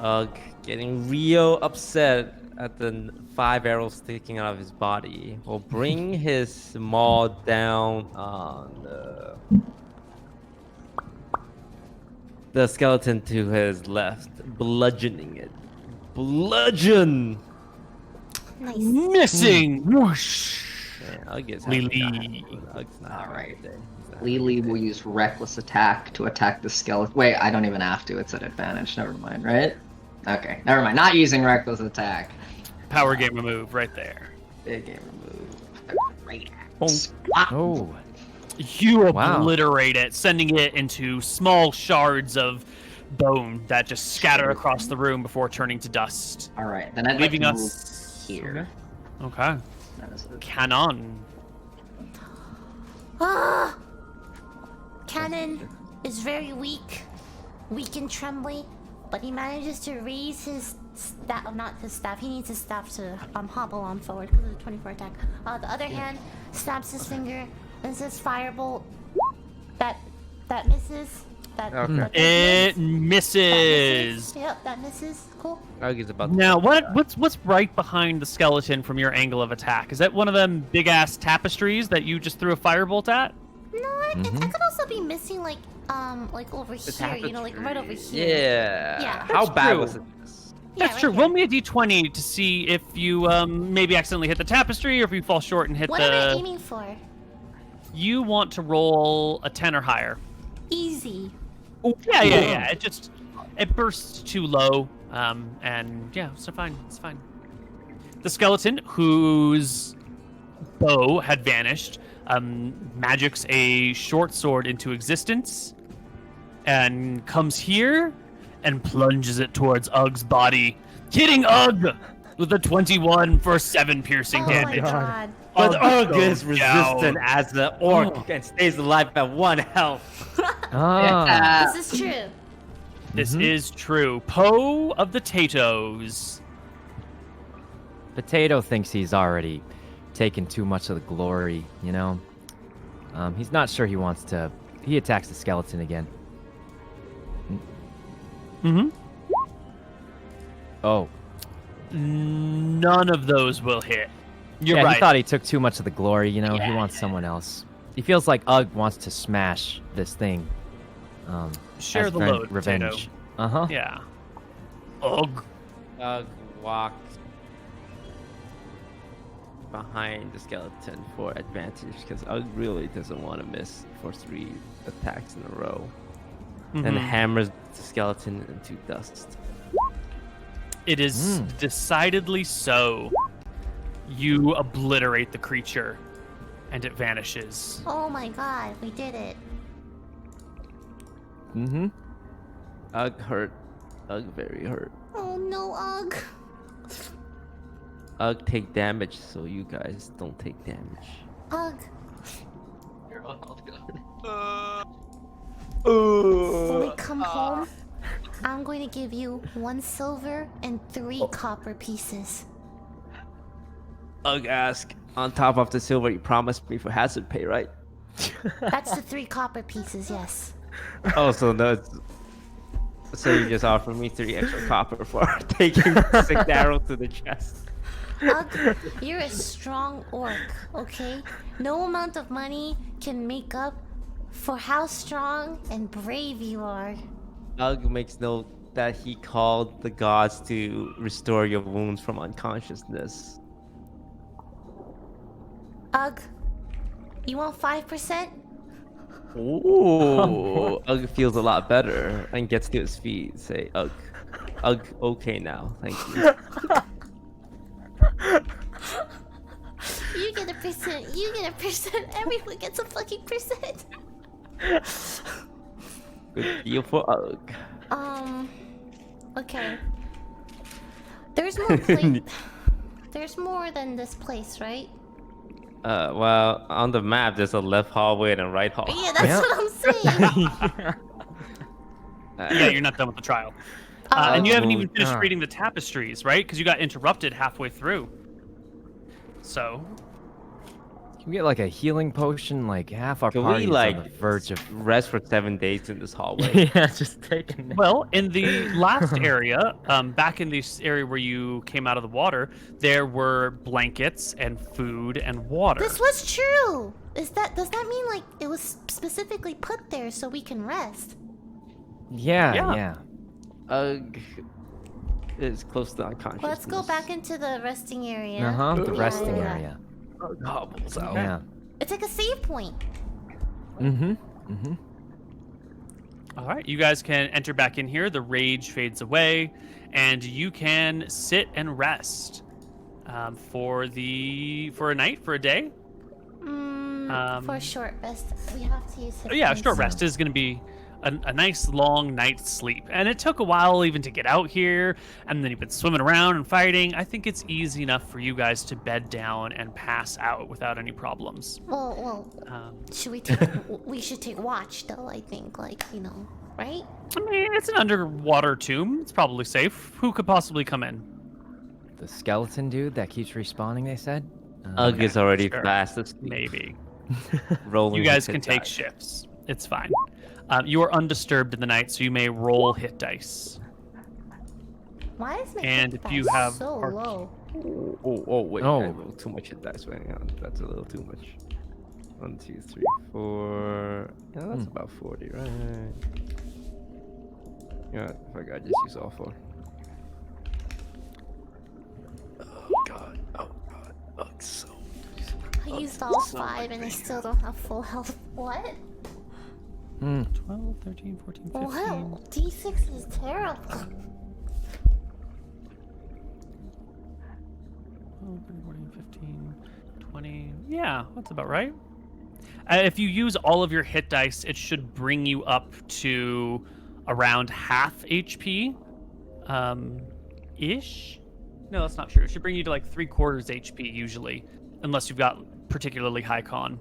Ugh, getting real upset at the 5 arrows sticking out of his body. Will bring his maw down on the skeleton to his left, bludgeoning it. Bludgeon! Nice. Missing. Whoosh. Yeah, Ugg is Lily. Ugg's not having a Alright. good day. He's not Lily having a will good use reckless attack to attack the skeleton. Wait, I don't even have to. It's an advantage. Never mind, right? Okay, never mind. Not using reckless attack. Power gamer move right there. Big game remove. Right. Bonk. Swap. Oh, You Wow. obliterate it, sending it into small shards of bone that just scatter across the room before turning to dust. All right, then I'd Leaving like to us move here. Okay. That is it. Canon. Ah! Cannon is very weak and trembly, but he manages to raise his staff. Not his staff. He needs his staff to hobble on forward because of the 24 attack. The other hand snaps his finger and says firebolt. That misses. Okay. It misses. Yep, that misses. Cool. Ugg is about to Now, what's right behind the skeleton from your angle of attack? Is that one of them big ass tapestries that you just threw a firebolt at? No, it could also be missing like over here. You know, like right over here. Yeah. Yeah. How That's bad true. was it? Yeah, That's right true. here. Roll me a d20 to see if you maybe accidentally hit the tapestry or if you fall short and hit What am I the. aiming for? You want to roll a 10 or higher. Easy. Yeah. It bursts too low, and yeah, it's fine. It's fine. The skeleton, whose bow had vanished, magics a short sword into existence, and comes here and plunges it towards Ugg's body, hitting Ugg with a 21 for 7 piercing Oh my damage. god. But Ugg goes is resistant down. as the orc and stays alive at 1 health. Ah. This is true. This is true. Poe of the Tatoes. Potato thinks he's already taken too much of the glory, you know? He's not sure he wants to... He attacks the skeleton again. Mm-hmm. Oh. None of those will hit. You're Yeah, right. he thought he took too much of the glory, you know? He wants someone else. He feels like Ugg wants to smash this thing. Share as the load, revenge. Potato. Uh-huh. Yeah. Ugh. Ugg walks behind the skeleton for advantage because Ugg really doesn't want to miss for 3 attacks in a row. And Mhm. hammers the skeleton into dust. It is decidedly so. You obliterate the creature, and it vanishes. Oh my god, we did it. Mm-hmm. Ugg hurt. Ugg very hurt. Oh no, Ugg. Ugg take damage so you guys don't take damage. Ugg. Oh. When we come home, I'm going to give you 1 silver and 3 copper pieces. Ugg ask, on top of the silver you promised me for hazard pay, right? That's the 3 copper pieces, yes. Oh, so so you just offered me 3 extra copper for taking 6 arrows to the chest. Ugg, you're a strong orc, okay? No amount of money can make up for how strong and brave you are. Ugg makes note that he called the gods to restore your wounds from unconsciousness. Ugg, you want 5%? Ooh, Ugg feels a lot better and gets to his feet. Say, Ugg, okay now, thank you. You get a percent. You get a percent. Everyone gets a fucking percent. Good deal for Ugg. Okay. There's more place. There's more than this place, right? Well, on the map there's a left hallway and a right hallway. Yeah, that's what I'm saying. Yeah, you're not done with the trial. And you haven't even finished reading the tapestries, right? Because you got interrupted halfway through. So, Can we get like a healing potion? Like half our Can party we is like on the verge of... rest for 7 days in this hallway? yeah, just taking it. well, in the last area, back in this area where you came out of the water, there were blankets and food and water. This was true. Does that mean like it was specifically put there so we can rest? Yeah. Ugg is close to unconsciousness. Let's go back into the resting area. Uh-huh, the Yeah, resting yeah. area. Ugg hobbles out. Yeah. It's like a save point. All right, you guys can enter back in here. The rage fades away, and you can sit and rest for a night, for a day. For a short rest, we have to use. Yeah, a short rest is going to be a nice long night's sleep. And it took a while even to get out here, and then you've been swimming around and fighting. I think it's easy enough for you guys to bed down and pass out without any problems. Well, should we take? We should take watch, though. I think, like, you know, right? I mean, it's an underwater tomb. It's probably safe. Who could possibly come in? The skeleton dude that keeps respawning, they said? Ugg is already sure. fast asleep. Maybe. Rolling. You guys his can hit take die. shifts. It's fine. You are undisturbed in the night, so you may roll hit dice. Why is my And hit if you dice have so arc- low? Oh, wait. Oh. I rolled too much hit dice. Wait, hang on. That's a little too much. 1, 2, 3, 4. Yeah, that's about 40, right? Yeah, if I got just use all 4. Oh god. Oh, so. I used all 5 and I still don't have full health. What? 12, 13, 14, 15. Wow, D6 is terrible. 12, 13, 14, 15, 20. Yeah, that's about right. If you use all of your hit dice, it should bring you up to around half HP. Ish? No, that's not true. It should bring you to like 3/4 HP usually, unless you've got particularly high con.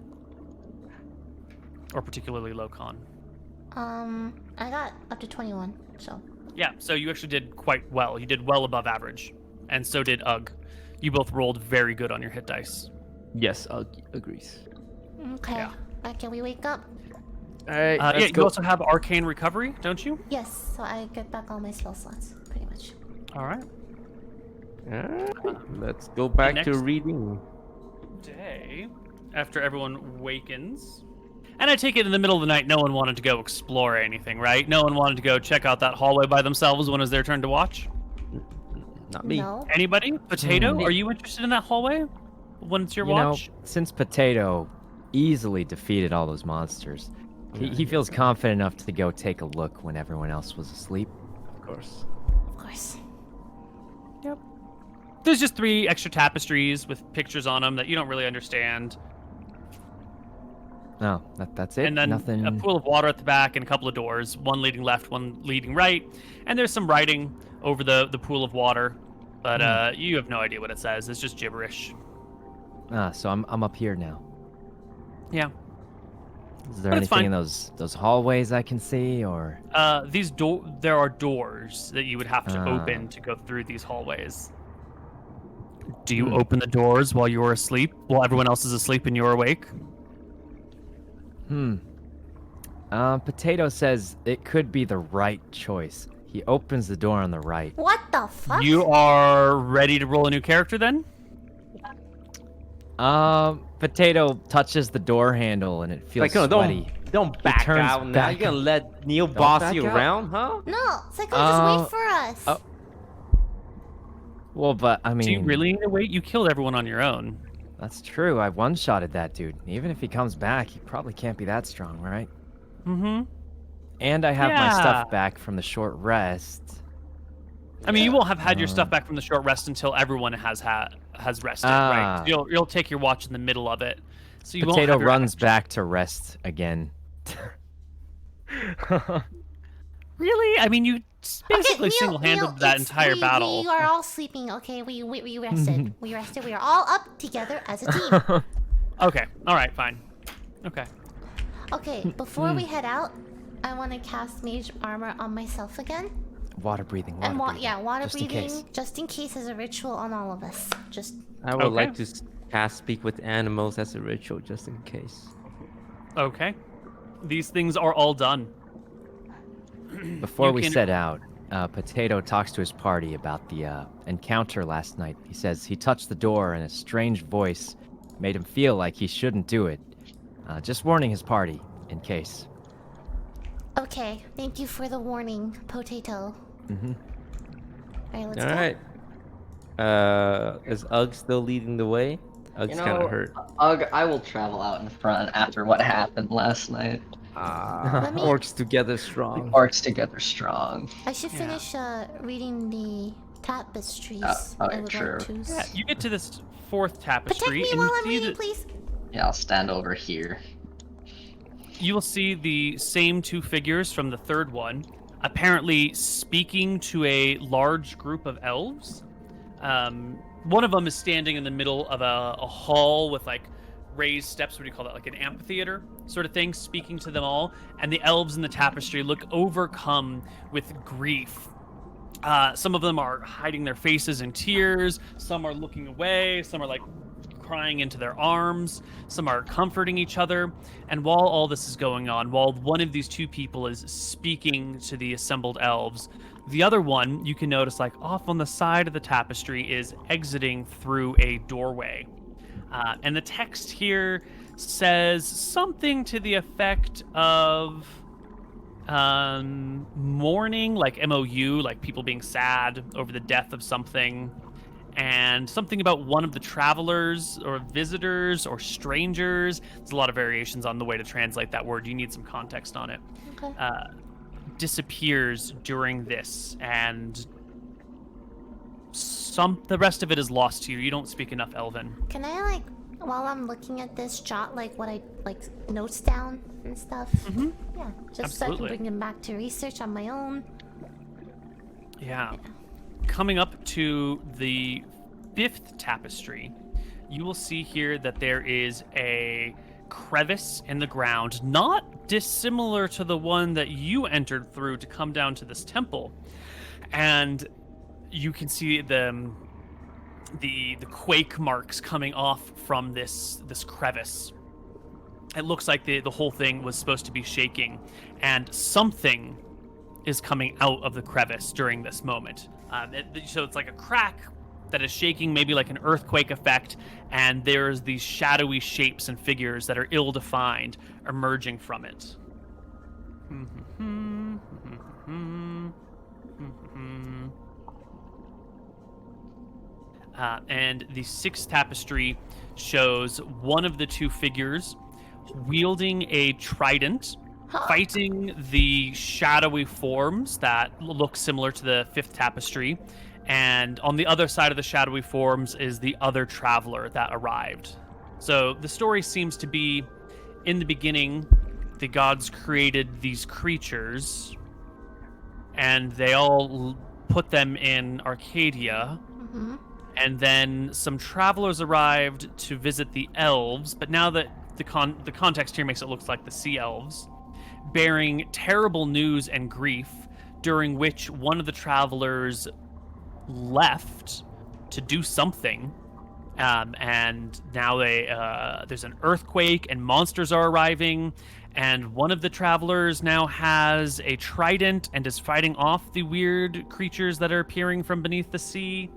Or particularly low con. I got up to 21, so. Yeah, so you actually did quite well. You did well above average. And so did Ugg. You both rolled very good on your hit dice. Yes, Ugg agrees. Okay. Yeah. Can we wake up? Alright, Yeah, let's you go. also have Arcane Recovery, don't you? Yes, so I get back all my spell slots, pretty much. All right. Alright, let's go back to next- reading. Day, after everyone wakens. And I take it in the middle of the night, no one wanted to go explore anything, right? No one wanted to go check out that hallway by themselves when it was their turn to watch? Not me. No. Anybody? Potato, Hmm. are you interested in that hallway when it's your You know, watch? since Potato easily defeated all those monsters, he feels confident enough to go take a look when everyone else was asleep. Of course. Of course. Yep. There's just 3 extra tapestries with pictures on them that you don't really understand. No, that's it. And then Nothing. a pool of water at the back and a couple of doors, one leading left, one leading right. And there's some writing over the pool of water, but you have no idea what it says. It's just gibberish. So I'm up here now. Yeah. Is there But it's anything in fine. those hallways I can see, or? There are doors that you would have to Ah. open to go through these hallways. Do you open the doors while you're asleep, while everyone else is asleep and you're awake? Potato says it could be the right choice. He opens the door on the right. What the fuck? You are ready to roll a new character then? Potato touches the door handle and it feels Like, no, sweaty. don't back turns out now. back. You gonna let Neil boss you back out? around, huh? No, Psycho, just wait for us. oh. Well, but I mean, Do you really need to wait? You killed everyone on your own. that's true. I one-shotted that dude. Even if he comes back, he probably can't be that strong, right? Mm-hmm. And I have my Yeah. stuff back from the short rest. I mean, you won't have had your stuff back from the short rest until everyone has rested, right? Ah. So you'll take your watch in the middle of it. So you won't Potato have your runs extra- back to rest again. Really? I mean, you basically Neil, single-handed that it's- entire battle. We are all sleeping, okay? We rested. We rested. We are all up together as a team. Okay. All right. Fine. Okay. Okay, before we head out, I want to cast Mage Armor on myself again. Water breathing. Water And breathing. water just in breathing, case. just in case, as a ritual on all of us. Just I would Okay. like to cast Speak with Animals as a ritual, just in case. Okay. These things are all done. Before You we can- set out, Potato talks to his party about the encounter last night. He says he touched the door and a strange voice made him feel like he shouldn't do it. Just warning his party, in case. okay. Thank you for the warning, Potato. Mm-hmm. Alright, let's All go. right. Is Ugg still leading the way? Ugg's kind of hurt. Ugg, I will travel out in front after what happened last night. Let me- Orcs together strong. Orcs together strong. I should finish reading the tapestries. Oh, I would true. like to. Yeah, you get to this 4th tapestry, Protect me and while you I'm see reading, that please. Yeah, I'll stand over here. You will see the same two figures from the third one, apparently speaking to a large group of elves. One of them is standing in the middle of a hall with like raised steps. What do you call that? Like an amphitheater sort of thing, speaking to them all. And the elves in the tapestry look overcome with grief. Some of them are hiding their faces in tears. Some are looking away. Some are like crying into their arms. Some are comforting each other. And while all this is going on, while one of these two people is speaking to the assembled elves, the other one, you can notice, like off on the side of the tapestry, is exiting through a doorway. And the text here says something to the effect of mourning, like MOU, like people being sad over the death of something, and something about one of the travelers or visitors or strangers. There's a lot of variations on the way to translate that word. You need some context on it. Okay. Disappears during this, and the rest of it is lost to you. You don't speak enough Elven. Can I like, while I'm looking at this, jot like what I like notes down and stuff? Mm-hmm. Yeah, just so I Absolutely. can bring them back to research on my own. Yeah. Coming up to the 5th tapestry, you will see here that there is a crevice in the ground, not dissimilar to the one that you entered through to come down to this temple. And you can see the quake marks coming off from this crevice. It looks like the whole thing was supposed to be shaking, and something is coming out of the crevice during this moment. So it's like a crack that is shaking, maybe like an earthquake effect, and there's these shadowy shapes and figures that are ill-defined emerging from it. And the 6th tapestry shows one of the two figures wielding a trident, fighting the shadowy forms that look similar to the 5th tapestry. And on the other side of the shadowy forms is the other traveler that arrived. So the story seems to be, in the beginning, the gods created these creatures, and they all put them in Arcadia. Mm-hmm. And then some travelers arrived to visit the elves, but now that the context here makes it look like the sea elves, bearing terrible news and grief, during which one of the travelers left to do something, and now there's an earthquake and monsters are arriving, and one of the travelers now has a trident and is fighting off the weird creatures that are appearing from beneath the sea.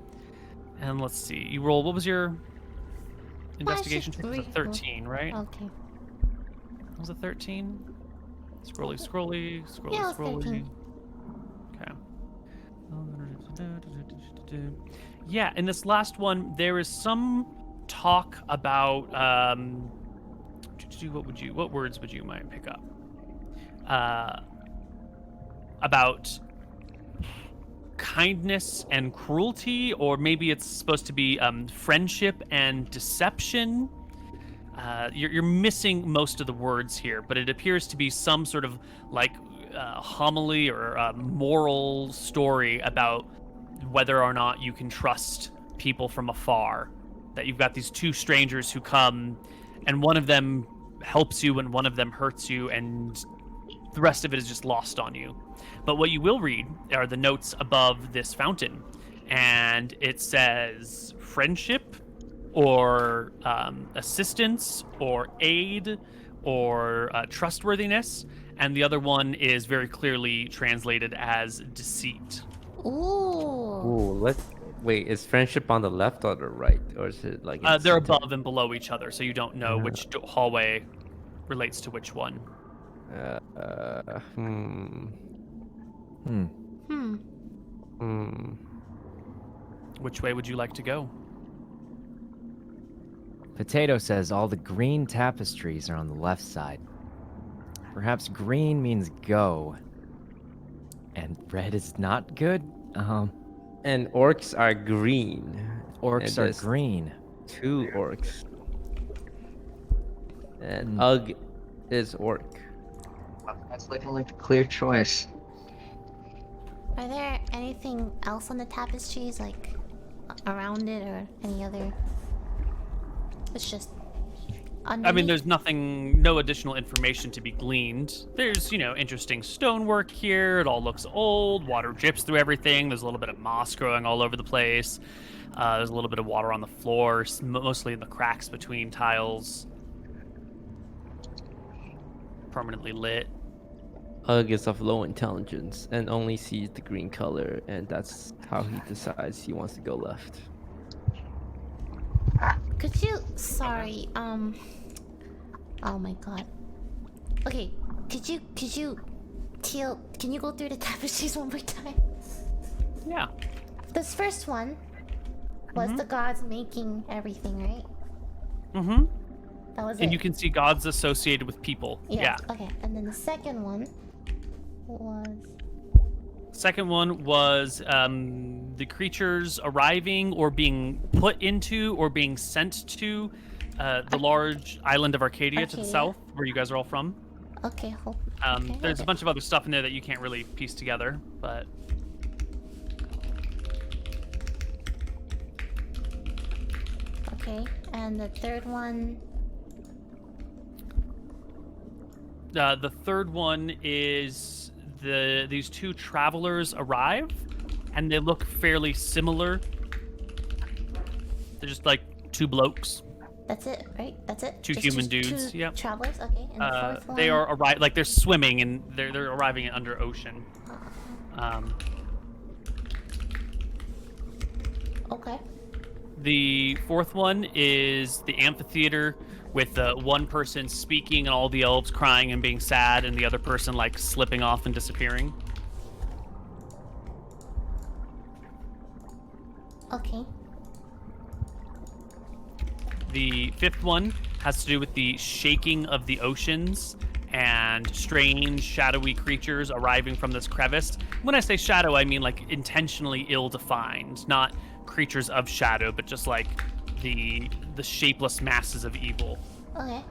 And let's see, you roll, what was your investigation check? It was a 13, right? Okay. Was it 13? Scrolly, Yeah, it was 13. Okay. Yeah, in this last one, there is some talk about what words would you might pick up? About kindness and cruelty, or maybe it's supposed to be friendship and deception. You're missing most of the words here, but it appears to be some sort of like homily or moral story about whether or not you can trust people from afar. That you've got these two strangers who come, and one of them helps you and one of them hurts you, and the rest of it is just lost on you. But what you will read are the notes above this fountain, and it says friendship, or assistance, or aid, or trustworthiness, and the other one is very clearly translated as deceit. Ooh. Wait, is friendship on the left or the right, or is it like They're above and below each other, so you don't know which hallway relates to which one. Which way would you like to go? Potato says all the green tapestries are on the left side. Perhaps green means go, and red is not good. And orcs are green. Orcs And are there's green. 2 orcs. And Ugg is orc. That's looking like a clear choice. Are there anything else on the tapestries, like around it, or any other? It's just. I mean, Underneath? there's nothing, no additional information to be gleaned. There's, interesting stonework here. It all looks old. Water drips through everything. There's a little bit of moss growing all over the place. There's a little bit of water on the floor, mostly in the cracks between tiles. Permanently lit. Ugg is of low intelligence and only sees the green color, and that's how he decides he wants to go left. Could you? Sorry. Oh my god. Okay. Could you? Teal, can you go through the tapestries one more time? Yeah. This first one was the gods making everything, right? Mm-hmm. That was And it. you can see gods associated with people. Yeah. Okay. And then the second one was. Second one was the creatures arriving or being put into or being sent to the large island of Arcadia to the Arcadia. south, where you guys are all from. Okay. There's a bunch of other stuff in there that you can't really piece together, but Okay. And the third one. the third one is these two travelers arrive, and they look fairly similar. They're just like two blokes. That's it, right? That's it. Two Just human dudes, Two yep. travelers. Okay. And the fourth one. They are like they're swimming and they're arriving under ocean. Okay. The fourth one is the amphitheater with one person speaking and all the elves crying and being sad, and the other person like slipping off and disappearing. Okay. The fifth one has to do with the shaking of the oceans and strange shadowy creatures arriving from this crevice. When I say shadow, I mean like intentionally ill-defined, not creatures of shadow, but just like the shapeless masses of evil. Okay.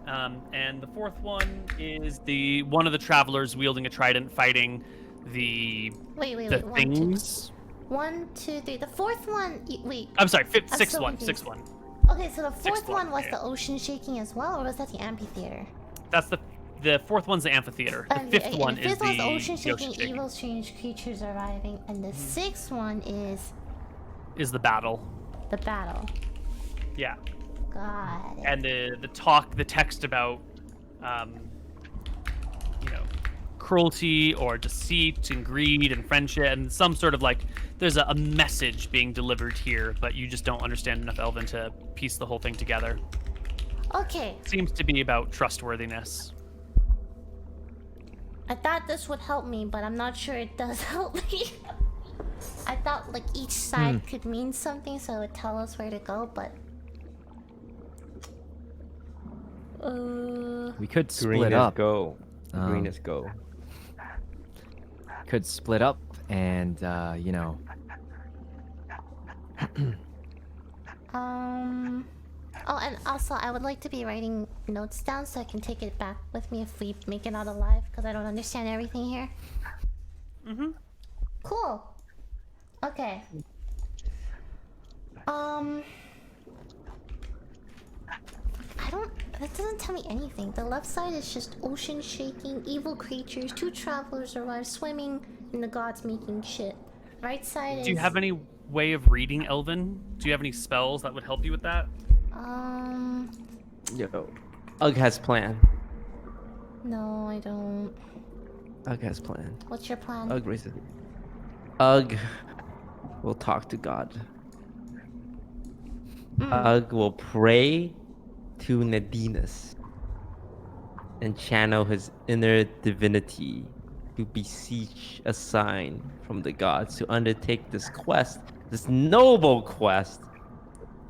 And the fourth one is the one of the travelers wielding a trident fighting the Wait. the 1, 2, things. 1, 2, 3. The fourth one. Wait. I'm sorry, I'm sixth so one. confused. Sixth one. Okay, so the fourth one, one was yeah. the ocean shaking as well, or was that the amphitheater? That's the fourth one's the amphitheater. The fifth one the is fifth one's the ocean shaking, shaking. evil, strange creatures arriving, and the sixth one is Is the battle. the battle. Yeah. Got it. And the text about cruelty or deceit and greed and friendship and some sort of like there's a message being delivered here, but you just don't understand enough Elven to piece the whole thing together. Okay, Seems to be about trustworthiness. I thought this would help me, but I'm not sure it does help me. I thought like each side could mean something, so it would tell us where to go, but We could split Green is up. go. Green Um, is go. Could split up and Oh, and also I would like to be writing notes down so I can take it back with me if we make it out alive, because I don't understand everything here. Cool. Okay. That doesn't tell me anything. The left side is just ocean shaking, evil creatures, two travelers arrive swimming, and the gods making shit. Right side is. Do you have any way of reading Elven? Do you have any spells that would help you with that? Yo, Ugg has plan. No, I don't. Ugg has plan. What's your plan? Ugg raises. Ugg will talk to God. Ugg will pray to Nadinus and channel his inner divinity to beseech a sign from the gods to undertake this quest, this noble quest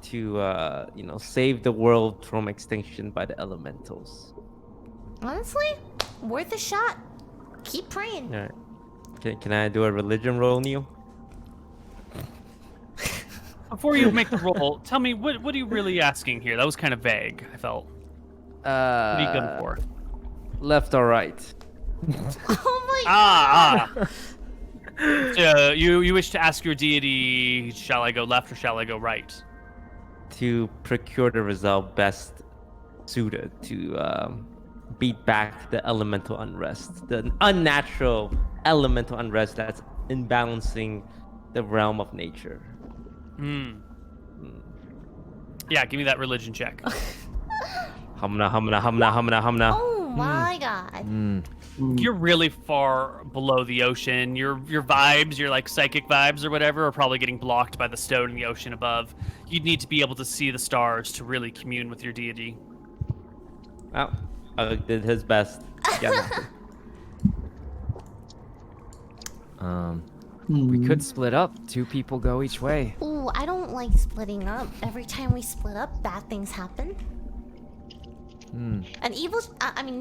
to, save the world from extinction by the elementals. Honestly, worth a shot. Keep praying. All right. Can I do a religion roll, Neil? Before you make the roll, tell me what are you really asking here? That was kind of vague. I felt. What are you going for? Left or right? Oh my god. Ah. So you wish to ask your deity, shall I go left or shall I go right? To procure the result best suited to beat back the elemental unrest, the unnatural elemental unrest that's imbalancing the realm of nature. Yeah, give me that religion check. Humna, humna, humna, humna, humna. Oh my god. You're really far below the ocean. Your vibes, your like psychic vibes or whatever, are probably getting blocked by the stone in the ocean above. You'd need to be able to see the stars to really commune with your deity. Well, did his best. Yeah, We could split up. 2 people go each way. Ooh, I don't like splitting up. Every time we split up, bad things happen. And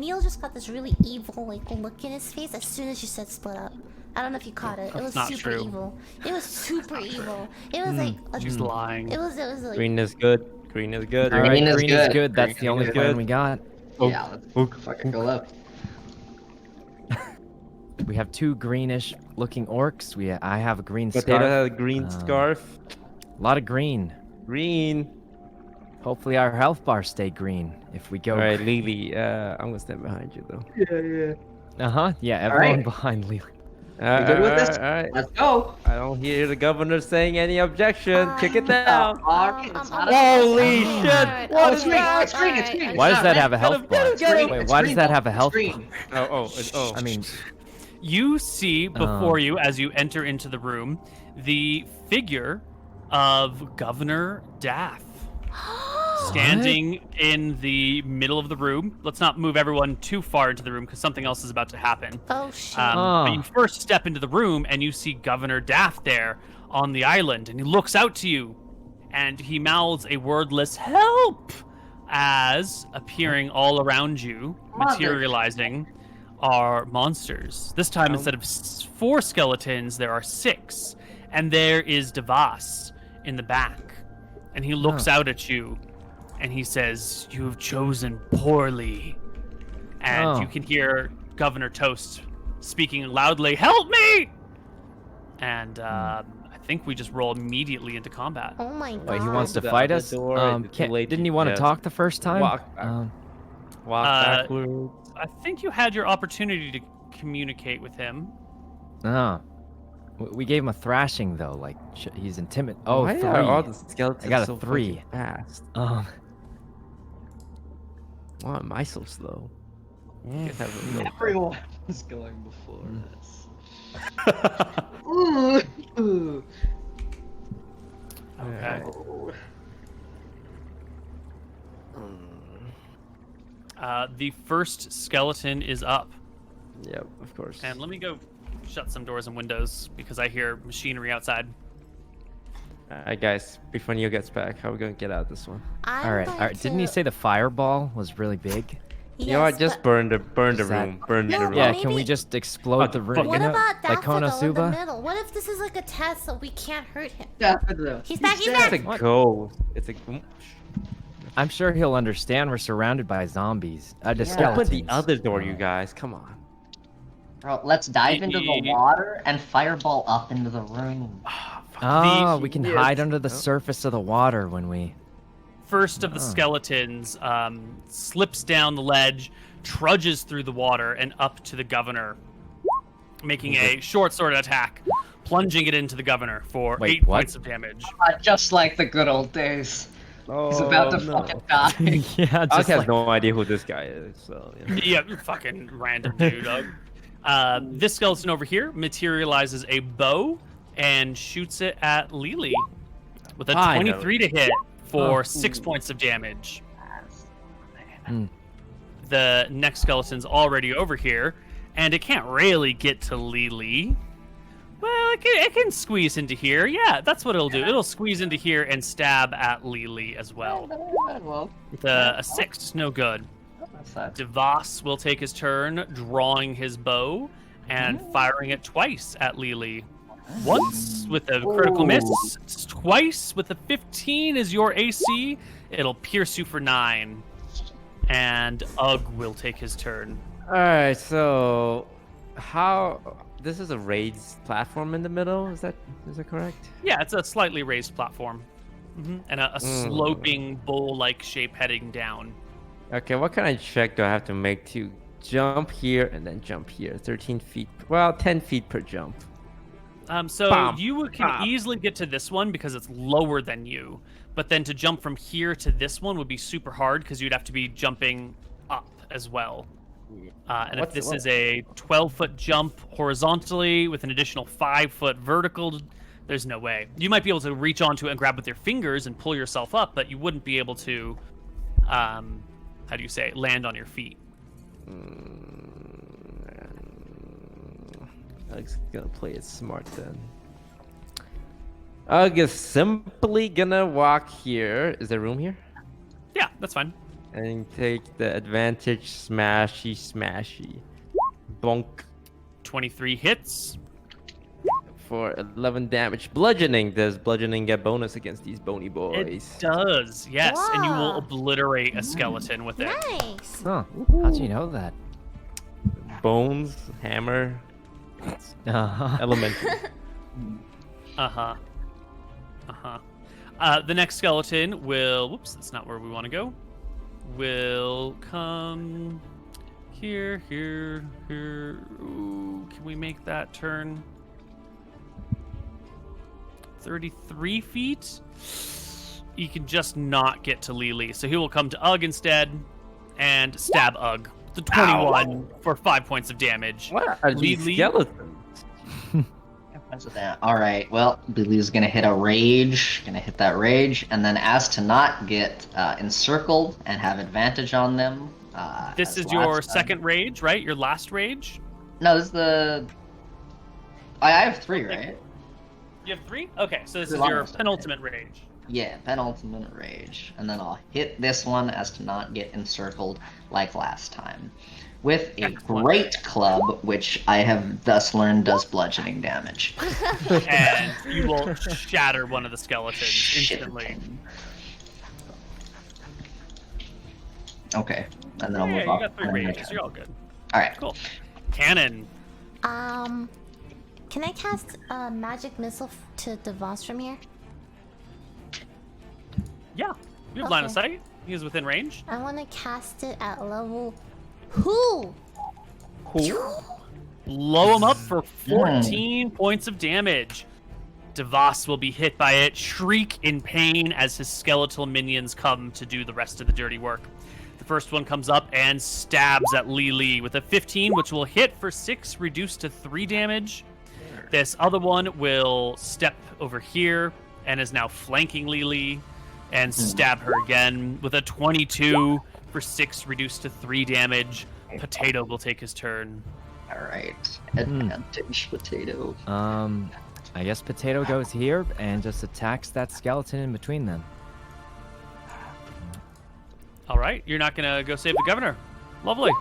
Neil just got this really evil like look in his face as soon as you said split up. I don't know if you caught it. It was not super true. evil. It was super evil. It was like She's lying. it was like green is good. Green is good. All right, Green is green is good. good. That's the Green only is plan good. we got. Yeah, let's fucking go up. We have 2 greenish looking orcs. I have a green Potato scarf. has a green scarf. A lot of green. Green. Hopefully our health bars stay green if we go. All right, Lily. I'm gonna stand behind you though. Yeah, everyone right. behind Lily. All You good with this? All right. Let's go. I don't hear the governor saying any objection. Kick it down. Alright, it's not a- Holy okay, shit! alright, What Oh, is it's green. that? It's green. It's green. Why does that have a Get health him, bar? get him. Wait, It's why does green, that though. have a It's health bar? green. Oh. I mean, You see before you, as you enter into the room, the figure of Governor Daff standing in the middle of the room. Let's not move everyone too far into the room because something else is about to happen. oh shit. But you first step into the room and you see Governor Daff there on the island, and he looks out to you, and he mouths a wordless "help" as appearing all around you, materializing, are monsters. This time, instead of 4 skeletons, there are 6, and there is Devas in the back, and he looks out at you, and he says, "You have chosen poorly," and you can hear Governor Toast speaking loudly, "Help me!" And I think we just roll immediately into combat. Oh my god. wait, he wants to The fight other us? door, it's too late Didn't to- he want to yes. talk the first time? Walk back. Walk backwards. I think you had your opportunity to communicate with him. We gave him a thrashing though. Like he's intimidated. Oh, Why 3. are all the skeletons I got a so 3. fucking fast? Um, Why am I so slow? You guys have a real- Everyone was going before this. Ooh. Okay. The first skeleton is up. Yep, of course. And let me go shut some doors and windows because I hear machinery outside. Alright, guys. Before Neil gets back, how are we gonna get out of this one? all right. Didn't he say the fireball was really big? You know what? Just burn the Is that- room. Burn the No, room. Yeah, maybe- can we just explode the room? What about that like in the Konosuba? middle? What if this is like a test so we can't hurt him? Definitely. He's back, he's It's back! a ghost. It's a. I'm sure he'll understand we're surrounded by zombies. Just Yeah. Open the skeletons. other door, you guys. Come on. Bro, let's dive into the water and fireball up into the room. Oh, we can Yes. hide under the surface of the water when we. First of the skeletons slips down the ledge, trudges through the water, and up to the governor, making a short sword attack, plunging it into the governor for Wait, 8 what? points of damage. Just like the good old days. He's about to fucking die. Yeah, I just have like, no idea who this guy is. So. Yeah. Yeah, fucking random dude. This skeleton over here materializes a bow and shoots it at Lily with a I know. 23 to hit for 6 points of damage. The next skeleton's already over here, and it can't really get to Lily. Well, it can squeeze into here. Yeah, that's what it'll do. It'll squeeze into here and stab at Lily as well. Well, With a 6, no good. that's that. Devas will take his turn, drawing his bow and firing it twice at Lily once with a critical miss, twice with a 15 is your AC. It'll pierce you for 9. And Ugg will take his turn. All right, so how this is a raised platform in the middle? Is that correct? Yeah, it's a slightly raised platform. And a sloping bowl-like shape heading down. Okay, what kind of check do I have to make to jump here and then jump here? 13 feet. Well, 10 feet per jump. So Bam, you can bam. easily get to this one because it's lower than you. But then to jump from here to this one would be super hard because you'd have to be jumping up as well. And if this is a 12-foot jump horizontally with an additional 5-foot vertical, there's no way. You might be able to reach onto it and grab with your fingers and pull yourself up, but you wouldn't be able to, how do you say, land on your feet. Ug's gonna play it smart then. Ugg is simply gonna walk here. Is there room here? Yeah, that's fine. And take the advantage smashy. Bonk 23 hits. for 11 damage. Bludgeoning. Does bludgeoning get bonus against these bony boys? It does, yes. And you will Wow. obliterate a skeleton with it. Nice. Huh. How'd you know that? Bones, hammer, elemental. Uh-huh. The next skeleton will... Whoops, that's not where we want to go. Will come here. Ooh, can we make that turn? 33 feet? You can just not get to Lily. So he will come to Ugg instead and stab Ugg. The 21 for 5 points of damage. What are these Lily? skeletons? All right. Well, Lily's gonna hit a rage. Gonna hit that rage, and then as to not get encircled and have advantage on them. This as is your last time. second rage, right? Your last rage? No, this is the. I have 3, right? You have 3? Okay, so this Three is your longest, okay. penultimate rage. Yeah, penultimate rage, and then I'll hit this one as to not get encircled like last time, with a Excellent. great club, which I have thus learned does bludgeoning damage. And you will shatter one of the skeletons instantly. Shit. Okay, and then I'll Yeah, move you off. got 3 rages. You're all good. All right. Cool. Cannon. Can I cast a magic missile to Devos from here? Yeah. You have line of Okay. sight. He is within range. I want to cast it at level. Who? Blow him up for 14 points of damage. Devos will be hit by it, shriek in pain as his skeletal minions come to do the rest of the dirty work. The first one comes up and stabs at Lily with a 15, which will hit for 6, reduced to 3 damage. This other one will step over here and is now flanking Lily and stab her again with a 22 for 6, reduced to 3 damage. Potato will take his turn. All right. Advantage potato. I guess Potato goes here and just attacks that skeleton in between them. All right, you're not gonna go save the governor. Lovely.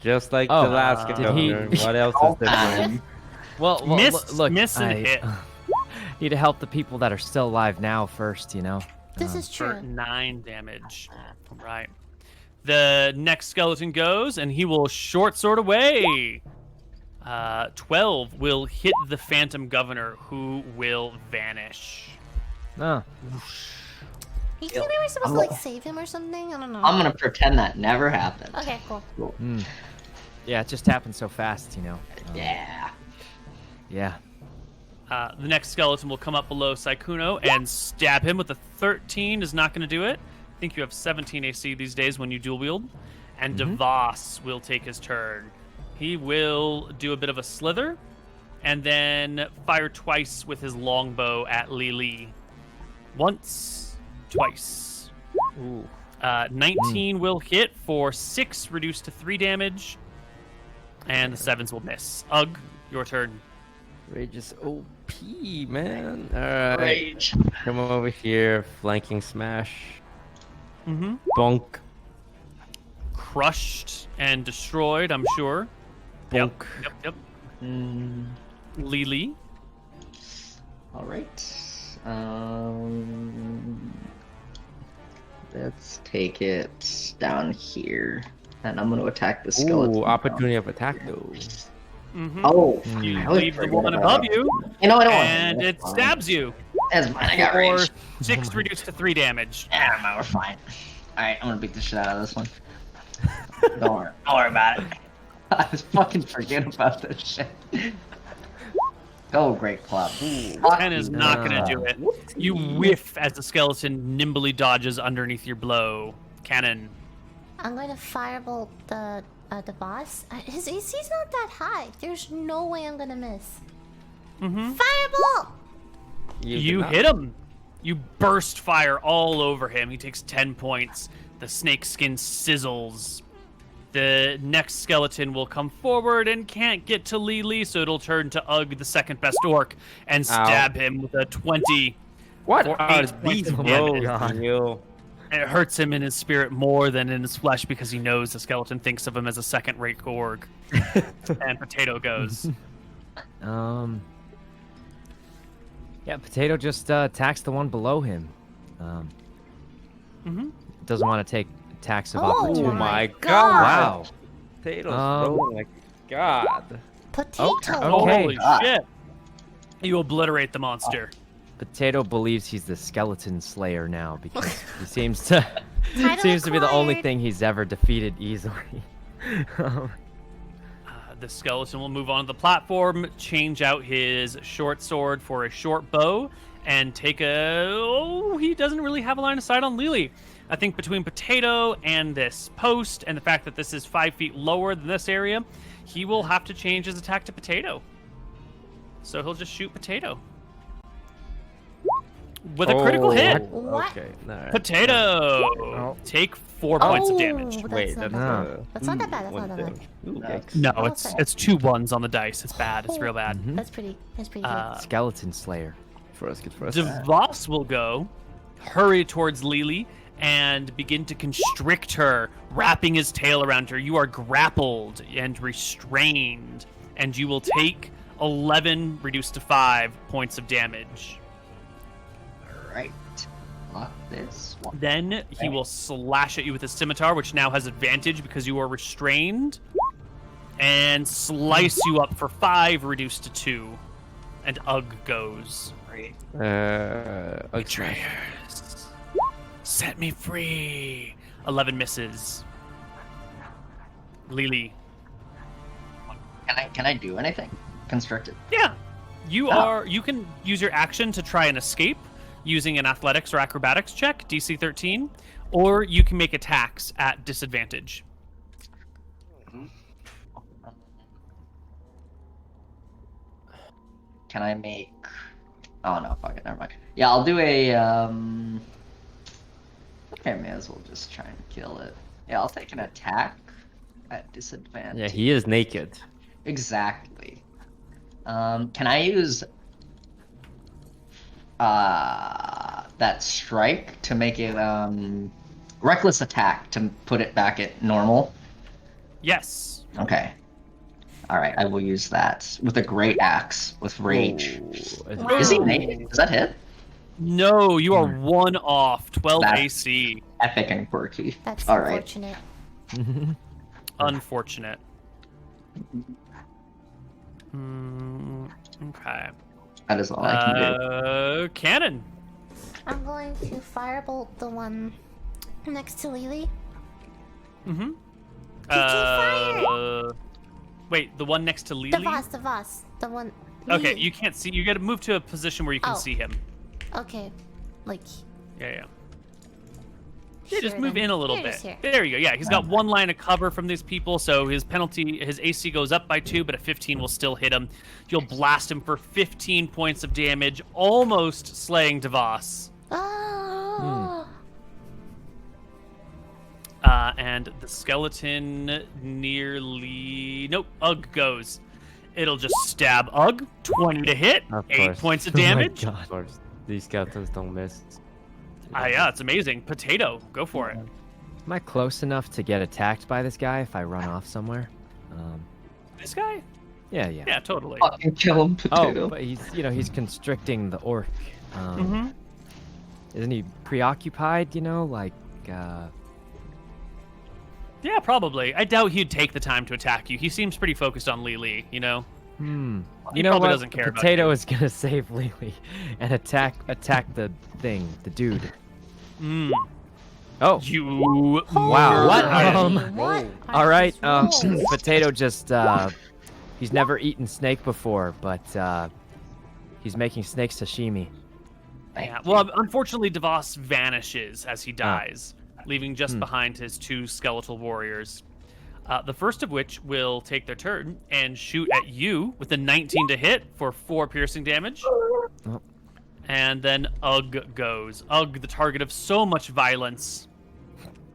Just like Oh, the last did he- governor. What else is different? Well, Miss, look, miss and hit need to help the people that are still alive now first, you know? This is for true. 9 damage. All right. The next skeleton goes, and he will short sword away. 12 will hit the phantom governor, who will vanish. Oh. You think we were supposed to like save him or something? I don't know. I'm gonna pretend that never happened. Okay, cool. Yeah, it just happened so fast, you know? Yeah. Yeah. The next skeleton will come up below Saikuno and stab him with a 13. Is not going to do it. I think you have 17 AC these days when you dual wield. And Devos will take his turn. He will do a bit of a slither and then fire twice with his longbow at Lily. Once, twice. Ooh. 19 will hit for 6, reduced to 3 damage. And the 7s will miss. Ugg, your turn. Rage is OP, man. Alright. Rage. Come over here. Flanking smash. Mm-hmm. Bonk. Crushed and destroyed, I'm sure. Bonk. Yep. Lily. All right. Let's take it down here, and I'm gonna attack the skeleton. Ooh, opportunity of attack though. Oh, You I always leave the forget one about above you, You know, I don't want and to. it stabs you. That's mine. I got For range. 6 reduced to 3 damage. Yeah, no, we're fine. All right, I'm gonna beat the shit out of this one. Don't worry about it. I just fucking forget about this shit. Go, Great Club. Ken is not gonna do it. You whiff as the skeleton nimbly dodges underneath your blow. Cannon. I'm going to firebolt the boss. His AC's not that high. There's no way I'm gonna miss. Firebolt! You hit him. You burst fire all over him. He takes 10 points. The snake skin sizzles. The next skeleton will come forward and can't get to Lily, so it'll turn to Ugg, the second best orc, and stab him with a 20. What for are 8 points these of damage. rolls? And it hurts him in his spirit more than in his flesh because he knows the skeleton thinks of him as a second-rate orc. And Potato goes. Yeah, Potato just attacks the one below him. Doesn't want to take attacks of opportunity. Oh my God. god! Wow. Potatoes rolling like god. Potato. Okay. Holy shit. You obliterate the monster. Potato believes he's the skeleton slayer now because he seems to Title be the only acquired. thing he's ever defeated easily. The skeleton will move on to the platform, change out his short sword for a short bow, and take a... Oh, he doesn't really have a line of sight on Lily. I think between Potato and this post, and the fact that this is 5 feet lower than this area, he will have to change his attack to Potato. So he'll just shoot Potato. With a critical hit. What? Okay, alright. Potato! Take 4 points of damage. That's Wait, not that's bad. That's not that bad. That's not that bad. Ooh, yikes. No, Oh, it's okay. it's 2 1s on the dice. It's bad. It's real bad. That's pretty good. Skeleton slayer. For us, good for us. Devos will go, hurry towards Lily, and begin to constrict her, wrapping his tail around her. You are grappled and restrained, and you will take 11 reduced to 5 points of damage. Right. Lock this one. Then he will slash at you with his scimitar, which now has advantage because you are restrained, and slice you up for 5 reduced to 2. And Ugg goes. Betrayers. Set me free. 11 misses. Lily. Can I do anything? Constricted. Yeah. You can use your action to try and escape using an athletics or acrobatics check, DC 13, or you can make attacks at disadvantage. Can I make... Oh no, fuck it, never mind. Yeah, I'll do a, Okay, I may as well just try and kill it. Yeah, I'll take an attack at disadvantage. Yeah, he is naked. Exactly. Can I use... that strike to make it, reckless attack to put it back at normal? Yes. Okay. Alright, I will use that with a great axe with rage. Is he naked? Does that hit? No, you are 1 off. 12 That's- AC. Epic and quirky. That's Alright. unfortunate. Unfortunate. Okay. That is all I can do. Cannon. I'm going to firebolt the one next to Lily. Mm-hmm. fire? Wait, the one next to Lily? The Voss. The one. Okay, Lily. you can't see. You got to move to a position where you can Oh. see him. Okay. Like. Yeah. Here Just move then. in a little Here it is, bit. here. There you go. Yeah, he's got 1 line of cover from these people, so his AC goes up by 2, but a 15 will still hit him. You'll blast him for 15 points of damage, almost slaying Devos. Oh. And the skeleton nearly... Nope, Ugg goes. It'll just stab Ugg. 20 to hit. Of 8 course. points of Oh my damage. God. Of course, these skeletons don't miss. Yeah, it's amazing. Potato, go for it. Am I close enough to get attacked by this guy if I run off somewhere? This guy? Yeah, yeah. Yeah, totally. Fucking kill him, Potato. Oh, but he's constricting the orc. Mm-hmm. Isn't he preoccupied? Yeah, probably. I doubt he'd take the time to attack you. He seems pretty focused on Lily, you know? You He know probably what? doesn't care about Potato you. is gonna save Lily and attack the thing, the dude. Mm. Oh, You. wow. What? murdered. What? all right. are these rolls? Potato just he's never eaten snake before, but he's making snake sashimi. Yeah. Well, unfortunately, Devos vanishes as he dies, leaving just behind his 2 skeletal warriors. The first of which will take their turn and shoot at you with a 19 to hit for 4 piercing damage. Oh. And then Ugg goes. Ugg, the target of so much violence.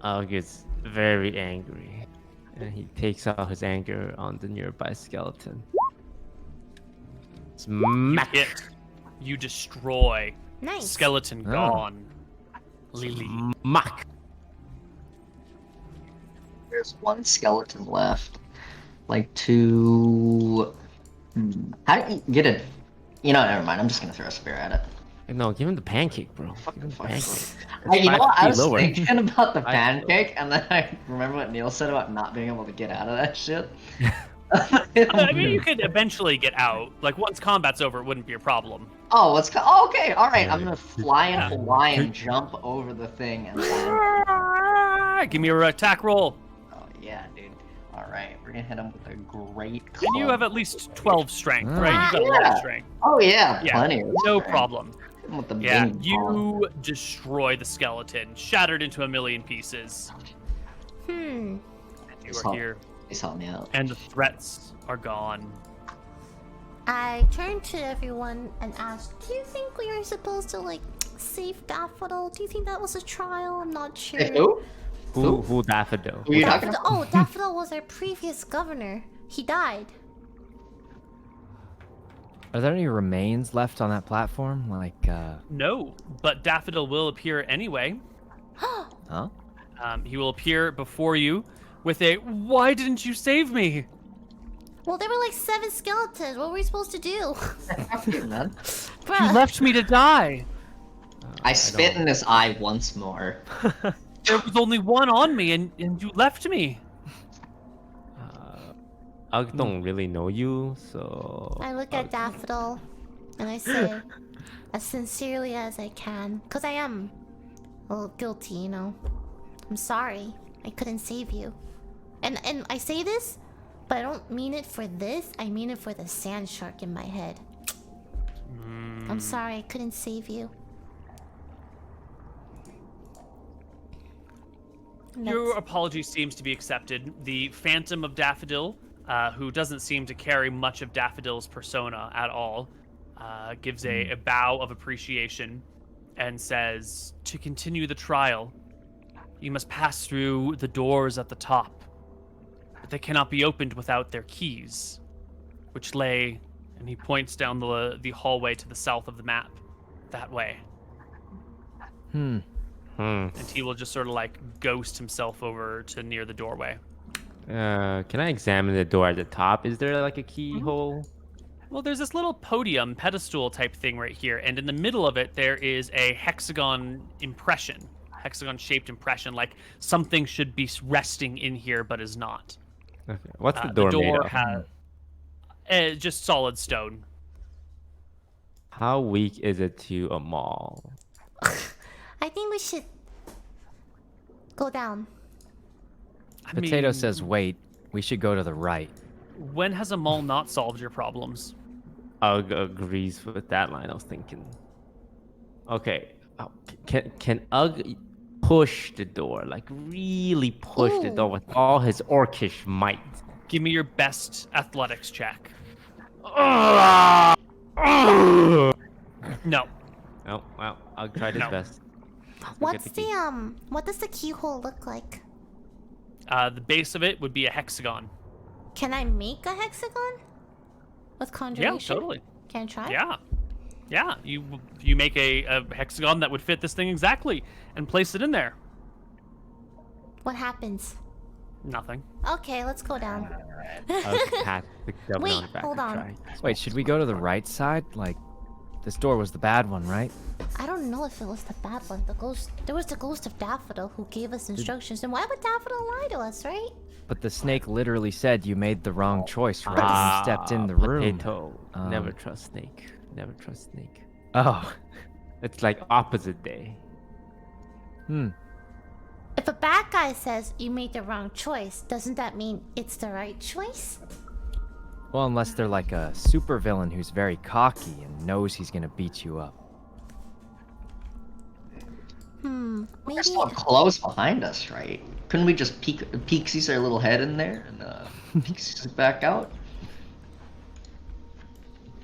Ugg is very angry, and he takes out his anger on the nearby skeleton. You Smack! hit. You destroy. Nice. Skeleton Oh. gone. Lily. Smack! There's 1 skeleton left. Like 2. How do you get it? You know, never mind. I'm just gonna throw a spear at it. No, give him the pancake, bro. Give Fucking him the fuck. pancake. You know what? I was lower. thinking about the I- pancake, and then I remember what Neil said about not being able to get out of that shit. I mean, you could eventually get out. Like, once combat's over, it wouldn't be a problem. Oh, okay, alright. I'm gonna fly in Hawaii and jump over the thing and land. Give me a attack roll. Oh, yeah, dude. Alright, we're gonna hit him with a great And you club. have at least 12 strength, Ah. right? You got a lot of strength. Oh, yeah, Yeah, plenty of no strength. problem. Hit him with the Yeah, big ball. you destroy the skeleton, shattered into a million pieces. Hmm. You are here, Please help me out. and the threats are gone. I turned to everyone and asked, "Do you think we were supposed to like save Daffodil? Do you think that was a trial? I'm not sure." Hey, who? Who Daffodil? Who are you talking Daffodil. about? Oh, Daffodil was our previous governor. He died. Are there any remains left on that platform? No, but Daffodil will appear anyway. Huh? He will appear before you with a, "Why didn't you save me?" Well, there were like 7 skeletons. What were we supposed to do? Fuck you, man. You Bruh. left me to die. I spit in his eye once more. There was only one on me, and you left me. Ugg don't really know you, so... I look at Daffodil and I say, as sincerely as I can, because I am a little guilty, you know. I'm sorry. I couldn't save you. And I say this, but I don't mean it for this. I mean it for the sand shark in my head. I'm sorry I couldn't save you. And Your that's- apology seems to be accepted. The Phantom of Daffodil, who doesn't seem to carry much of Daffodil's persona at all, gives a bow of appreciation and says, "To continue the trial, you must pass through the doors at the top, but they cannot be opened without their keys, which lay," and he points down the hallway to the south of the map, that way. And he will just sort of like ghost himself over to near the doorway. Can I examine the door at the top? Is there like a keyhole? Well, there's this little podium, pedestal type thing right here, and in the middle of it, there is a hexagon shaped impression, like something should be resting in here but is not. Okay. What's the door made of? has just solid stone. How weak is it to a maul? I think we should go down. I Potato mean, says, wait, we should go to the right. when has a mole not solved your problems? Ugg agrees with that line. I was thinking. Okay, can Ugg push the door, like really push the door with all his orcish might? Give me your best athletics check. No. Oh well, Ugg tried his No. best. What's the key. what does the keyhole look like? The base of it would be a hexagon. Can I make a hexagon? With conjuration? Yeah, totally. Can I try? Yeah. You make a hexagon that would fit this thing exactly, and place it in there. What happens? Nothing. Okay, let's go down. I'll pat the devil Wait, on the back hold and on. try. Wait, should we go to the right side? Like, this door was the bad one, right? I don't know if it was the bad one. There was the ghost of Daffodil who gave us instructions. And why would Daffodil lie to us, right? But the snake literally said you made the wrong choice right when you stepped in the room. Potato. Never trust snake. Never trust snake. Oh. It's like opposite day. If a bad guy says you made the wrong choice, doesn't that mean it's the right choice? Well, unless they're like a supervillain who's very cocky and knows he's gonna beat you up. Maybe. They're still close behind us, right? Couldn't we just peeksies our little head in there and peeksies back out?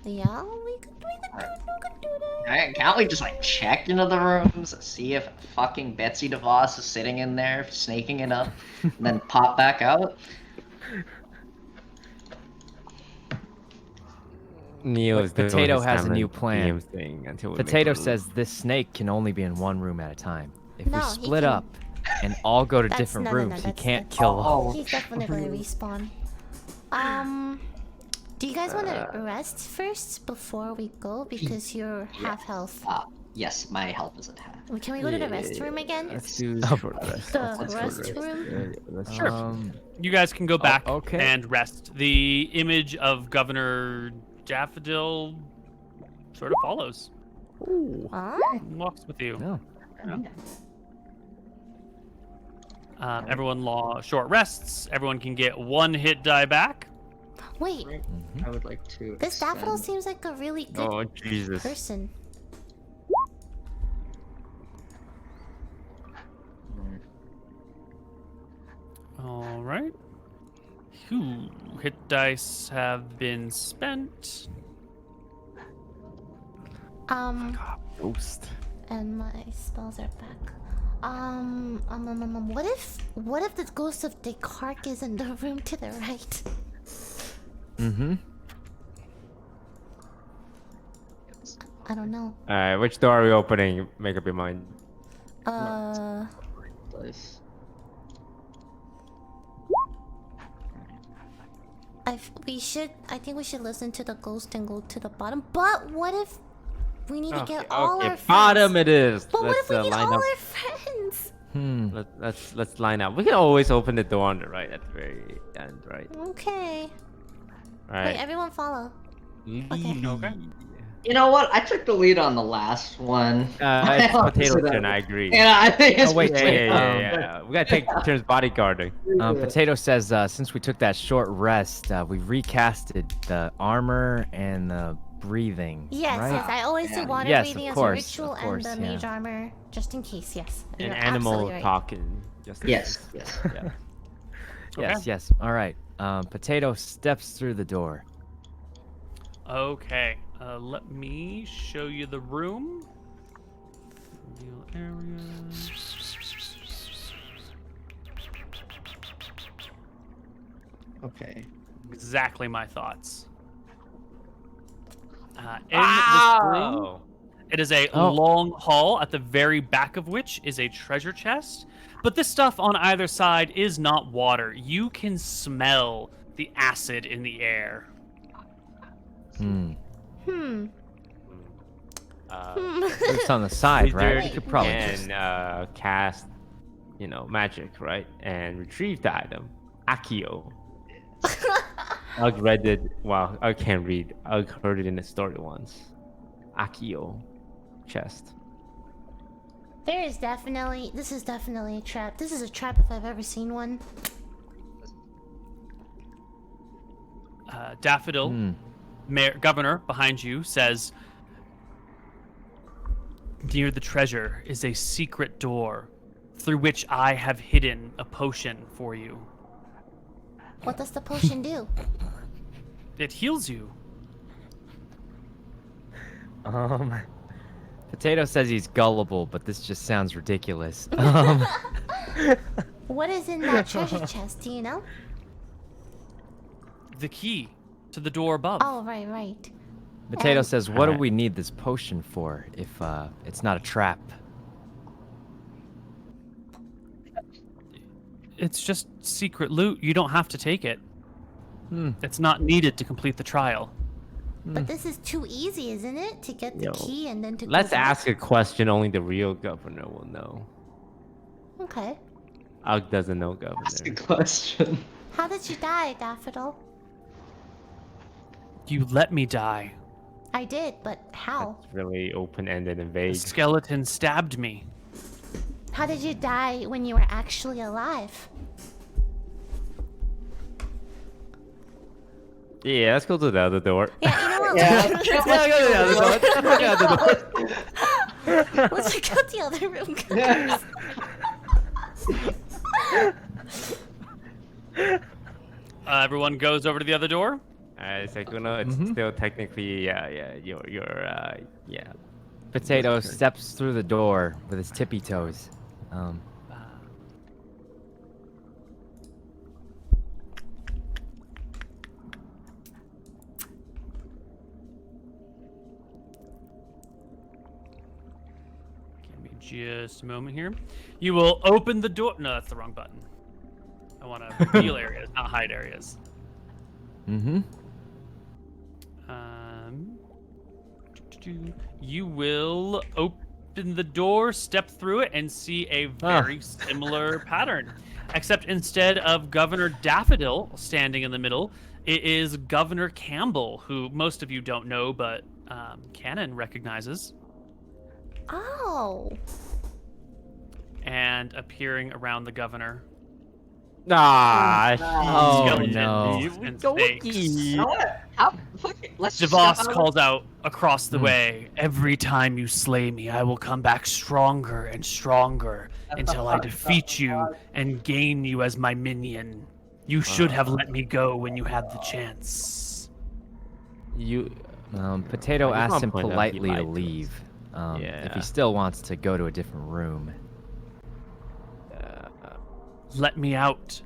Yeah, we could do that. Can't we just like check into the rooms, see if fucking Betsy DeVos is sitting in there snaking it up, and then pop back out? Neo's But Potato has a new plan. Thing until we Potato make a says this snake can only be in one room at a time. If No, we he split can- up and all go to That's- different no, no, no, rooms, he that's- can't that's- kill all. He's definitely gonna respawn. Do you guys want to rest first before we go? Because you're half health. Yes, my health is at half. Can we go to the restroom again? Let's do short rest. The Let's short restroom? Sure. You guys can go back okay. and rest. The image of Governor Daffodil sort of follows. Huh? Walks with you. No. Everyone short rests. Everyone can get 1 hit die back. Wait, I would like to. this Daffodil seems like a really good Oh Jesus! person. All right. Hit dice have been spent. Ghost. And my spells are back. What if the ghost of Descartes is in the room to the right? I don't know. Alright, which door are we opening? Make up your mind. Place. I think we should listen to the ghost and go to the bottom. But what if we need to get all our friends? Bottom it is. But what Let's if we get line all up. our friends? Let's line up. We can always open the door on the right at the very end, right? Okay. Right. Wait, everyone follow. Okay. You know what? I took the lead on the last one. It's Potato turn. I agree. Yeah, I think it's wait, Yeah. We gotta take turns bodyguarding. Potato says since we took that short rest, we recasted the armor and the breathing. Yes, right? yes. I always do water Yes, breathing of as course, a ritual of course, and the mage yeah. armor just in case. Yes. An You're animal absolutely right. talking. Just Yes. Yeah. Yes, yes. All right. Potato steps through the door. Okay. Let me show you the room. Reveal area. Okay. Exactly my thoughts. In this room, it is a long hall at the very back of which is a treasure chest. But this stuff on either side is not water. You can smell the acid in the air. It's on the side, right? Wizard You could probably can just... cast, magic, right, and retrieve the item. Accio. I've read it. Wow, I can't read. I've heard it in the story once. Accio chest. This is definitely a trap. This is a trap if I've ever seen one. Daffodil, Governor behind you, says, near the treasure is a secret door through which I have hidden a potion for you. What does the potion do? It heals you. Potato says he's gullible, but this just sounds ridiculous. What is in that treasure chest? Do you know? The key to the door above. Oh, right. Potato And- says, what do we need this potion for if it's not a trap? It's just secret loot. You don't have to take it. Hmm. It's not needed to complete the trial. But this is too easy, isn't it? To get the Yo, key and then to Let's go back? ask a question only the real governor will know. Okay. Ugg doesn't know Ask a governor. question. How did you die, Daffodil? You let me die. I did, but how? It's really open-ended and The vague. skeleton stabbed me. How did you die when you were actually alive? Yeah, let's go to the other door. Yeah, you know what? Yeah. Let's Let's go to the other door. Let's go to the other door. let's check out the other room, guys. Everyone goes over to the other door. Sekuno, it's still technically, yeah. Potato steps through the door with his tippy toes. Give me just a moment here. You will open the door. No, that's the wrong button. I want to reveal areas, not hide areas. Mm-hmm. You will open the door, step through it, and see a very similar pattern. Except instead of Governor Daffodil standing in the middle, it is Governor Campbell, who most of you don't know, but Cannon recognizes. Oh. And appearing around the governor. Ah, Oh, Skeleton no. and snakes. Let's Javas calls out across the way, "Every time you slay me, I will come back stronger and stronger until I defeat you and gain you as my minion. You should have let me go when you had the chance." Potato At asks some him point, he politely lied to to us. leave. If Yeah. he still wants to go to a different room. Let me out.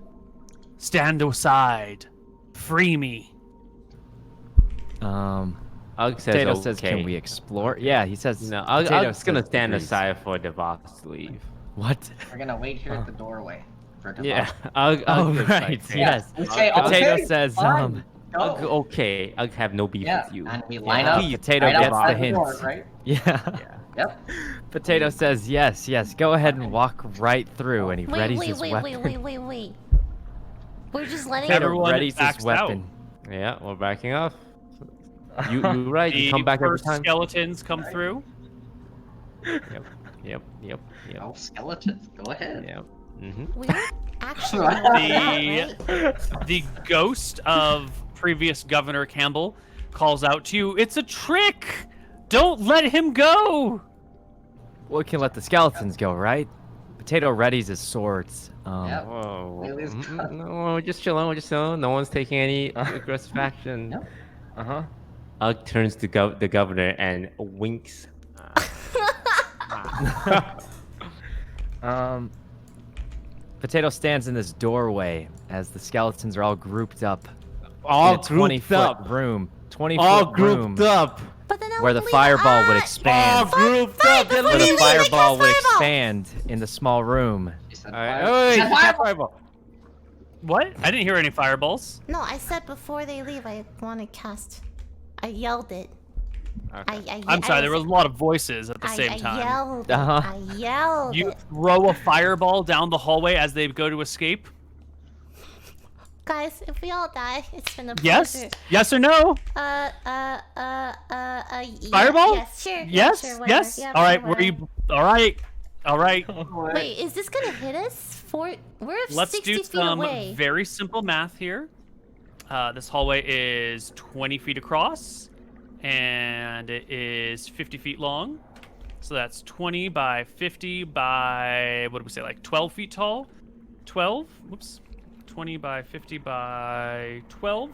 Stand aside. Free me. Ugg says Potato okay. says, "Can we explore?" Yeah, he says. No, Potato Ugg's gonna says stand agrees. aside for Devos to leave. What? We're gonna wait here at the doorway for Devon. Yeah, Ugg Oh, is right. like, Yes. We say, Potato okay, says, fine, go. Ugg, okay, Ugg have no beef Yeah, with you. and we line up. please, Potato right gets outside the hint. door, right? Yeah. Yeah. Yep. Potato says, yes. Go ahead and walk right through, and he readies his weapon. Wait. We're just letting Potato Everyone readies his backs out. weapon. Yeah, we're backing off. You right. You The come back every first time. skeletons come through. Yep. Oh, skeletons, go ahead. Yep. Mm-hmm. We were actually gonna The- out, right? The ghost of previous Governor Campbell calls out to you, "It's a trick! Don't let him go!" We can let the skeletons go, right? Potato readies his swords. Yep. Whoa. Lily's cut. No, we're just chilling. No one's taking any aggressive action. Yep. Uh-huh. Ugg turns to the governor and winks. Potato stands in this doorway as the skeletons are all grouped up All in a 20-foot grouped up. room. 20-foot All room grouped up. But then I where the would leave- fireball would All expand. grouped up. before Where you the leave, I fireball cast would fireball. expand in the small room. She said, All right. fire. Oh, wait, She said, you fire. got fireball. What? I didn't hear any fireballs. No, I said before they leave, I want to cast. I yelled it. Okay. I'm sorry, there was a lot of voices at the same I time. yelled. Uh-huh. I yelled. You it. throw a fireball down the hallway as they go to escape? Guys, if we all die, it's been a Yes? pleasure. Yes or no? Fireball? Yes, sure. Yes? Sure, whatever. Yes? Yeah, All right, sure, where you... All right. Wait, is this gonna hit us? We're Let's 60 do feet some away. very simple math here. This hallway is 20 feet across, and it is 50 feet long. So that's 20 by 50 by, what did we say, like 12 feet tall? 12? Whoops. 20 by 50 by 12.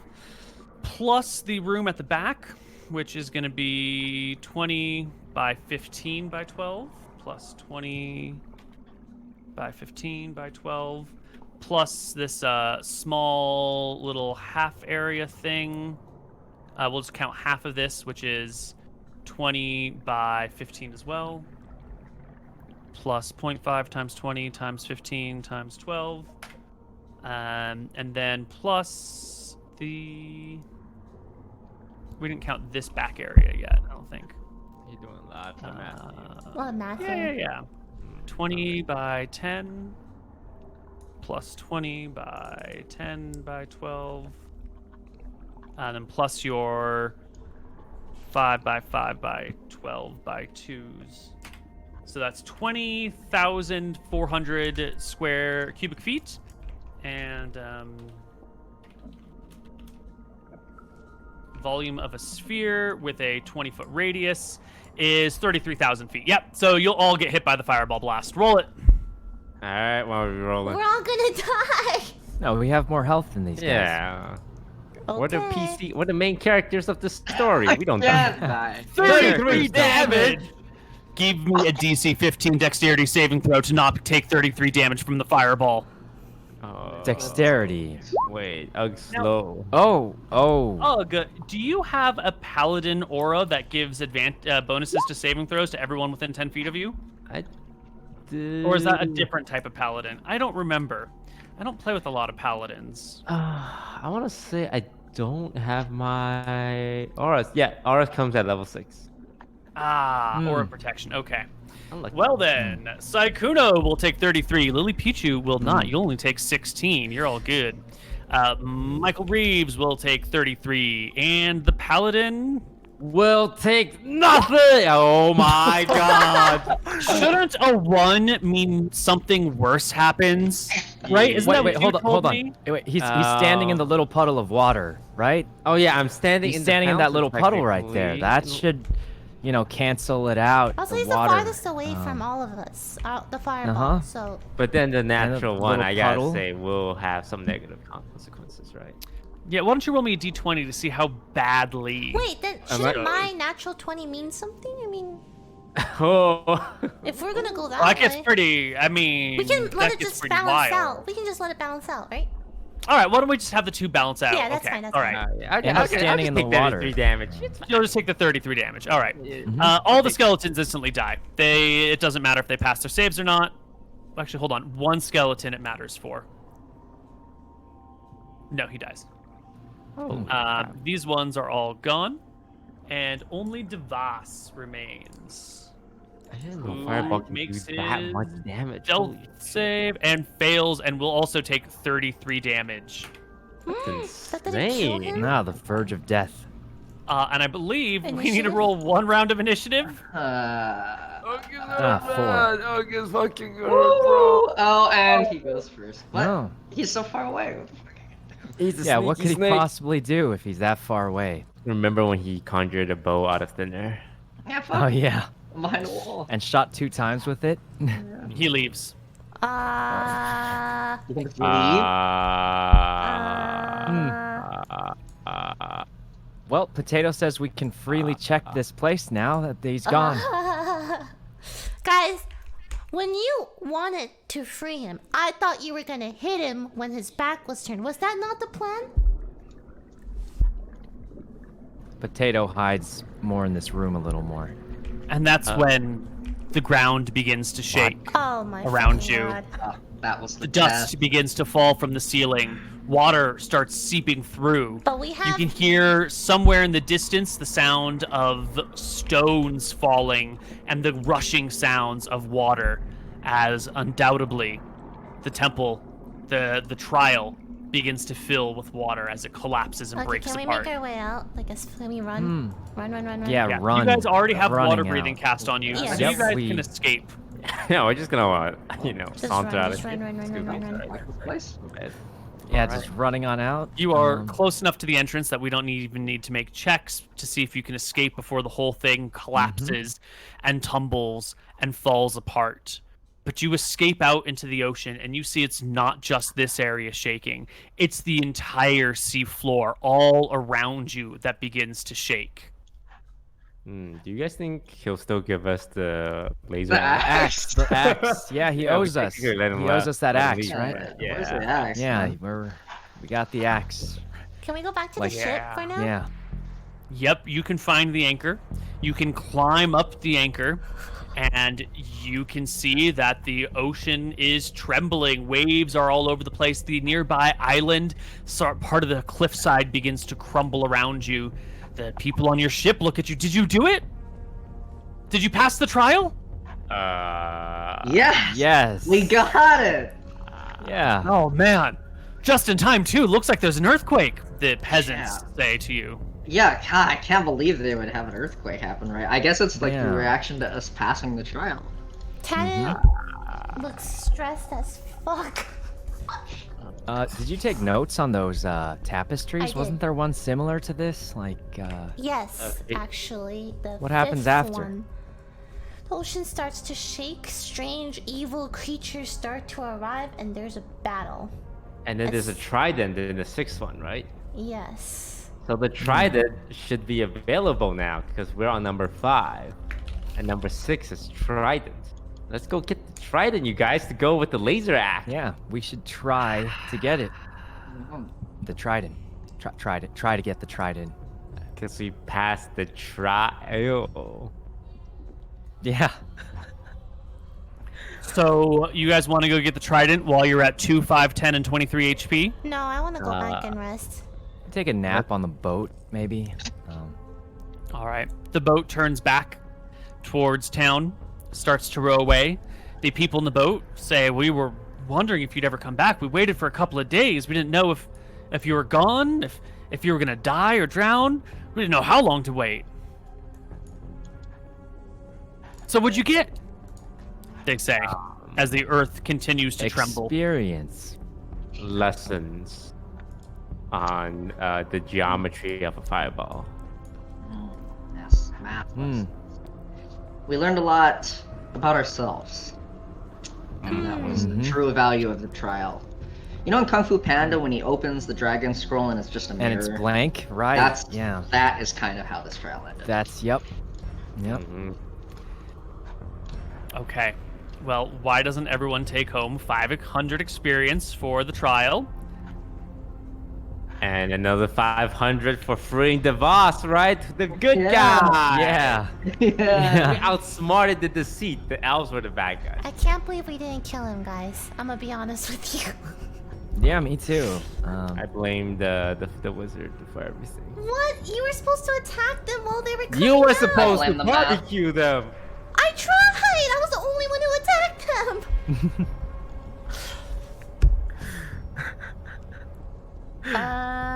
Plus the room at the back, which is going to be 20 by 15 by 12. Plus 20 by 15 by 12. Plus this small little half area thing. We'll just count half of this, which is 20 by 15 as well. Plus 0.5 times 20 times 15 times 12. And then plus the... We didn't count this back area yet, I don't think. You're doing a lot of math. Well, math. Yeah. 20 by 10 plus 20 by 10 by 12. And then plus your 5 by 5 by 12 by 2s. So that's 20,400 square cubic feet. And volume of a sphere with a 20-foot radius is 33,000 feet. Yep, so you'll all get hit by the fireball blast. Roll it. All right, well, we're rolling. We're all gonna die. No, we have more health than these guys. Yeah. We're the Okay. we're the main characters of the story. We don't Yeah, die. 33 damage! Give me a DC 15 dexterity saving throw to not take 33 damage from the fireball. Dexterity. Wait, slow. Oh. Oh, good. Do you have a paladin aura that gives bonuses to saving throws to everyone within 10 feet of you? I did... Or is that a different type of paladin? I don't remember. I don't play with a lot of paladins. I want to say I don't have my auras. Yeah, auras comes at level 6. Aura protection. Okay. Unlucky. Well then, Saikuno will take 33. LilyPichu will not. You'll only take 16. You're all good. Michael Reeves will take 33. And the paladin... will take nothing. Oh my god. Shouldn't a 1 mean something worse happens? Right? Isn't that what you hold told on. me? Wait, he's standing in the little puddle of water, right? Oh yeah, I'm standing. He's in standing in that little fountain, puddle right there. That should, cancel it out. Also, the he's water. the farthest away from all of us. The fireball. Uh-huh. So But then the natural one, little I gotta puddle. say, will have some negative consequences, right? Yeah, why don't you roll me a d20 to see how badly... wait, then I'm shouldn't not- my natural 20 mean something? I mean, Oh. if we're gonna go that That gets way, pretty... I mean... we can that let it gets just pretty balance wild. out. We can just let it balance out, right? All right, why don't we just have the two balance out? Yeah, that's okay. fine, that's all fine. right. And he's standing in the water. 33 damage. You'll just take the 33 damage. All right. All the skeletons instantly die. It doesn't matter if they pass their saves or not. Actually, hold on. One skeleton it matters for. No, he dies. Oh. These ones are all gone, and only Devas remains. I didn't know Who fireball can makes do that his much damage. Stealth Holy save and fails, and will also take 33 damage. That didn't kill insane. him? Nah, the verge of death. And I believe we need to Initiative? roll one round of initiative. August fucking Oh, and he goes first. What? No. He's so far away. Yeah, what could he possibly do if he's that far away? Remember when he conjured a bow out of thin air? Yeah, fuck. Oh yeah, I'm behind a wall. and shot 2 times with it. He leaves. You can leave. Well, Potato says we can freely check this place now that he's gone. Guys, when you wanted to free him, I thought you were gonna hit him when his back was turned. Was that not the plan? Potato hides more in this room a little more. And that's when the ground begins to shake. Oh my Around fucking you. God. Oh, that was The the dust best. begins to fall from the ceiling. Water starts seeping through. But we You have can hear somewhere in the distance the sound of stones falling and the rushing sounds of water as undoubtedly the temple, the trial begins to fill with water as it collapses and Okay, breaks can we apart. make our way out? Like, can we run? Run. Yeah, Yeah, run. you guys already have running water breathing out. cast on you, Yeah. so you Yep, guys we- can escape. No, we're just gonna, Just saunter run, out just of run, here. run, run, Scoot run, out. run. Like this place? Yeah, Alright. just running on out. You are Um, close enough to the entrance that we don't even need to make checks to see if you can escape before the whole thing collapses and tumbles and falls apart. But you escape out into the ocean and you see it's not just this area shaking. It's the entire sea floor all around you that begins to shake. Do you guys think he'll still give us the laser The axe? axe. The axe. Yeah, he Yeah, we owes us. He technically let him owes out. us that Let him axe, leave, right? but Where's Yeah. the axe? Yeah, man? we got the axe. Can we go back to Like- the ship for now? Yeah. Yep, you can find the anchor. You can climb up the anchor, and you can see that the ocean is trembling. Waves are all over the place. The nearby island, part of the cliffside, begins to crumble around you. The people on your ship look at you. Did you do it? Did you pass the trial? Yes! Yes. We got it! Yeah. Oh, man. Just in time, too. Looks like there's an earthquake, the peasants say to you. Yeah, God, I can't believe they would have an earthquake happen, right? I guess it's like Yeah. the reaction to us passing the trial. Tannen looks stressed as fuck. Did you take notes on those tapestries? I Wasn't did. there one similar to this? Like, Yes, actually, the What happens fifth after? one. The ocean starts to shake, strange, evil creatures start to arrive, and there's a battle. And then there's a trident in the 6th one, right? Yes. So the trident should be available now because we're on number 5, and number 6 is trident. Let's go get the trident, you guys, to go with the laser axe. yeah, we should try to get it. The trident. Try to get the trident. Because we passed the trial. Yeah. So, you guys want to go get the trident while you're at 2, 5, 10, and 23 HP? No, I want to go back and rest. Take a nap on the boat, maybe. All right. The boat turns back towards town, starts to row away. The people in the boat say, "We were wondering if you'd ever come back. We waited for a couple of days. We didn't know if you were gone, if you were gonna die or drown. We didn't know how long to wait." So what'd you get? They say, as the earth continues to tremble. Experience. Lessons on the geometry of a fireball. Yes, math lessons. We learned a lot about ourselves. And that was the true value of the trial. You know in Kung Fu Panda when he opens the dragon scroll and it's just a mirror? And it's blank, right? That is kind of how this trial ended. That's, yep. Okay. Well, why doesn't everyone take home 500 experience for the trial? And another 500 for freeing the boss, right? The good Yeah. guy! Yeah. Yeah. We outsmarted the deceit. The elves were the bad guys. I can't believe we didn't kill him, guys. I'm gonna be honest with you. Yeah, me too. I blame the wizard for everything. What? You were supposed to attack them while they were coming You were out. supposed to blame the map. barbecue them! I tried! I was the only one who attacked them!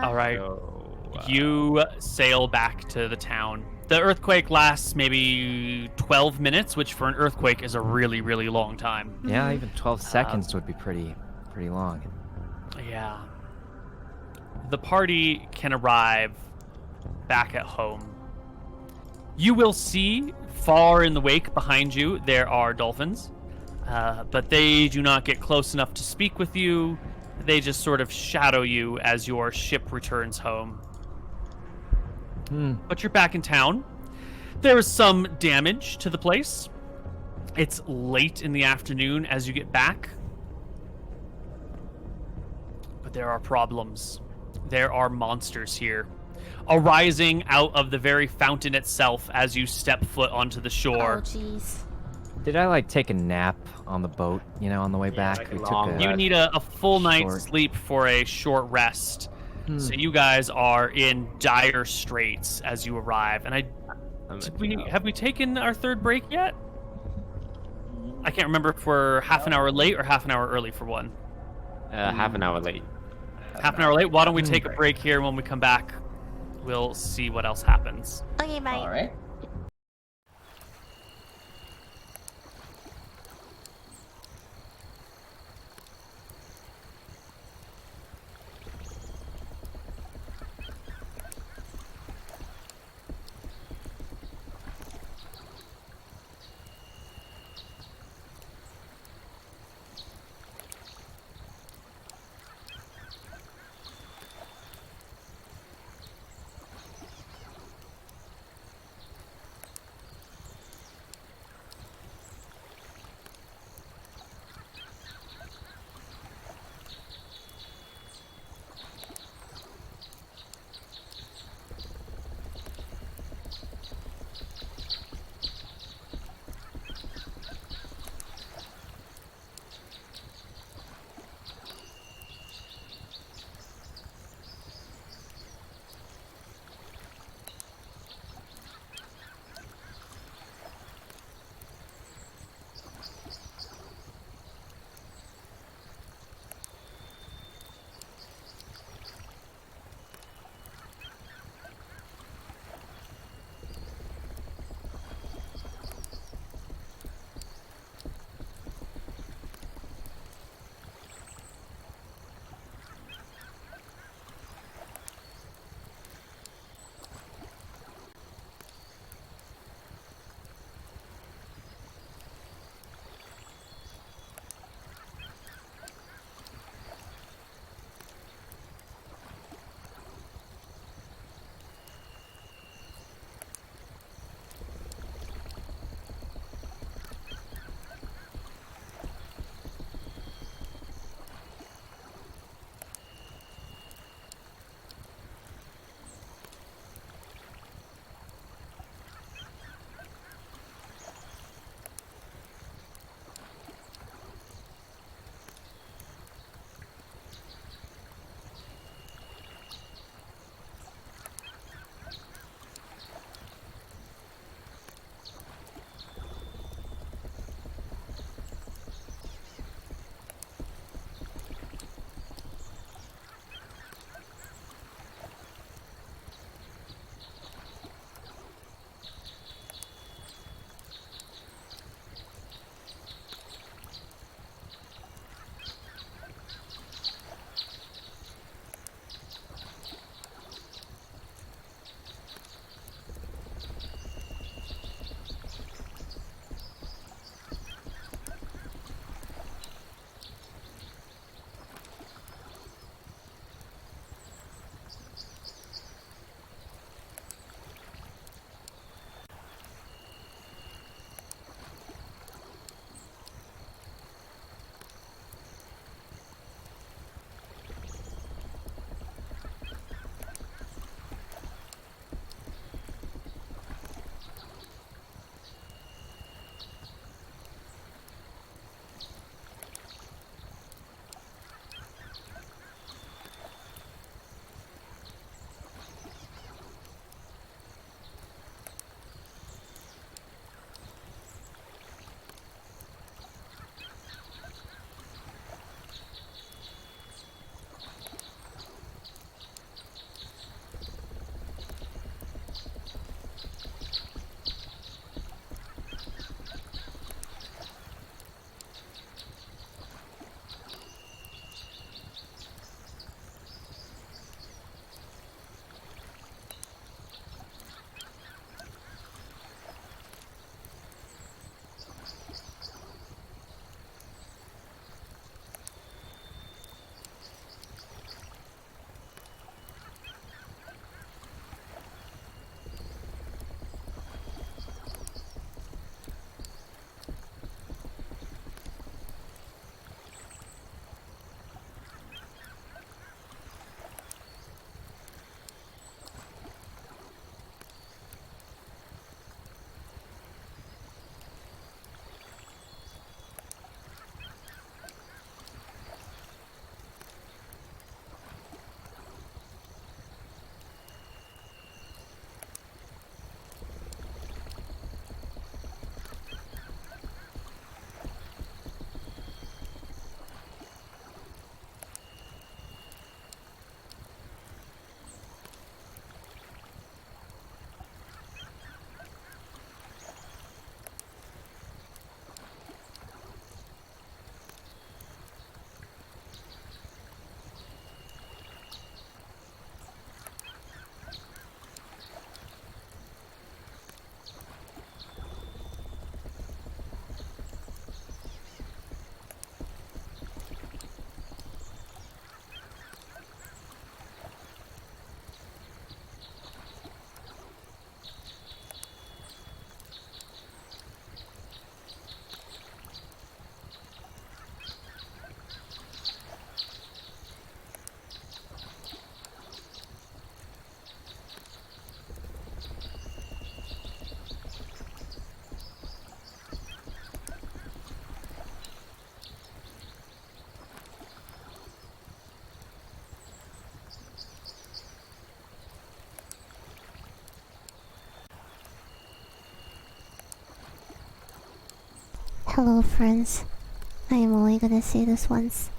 All right. So, You sail back to the town. The earthquake lasts maybe 12 minutes, which for an earthquake is a really, really long time. Yeah, even 12 seconds would be pretty long. Yeah. The party can arrive back at home. You will see far in the wake behind you there are dolphins, but they do not get close enough to speak with you. They just sort of shadow you as your ship returns home. But you're back in town. There is some damage to the place. It's late in the afternoon as you get back. But there are problems. There are monsters here, arising out of the very fountain itself as you step foot onto the Oh, shore. jeez. Did I like take a nap on the boat, on the way back? like a We took long a- You need a full night's Short. sleep for a short rest. So you guys are in dire straits as you arrive. And have we taken our third break yet? I can't remember if we're half an hour late or half an hour early for one. half an hour late. Half an hour late. Why don't we take a break here, and when we come back, we'll see what else happens. Okay, bye. Alright. Hello, friends. I am only gonna say this once,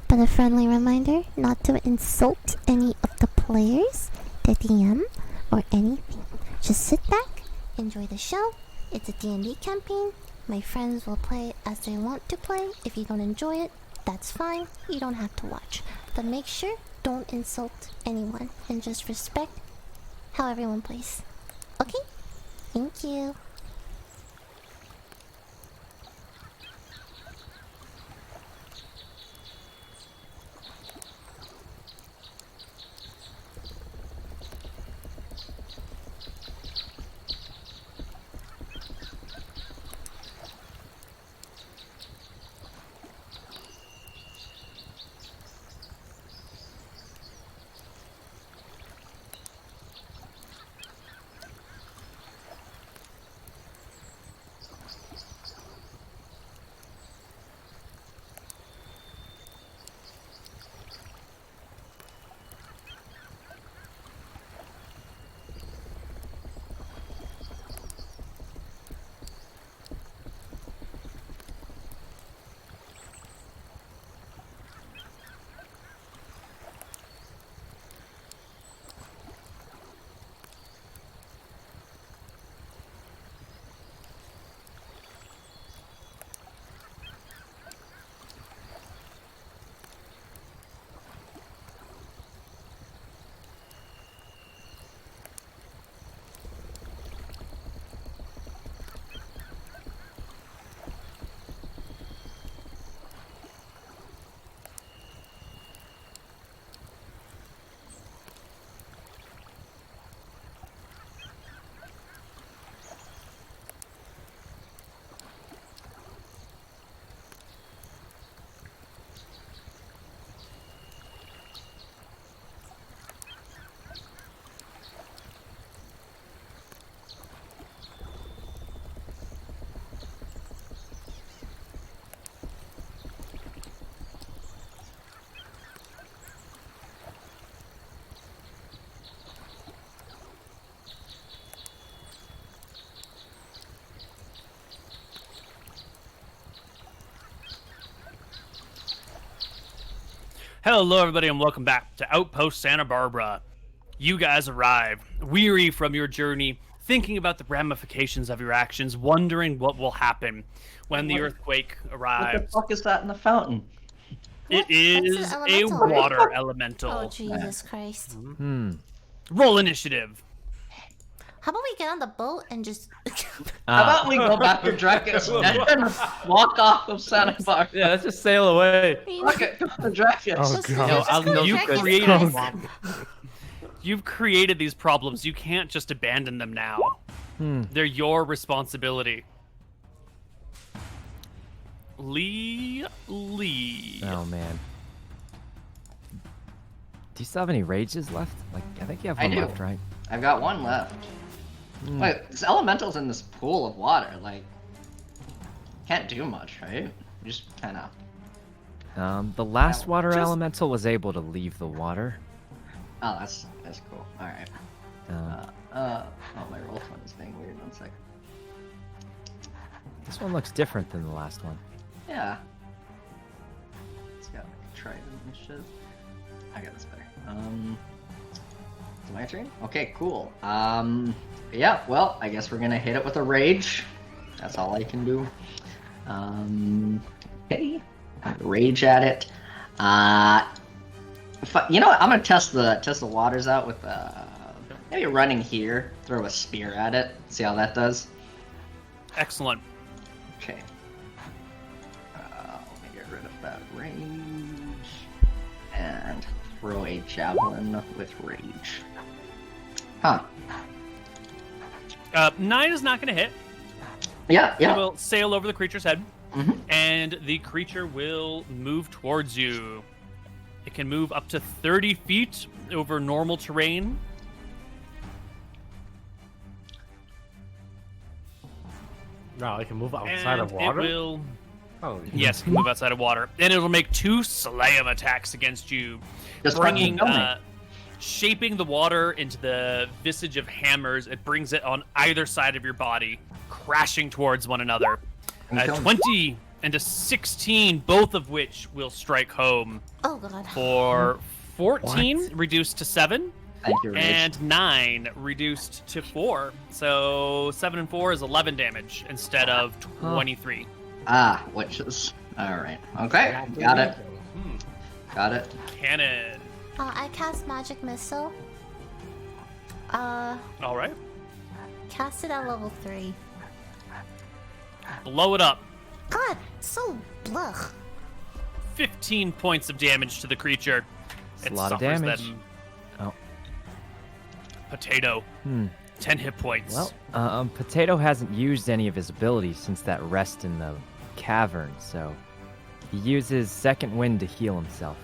but a friendly reminder not to insult any of the players, the DM, or anything. Just sit back, enjoy the show. It's a D&D campaign. My friends will play as they want to play. If you don't enjoy it, that's fine. You don't have to watch. But make sure don't insult anyone and just respect how everyone plays. Okay? Thank you. Hello, everybody, and welcome back to Outpost Santa Barbara. You guys arrive, weary from your journey, thinking about the ramifications of your actions, wondering what will happen when the earthquake What the arrives. fuck is that in the fountain? It is an a elemental. water Oh, elemental. Jesus Christ. Roll initiative. How about we get on the boat and just... How about we go back to Dracus and walk off of Santa Barbara? Yeah, let's just sail away. Fuck it, go to Dracus. Oh, God. No, I'll know You you could- created, you've created these problems. You can't just abandon them now. They're your responsibility. Lee. Oh man. Do you still have any rages left? Like, I think you have I one do. left, right? I've got one left. Wait, this elemental's in this pool of water. Like, can't do much, right? Just kind of. The last water Just- elemental was able to leave the water. Oh, that's cool. All right. Oh, my roll 20 is being weird. 1 sec. This one looks different than the last one. Yeah. It's got like a trident and shit. I got this better. It's my turn? Okay, cool. Yeah, well, I guess we're gonna hit it with a rage. That's all I can do. Okay. Rage at it. You know what? I'm gonna test the waters out with maybe running here. Throw a spear at it. See how that does. Excellent. Okay. Let me get rid of that rage and throw a javelin with rage. Huh. 9 is not going to hit. Yeah, It yeah. will sail over the creature's head, Mhm. and the creature will move towards you. It can move up to 30 feet over normal terrain. No, it can move outside And of water. it will... Oh, Yes, it can move outside of water. And it'll make 2 slam attacks against you, Just bringing, fucking kill me. shaping the water into the visage of hammers. It brings it on either side of your body, crashing towards one another. A 20 and a 16, both of which will strike home Oh god. for 14, What? reduced to 7, Thank you, Rage. and 9, reduced to 4. So 7 and 4 is 11 damage instead of 23. Ah, witches. Alright. Okay, got it. Got it. Cannon. I cast magic missile. All right. Cast it at level 3. Blow it up. God, so blech. 15 points of damage to the creature. It's a lot of damage. Then. Oh. Potato. 10 hit points. Well, Potato hasn't used any of his abilities since that rest in the cavern, so he uses second wind to heal himself.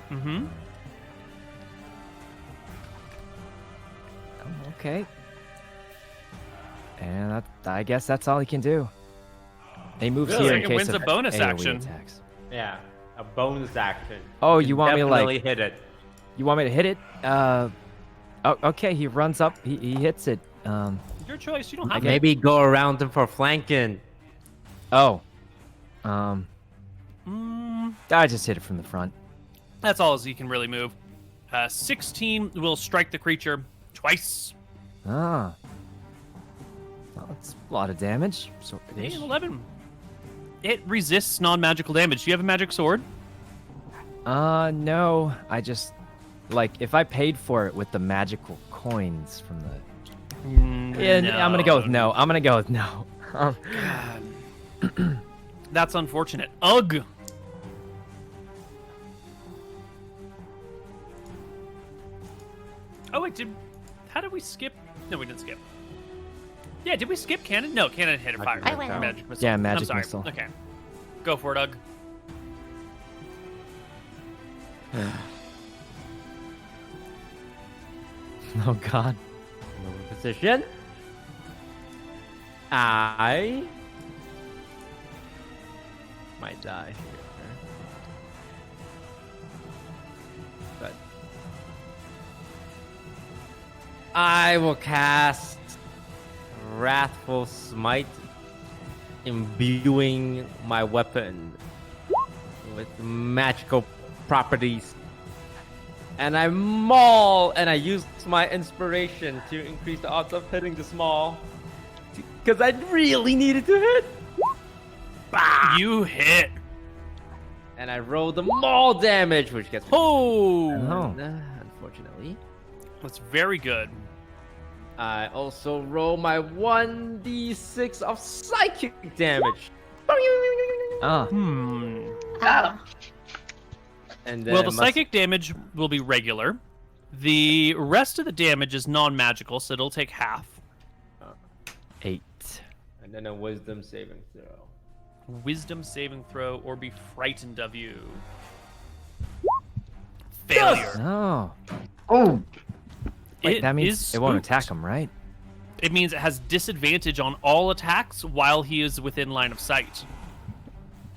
Mm-hmm. Okay. And I guess that's all he can do. He moves Really? here in Second case wind's of a bonus AoE action. attacks. Yeah, a bonus action. Oh, you want me to Definitely like? hit it. You want me to hit it? Oh, okay. He runs up. He hits it. Your choice. You don't have Maybe go around him for flanking. Oh. to. I just hit it from the front. That's all as he can really move. 16 will strike the creature twice. Ah. Well, that's a lot of damage. So it And is. 11. It resists non-magical damage. Do you have a magic sword? No. I just like if I paid for it with the magical coins from the. Yeah, I'm gonna go with no. I'm gonna go with no. That's unfortunate. Ugh. Oh wait, how did we skip? No, we didn't skip. Yeah, did we skip cannon? No, cannon hit a fire. I went. Magic missile. Yeah, I'm magic sorry. missile. Okay, go for it, Ugg. Oh God. Moving position. I might die here. But I will cast Wrathful Smite, imbuing my weapon with magical properties. And I maul, and I use my inspiration to increase the odds of hitting the small. Because I really needed to hit. You hit. And I roll the maul damage, which gets Oh, unfortunately. that's very good. I also roll my 1d6 of psychic damage. Ah. Got him. And then Well, the must- psychic damage will be regular. The rest of the damage is non-magical, so it'll take half. 8. And then a wisdom saving throw. Wisdom saving throw or be frightened of you. Failure. Oh. Oh, Wait, It that means is it won't spooked. attack him, right? It means it has disadvantage on all attacks while he is within line of sight.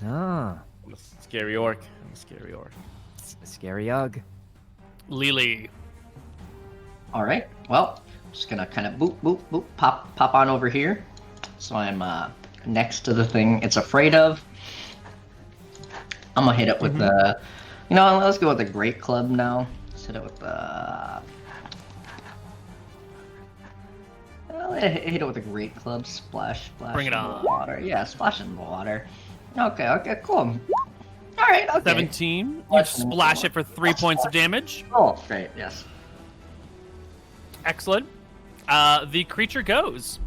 Ah. I'm a scary orc. I'm a scary orc. Scary Ugg. Lily. all right. Well, just gonna kind of boop, boop, boop, pop on over here. So I'm next to the thing it's afraid of. I'm gonna hit it with the, let's go with the Great Club now. Let's hit it with the. Hit it with a Great Club. Splash. Bring it in on. the water. Yeah, splash in the water. Okay, cool. All right, okay. 17. You Splash in the splash water. it for 3 points of damage. Oh, great, yes. Excellent. The creature goes.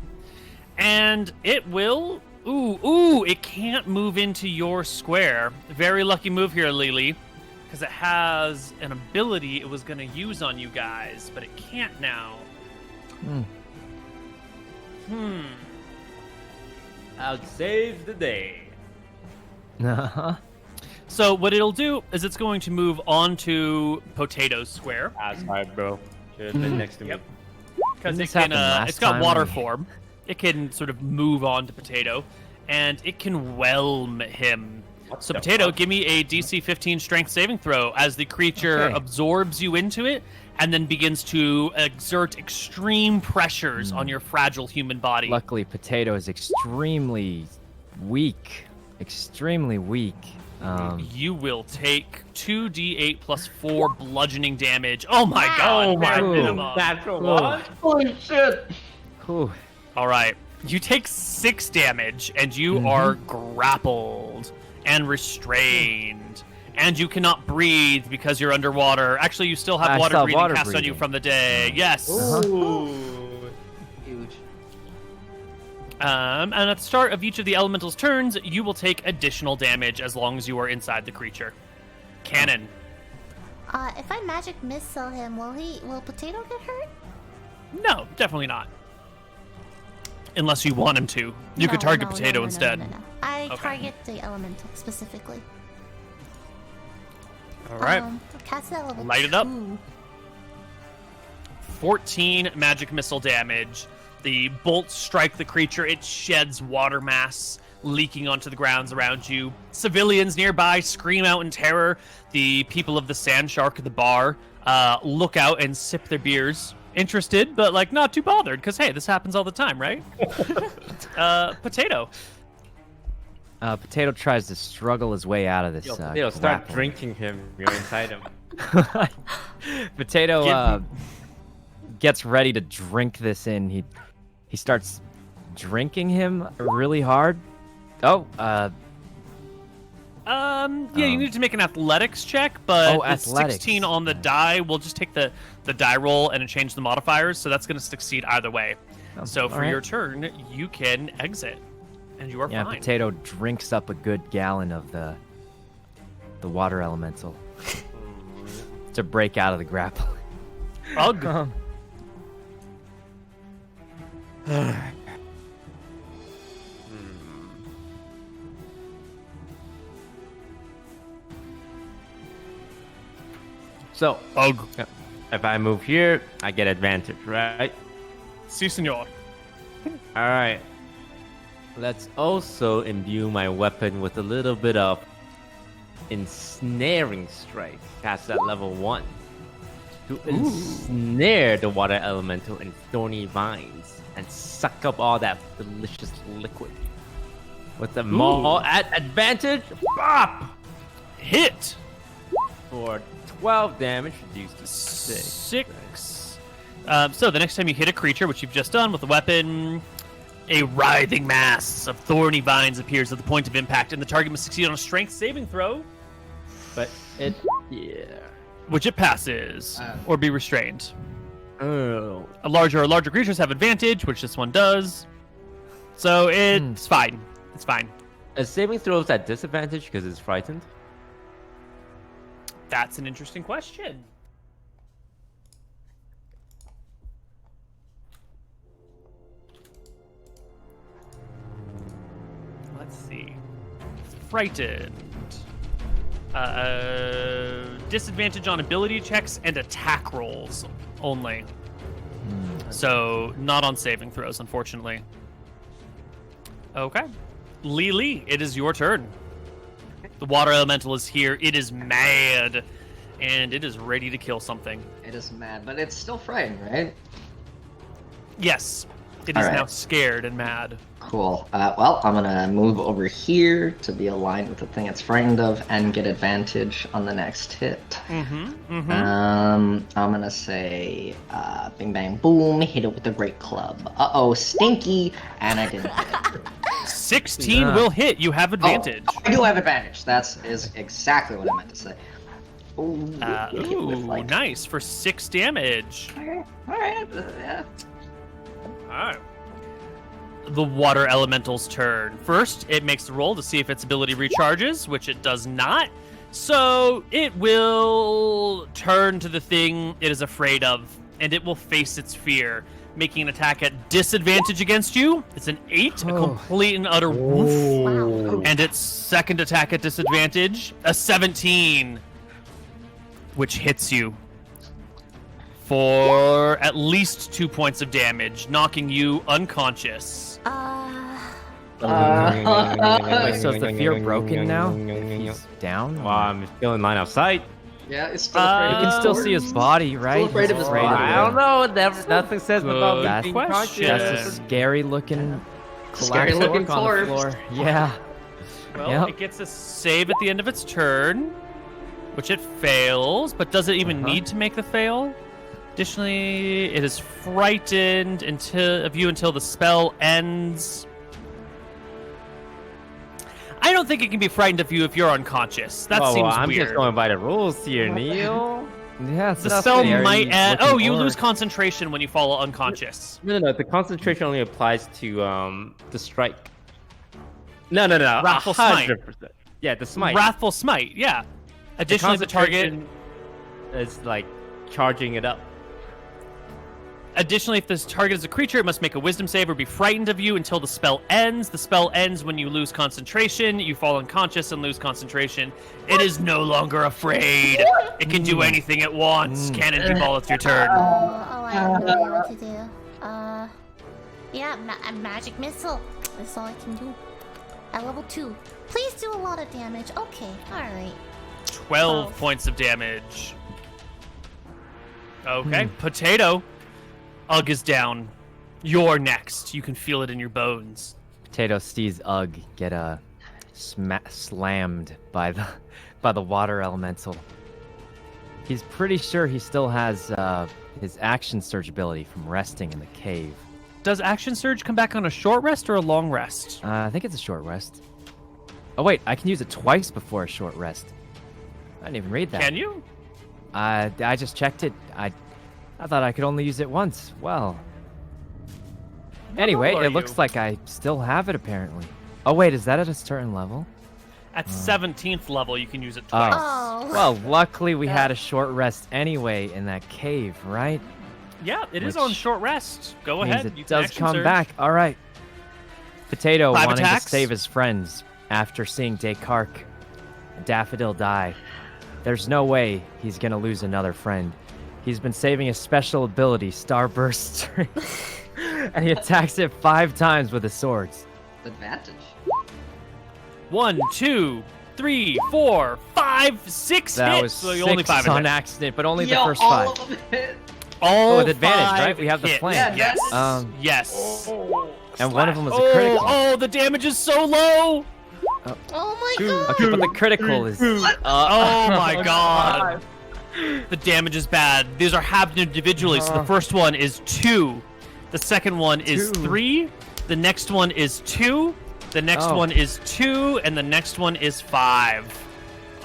And it will... Ooh, it can't move into your square. Very lucky move here, Lily. Because it has an ability it was going to use on you guys, but it can't now. I'll save the day. Uh-huh. So what it'll do is it's going to move onto Potato's square. That's hard, bro. Should have been next to me. Yep. Because Didn't it this can, happen last it's got time water we- form. It can sort of move on to Potato, and it can whelm him. So the Potato, fuck? give me a DC 15 Strength saving throw as the creature Okay. absorbs you into it, and then begins to exert extreme pressures on your fragile human body. Luckily, Potato is extremely weak, extremely weak. You will take 2d8 plus 4 bludgeoning damage. Oh my god, bare Ooh. minimum. Natural Whoa. one. Holy shit! Whew. All right. You take 6 damage, and you are grappled and restrained. And you cannot breathe because you're underwater. Actually, you still have I water still have breathing water cast on you breathing. from the day. Yes. Ooh. Huge. And at the start of each of the elementals' turns, you will take additional damage as long as you are inside the creature. Cannon. If I magic missile him, will Potato get hurt? No, definitely not. Unless you want him to. You could target Potato instead. No. I Okay. target the elemental specifically. All right. Cast it at level Light it up. 2. 14 magic missile damage. The bolts strike the creature. It sheds water mass, leaking onto the grounds around you. Civilians nearby scream out in terror. The people of the Sand Shark at the bar look out and sip their beers. Interested, but like not too bothered, because hey, this happens all the time, right? Potato. Potato tries to struggle his way out of this. Start grapple. drinking him. You're inside him. Potato gets ready to drink this in. He starts drinking him really hard. Oh, You need to make an athletics check, but the athletics. 16 on the die, we'll just take the die roll and change the modifiers, so that's going to succeed either way. So for alright. your turn, you can exit, and you are yeah. fine. Potato drinks up a good gallon of the water elemental to break out of the grapple. Ugh. So, Ugh. if I move here, I get advantage, right? Si, senor. All right. Let's also imbue my weapon with a little bit of ensnaring strike. Cast at level 1. To ensnare the water elemental in thorny vines and suck up all that delicious liquid. With the maul at advantage, bop! Hit. For 12 damage, reduced to 6. 6. So the next time you hit a creature, which you've just done with a weapon, a writhing mass of thorny vines appears at the point of impact, and the target must succeed on a strength saving throw, But it, yeah. which it passes, or be restrained. Oh. Larger creatures have advantage, which this one does. So it's fine. It's fine. A saving throws at disadvantage because it's frightened. That's an interesting question. Let's see. Frightened. Disadvantage on ability checks and attack rolls only. So not on saving throws, unfortunately. Okay. Lily, it is your turn. The water elemental is here. It is mad, and it is ready to kill something. It is mad, but it's still frightened, right? Yes, it is All right. now scared and mad. Cool. Well, I'm gonna move over here to be aligned with the thing it's frightened of and get advantage on the next hit. I'm gonna say, bing bang boom, hit it with the great club. Uh-oh, stinky, and I didn't hit it. 16 will hit. You have advantage. Oh, I do have advantage. Is exactly what I meant to say. Ooh, hit it with, like- Nice for 6 damage. Okay, alright, yeah. Alright. The water elemental's turn. First, it makes the roll to see if its ability recharges, which it does not. So it will turn to the thing it is afraid of, and it will face its fear, making an attack at disadvantage against you. It's an 8, a complete and utter woof. Wow. And its second attack at disadvantage, a 17, which hits you for at least 2 points of damage, knocking you unconscious. Wait, so is the fear broken now? If he's down? Well, I'm still in line of sight. Yeah, it's still afraid You of can his still doors. see his body, right? afraid of He's his body. I don't know. Nothing says Good about That's- being question. conscious. That's a scary looking collapsed looking orc on the corpse. floor. Yeah. Well, Yep. it gets a save at the end of its turn, which it fails, but does it even need to make the fail? Additionally, it is frightened of you until the spell ends. I don't think it can be frightened of you if you're unconscious. That seems I'm weird. just going by the rules here, Neil. Yeah, it's The not spell fair. might end. Oh, you lose orc. concentration when you fall unconscious. No. The concentration only applies to the strike. No. Wrathful Smite. 100%. Yeah, the smite. Wrathful Smite, yeah. Additionally, the target. concentration is like charging it up. Additionally, if this target is a creature, it must make a wisdom save or be frightened of you until the spell ends. The spell ends when you lose concentration. You fall unconscious and lose concentration. It is no longer afraid. It can do anything it wants. Cannonball, it's your turn. Oh, I have no idea what to do. Yeah, a magic missile. That's all I can do. At level 2. Please do a lot of damage. Okay, alright. 12 points of damage. Okay, Potato. Ugg is down. You're next. You can feel it in your bones. Potato sees Ugg get slammed by the water elemental. He's pretty sure he still has his action surge ability from resting in the cave. Does Action Surge come back on a short rest or a long rest? I think it's a short rest. Oh wait, I can use it twice before a short rest. I didn't even read that. Can you? I just checked it. I thought I could only use it once. Well. Anyway, level are it looks you? like I still have it apparently. Oh wait, is that at a certain level? At 17th level, you can use it twice. Oh. Well, luckily we had a short rest anyway in that cave, right? Yeah, it is Which on short rest. Go Means ahead. it You can does Action come Surge. back. All right. Potato 5 wanting attacks? to save his friends after seeing Descartes and Daffodil die. There's no way he's gonna lose another friend. He's been saving his special ability, Starburst, and he attacks it 5 times with his swords. Advantage. 1, 2, 3, 4, 5, 6 That hits. was So 6 you only 5 on attacks. accident, but only the Yo, first all 5. of them hit. All with advantage, 5 right? We have the hits. flank. Yes. Yes. Yes. And one of them was a critical. Oh, the damage is so low. Oh my god! Okay, but the critical is. Oh my god. The damage is bad. These are happened individually. So the first one is 2. The second one is 2. 3. The next one is 2. The next Oh. one is 2. And the next one is 5.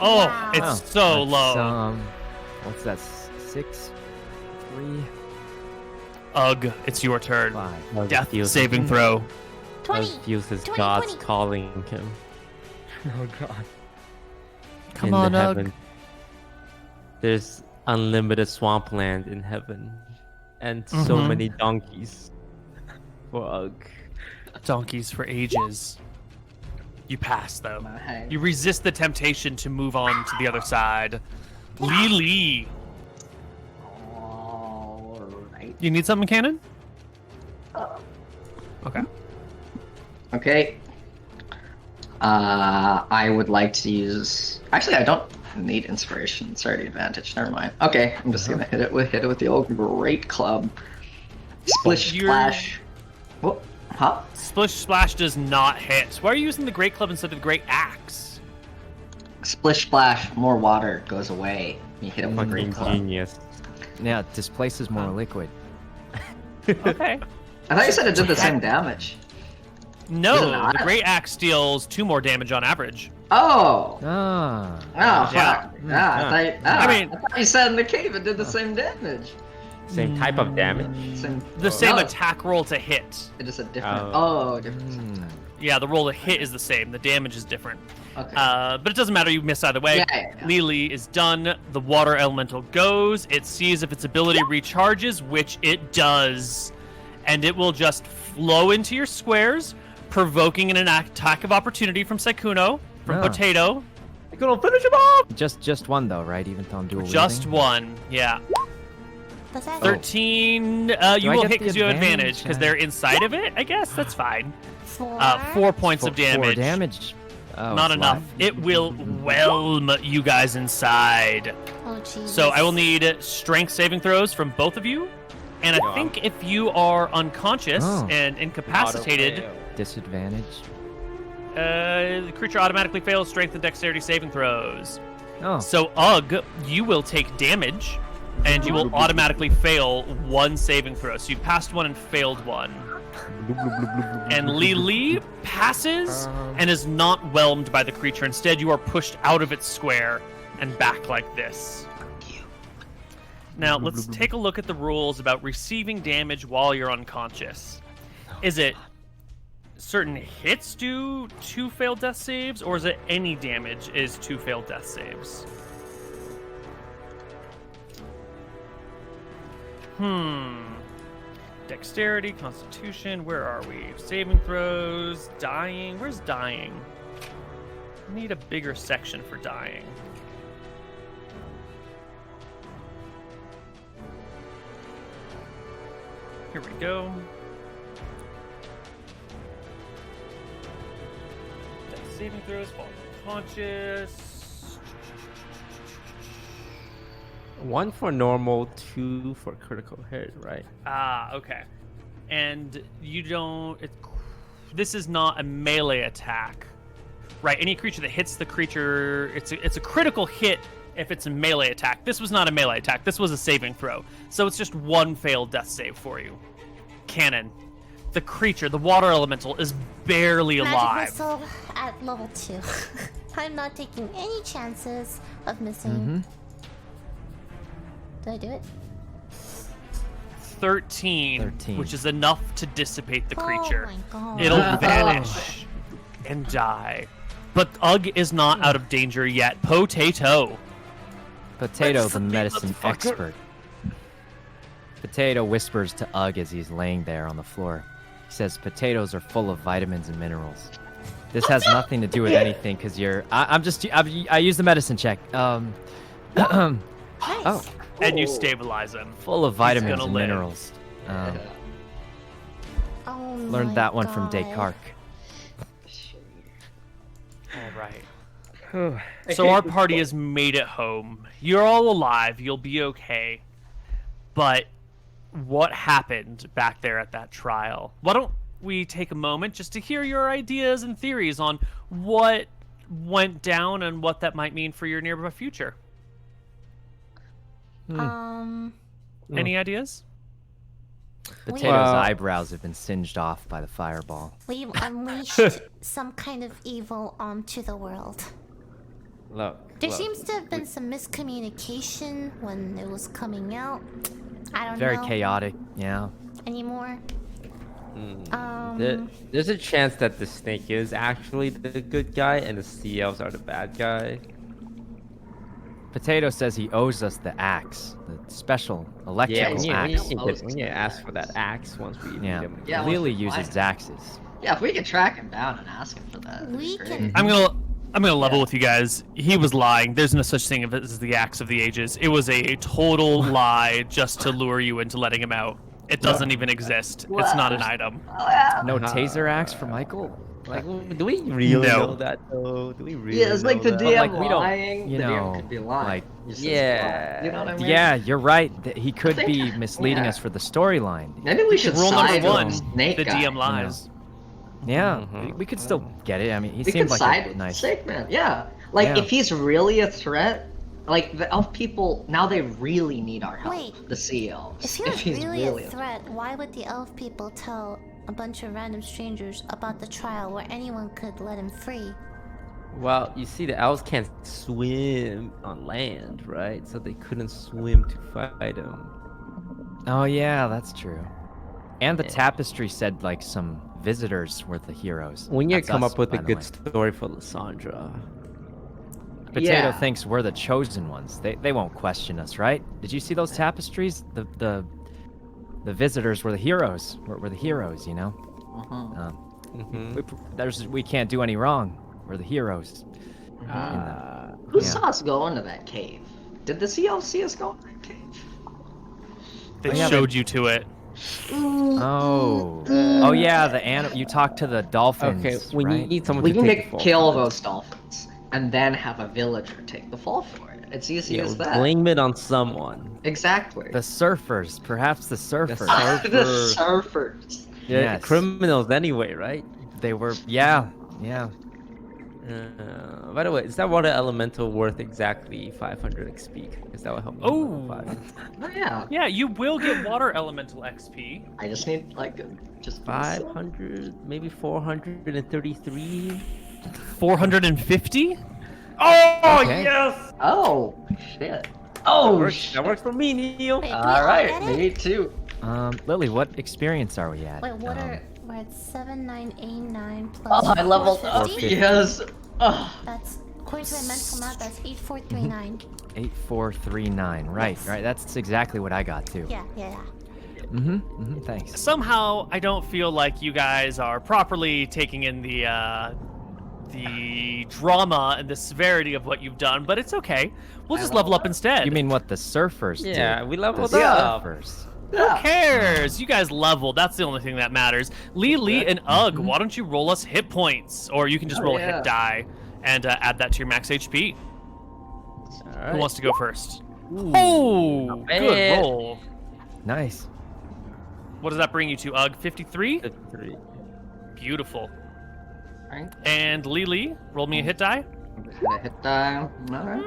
Oh, Wow. it's Oh, so that's, low. What's that? 6, 3, Ugh, it's your turn. 5. Death feels- saving throw. 20. Feels his 20, gods 20. calling him. Oh god. Come in on, the Ugg. heaven. There's unlimited swampland in heaven, and so Mhm. many donkeys. For Ugg. Donkeys for ages. You pass, though. Nice. You resist the temptation to move on to the other side. Lily. Alright. You need something, Cannon? Okay. Okay. I would like to use. Actually, I don't need inspiration. It's already advantage. Never mind. Okay, I'm just gonna hit it with the old great club. Splish You're- splash. What? Huh? Splish Splash does not hit. Why are you using the Great Club instead of the Great Axe? Splish splash. More water goes away. You hit it with a Fucking great club. genius. Yeah, it displaces more liquid. Okay. I thought you said it did the same damage. Is it No, not? the Great Axe deals 2 more damage on average. Oh. Ah. Oh, fuck. Yeah. I mean- thought you said in the cave it did the same damage. Same type of damage. The same No, attack roll to hit. It is a different. Oh. Different. Hmm. Yeah, the roll to hit is the same. The damage is different. Okay. But it doesn't matter. You miss either way. Yeah. Lily is done. The water elemental goes. It sees if its ability recharges, which it does. And it will just flow into your squares, provoking an attack of opportunity from Sekuno, from Oh. Potato. You're gonna finish him off! Just one though, right? Even though I'm dual Just wielding? one. Yeah. Does that 13. You Do I will get hit the because you have advantage advantage? because they're inside of it. I guess that's fine. 4? 4 points of 4 damage. damage. Oh, Not it's enough. light. It will whelm you guys inside. Oh jeez. So I will need strength saving throws from both of you. And I think if you are unconscious and incapacitated, Disadvantage. the creature automatically fails strength and dexterity saving throws. Oh. So, Ugg, you will take damage, and you will automatically fail one saving throw. So you passed one and failed one. And Lily passes and is not whelmed by the creature. Instead, you are pushed out of its square and back like this. Now, let's take a look at the rules about receiving damage while you're unconscious. Is it certain hits do 2 failed death saves, or is it any damage is 2 failed death saves? Dexterity, Constitution, where are we? Saving throws, dying. Where's dying? I need a bigger section for dying. Here we go. Dex saving throws, fall unconscious. 1 for normal, 2 for critical hit, right? Ah, okay. And you don't... this is not a melee attack, right? Any creature that hits the creature... It's a critical hit if it's a melee attack. This was not a melee attack. This was a saving throw. So it's just 1 failed death save for you. Cannon. The creature, the water elemental, is barely alive. Magic missile at level 2. I'm not taking any chances of missing. Did I do it? 13, which is enough to dissipate the creature. Oh my god. It'll vanish and die. But Ugg is not out of danger yet. Potato. Potato, the medicine expert. Potato whispers to Ugg as he's laying there on the floor. He says, potatoes are full of vitamins and minerals. This has nothing to do with anything because you're... I use the medicine check. Nice. Oh. And you stabilize him. Full of vitamins and minerals. Oh Learned that one from Descartes. All right. So our party has made it home. You're all alive. You'll be okay. But what happened back there at that trial? Why don't we take a moment just to hear your ideas and theories on what went down and what that might mean for your nearby future? Any ideas? Potato's eyebrows have been singed off by the fireball. We've unleashed some kind of evil onto the world. There seems to have been some miscommunication when it was coming out. I don't know. Very chaotic, yeah. Anymore. There's a chance that the snake is actually the good guy and the sea elves are the bad guy. Potato says he owes us the axe, the special electrical axe. We need to ask for that axe once we meet him. Yeah, Lily uses axes. Yeah, if we could track him down and ask him for that, We great. can- I'm gonna level with you guys. He was lying. There's no such thing as the Axe of the Ages. It was a total lie just to lure you into letting him out. It doesn't even exist. It's not an item. No taser axe for Michael? Like, do we really know that though? Do we really? Yeah, it's like the know that? DM Like, we don't- lying. you The know, DM could be lying. like- It's just Yeah. lying. You know what I mean? Yeah, you're right. He could think- be misleading yeah. us for the storyline. Maybe we should Rule side number with one: Snake the guy. DM lies. Yeah, we could still get it. I mean, he We seemed could like side a with nice. Snake Man. Yeah, like Yeah. if he's really a threat, like the elf people now they really need our help. Wait. The sea elves. If he's really really a threat, why would the elf people tell a bunch of random strangers about the trial where anyone could let him free? Well, you see, the elves can't swim on land, right? So they couldn't swim to fight him. Oh yeah, that's true. And the tapestry said like some visitors were the heroes. We need to That's come us, up with by a the good way. story for Lysandra. Potato Yeah. thinks we're the chosen ones. They won't question us, right? Did you see those tapestries? The visitors were the heroes. We're the heroes, you know. We can't do any wrong. We're the heroes. Who Yeah. saw us go into that cave? Did the sea elves see us go in that cave? They yeah, showed you to it. Oh yeah, the animal. You talked to the dolphins. Okay, we right? need someone We to need take to the fall kill for those dolphins and then have a villager take the fall for it. It's easy Yeah, as that. blame it on someone. Exactly. The surfers, perhaps the surfers. The surfers. Yeah, Yes. criminals anyway, right? They were, yeah, yeah. By the way, is that water elemental worth exactly 500 XP? Because that will help me. on level Oh. 5. Oh yeah. Yeah, you will get water elemental XP. I just need like just 500, maybe 433. 450? Oh Okay. yes! Oh shit. That Oh works, shit. that works for me, Neil. Wait, All right, me. me too. Lily, what experience are we at? Wait, what Um, are we're at 7989 plus Oh, I leveled up. 450? Yes. Oh. That's according to my mental math. That's 8439. 8439. Right, Yes. right. That's exactly what I got too. Yeah. Thanks. Somehow, I don't feel like you guys are properly taking in the drama and the severity of what you've done, but it's okay. We'll just level up instead. You mean what the surfers did? Yeah, we leveled the up. surfers. Who cares? You guys leveled. That's the only thing that matters. Lee and Ugg, why don't you roll us hit points? Or you can just roll a hit die and add that to your max HP. Alright. Who wants to go first? Oh, bad. good roll. Nice. What does that bring you to, Ugg? 53? 53. Beautiful. Alright. And Lee, roll me a hit die. I'm just gonna hit die. Alright.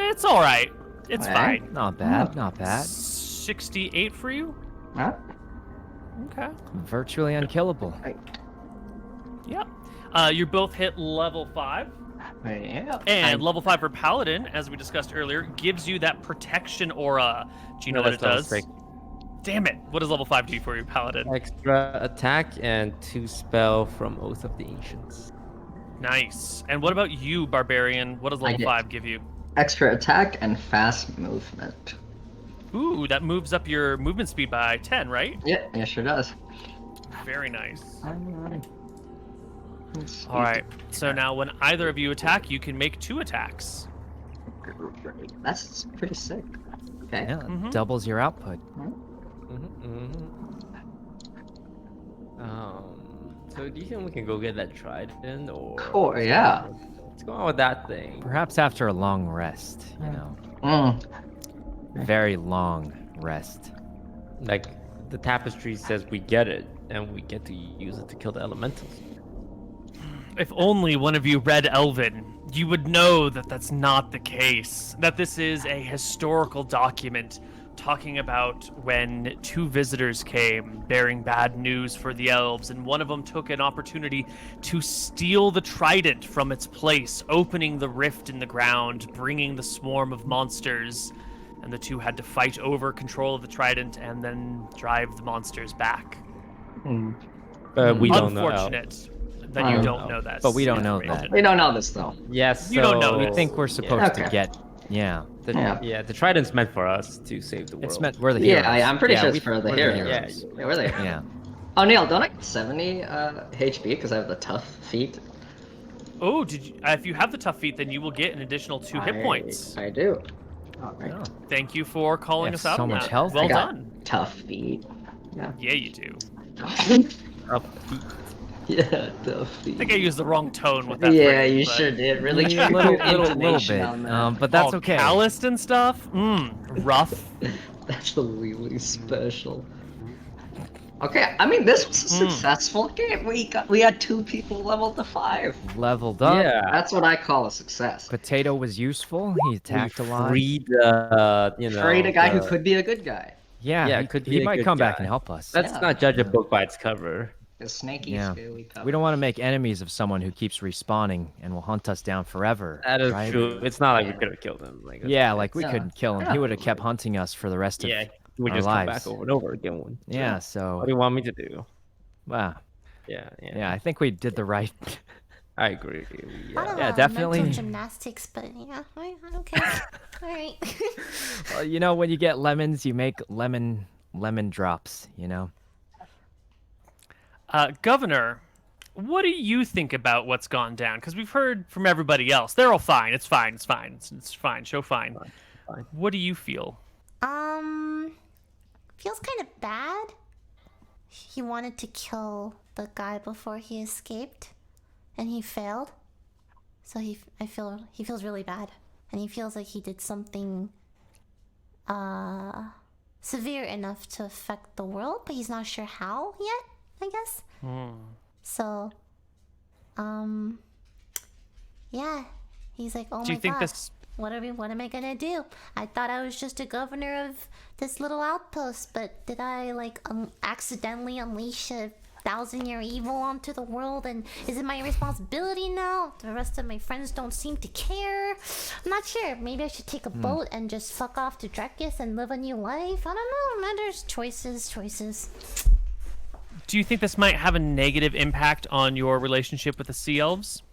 It's all right. It's Alright. fine. Not bad, not bad. 68 for you? Huh? Okay. Virtually unkillable. Yep. You both hit level 5. Yeah. And level 5 for Paladin, as we discussed earlier, gives you that protection aura. Do you know what it does? Damn it. What does level 5 do for you, Paladin? Extra attack and 2 spell from Oath of the Ancients. Nice. And what about you, Barbarian? What does level get- 5 give you? Extra attack and fast movement. Ooh, that moves up your movement speed by 10, right? Yeah, it sure does. Very nice. Alright. All right. So now when either of you attack, you can make 2 attacks. That's pretty sick. Okay. Yeah, Mhm. doubles your output. So do you think we can go get that trident or? Cool, yeah. Let's go on with that thing. Perhaps after a long rest, you know. Mm. Very long rest. Like the tapestry says, we get it, and we get to use it to kill the elementals. If only one of you read Elven, you would know that that's not the case. That this is a historical document talking about when 2 visitors came bearing bad news for the elves, and one of them took an opportunity to steal the trident from its place, opening the rift in the ground, bringing the swarm of monsters, and the 2 had to fight over control of the trident and then drive the monsters back. We don't know. Unfortunate that you don't know that. But we don't know that. information. We don't know this though. Yes. You don't know so- this. We think we're supposed to Okay. get, yeah. Yeah. The trident's meant for us to save the world. It's meant, we're the heroes. Yeah, I'm pretty sure we- it's for the we're heroes. Yeah. Yeah, we're there. Yeah. Oh, Neil, don't I get 70 HP because I have the tough feet? Oh, did you, if you have the tough feat, then you will get an additional 2 hit points. I do. Alright. Oh. Thank you for calling Yeah, us out so on much that. health. Well I got done. tough feet. Yeah. Yeah, you do. Yeah, tough feet. I think I used the wrong tone with that. Yeah, phrase, you but- sure did. Really A tried little, your little intonation bit. on that. But that's All okay. calloused and stuff. Rough. That's really special. Okay, I mean this was a successful game. We had 2 people leveled to 5. Leveled up. Yeah. That's what I call a success. Potato was useful. He attacked a lot. Freed, Trade a guy who could be a good guy. Yeah, Yeah, he, could be he a might good come back guy. and help us. Let's Yeah. not judge a book by its cover. The snaky Yeah. scaly cup. We don't want to make enemies of someone who keeps respawning and will hunt us down forever. That is right? true. It's not like we could have killed him. Like, Yeah, like we Yeah. couldn't kill him. Yeah. He would have kept hunting us for the rest of yeah, we our just come lives. back over and over again. Yeah, so What do you want me to do? wow. Yeah. Yeah, I think we did the right. I agree. Not a Yeah, lot of definitely. mental gymnastics, but yeah, okay. All right. Well, you know, when you get lemons, you make lemon drops. You know. Governor, what do you think about what's gone down? Because we've heard from everybody else. They're all fine. It's fine. It's fine. It's fine. Show fine. Fine. What do you feel? Feels kind of bad. He wanted to kill the guy before he escaped, and he failed. So he feels really bad. and he feels like he did something severe enough to affect the world, but he's not sure how yet, I guess. So, yeah, he's like, oh Do my you think god, this? what am I gonna do? I thought I was just a governor of this little outpost, but did I like accidentally unleash a 1,000-year evil onto the world, and is it my responsibility now? The rest of my friends don't seem to care. I'm not sure. Maybe I should take a boat and just fuck off to Drekis and live a new life. I don't know. Man, there's choices. Do you think this might have a negative impact on your relationship with the Sea Elves?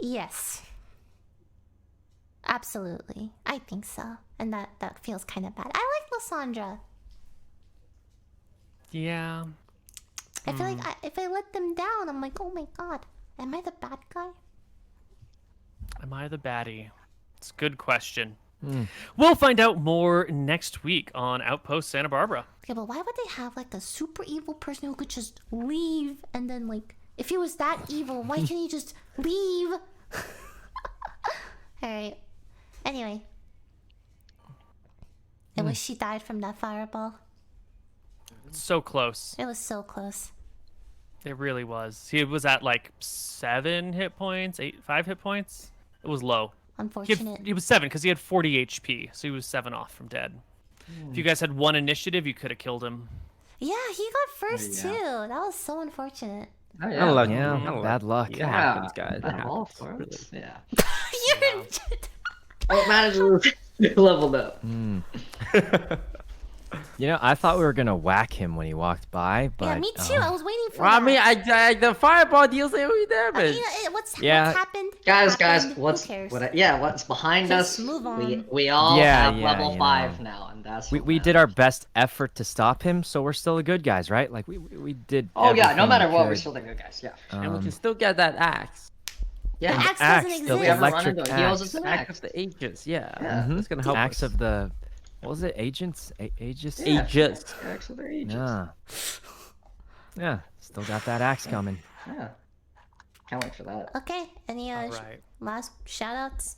Yes. Absolutely. I think so. And that feels kind of bad. I like Lysandra. Yeah. I feel like if I let them down, I'm like, oh my god, am I the bad guy? Am I the baddie? It's a good question. We'll find out more next week on Outpost Santa Barbara. Okay, but why would they have like a super evil person who could just leave and then like, if he was that evil, why can't he just leave? Alright. Anyway. I wish she died from that fireball. So close. It was so close. It really was. He was at like 7 hit points, 5 hit points. It was low. Unfortunate. He was 7 because he had 40 HP, so he was 7 off from dead. If you guys had 1 initiative, you could have killed him. Yeah, he got first too. That was so unfortunate. Oh, yeah. Unlucky. Yeah, Unlucky. bad luck. It happens, guys. It Bad all happens. for Really. us. Yeah. You're Oh, managers leveled up. You know, I thought we were gonna whack him when he walked by, but yeah, me too. I was waiting for Well, I that. mean, I the fireball deals AoE damage. What's Yeah. happened? Guys, happened. what's Who cares? what's behind Just us? move on. We all Yeah, have yeah, level you 5 know. now, and that's we what did our matters. best effort to stop him, so we're still the good guys, right? Like we did. Oh yeah, no everything matter we what, we're could. still the good guys. Yeah. And we can still get that axe. Yeah. The axe axe, doesn't the We exist. ever run electric into it, he owes us axe. an Axe axe. of the Aegis, yeah. Yeah. That's gonna help Axe us. of the, what was it? Agents? Aegis? Yeah. Aegis. Axe of their ages. Yeah. Yeah. Still got that axe coming. Yeah. Can't wait for that. Okay. Any All right. last shout outs?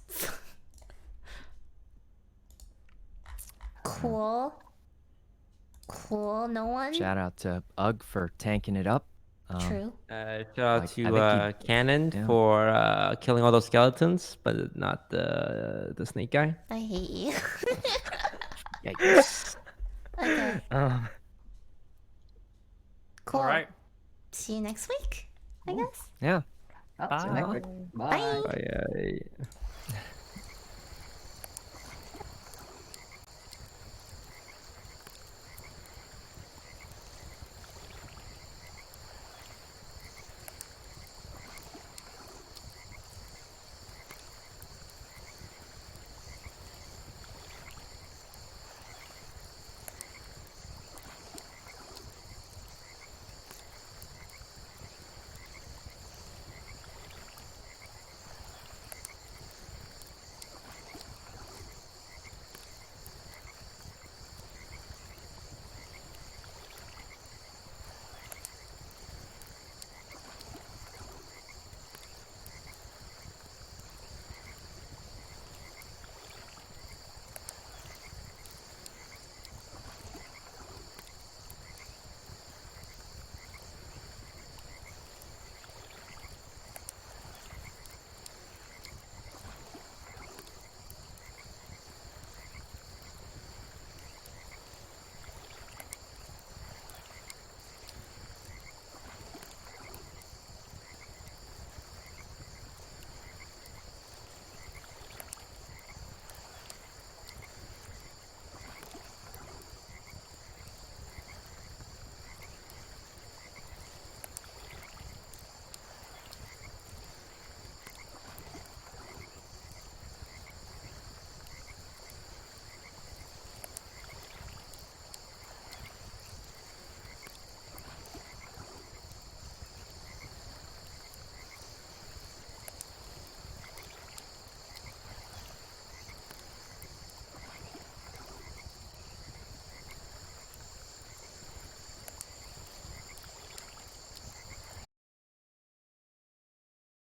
Cool. No one? Shout out to Ugg for tanking it up. True. Shout out I to think Cannon yeah. for killing all those skeletons, but not the snake guy. I hate you. Yikes. Okay. Cool. All right. See you next week, I guess. Yeah. Oh, see you next Bye. week. Bye. Bye.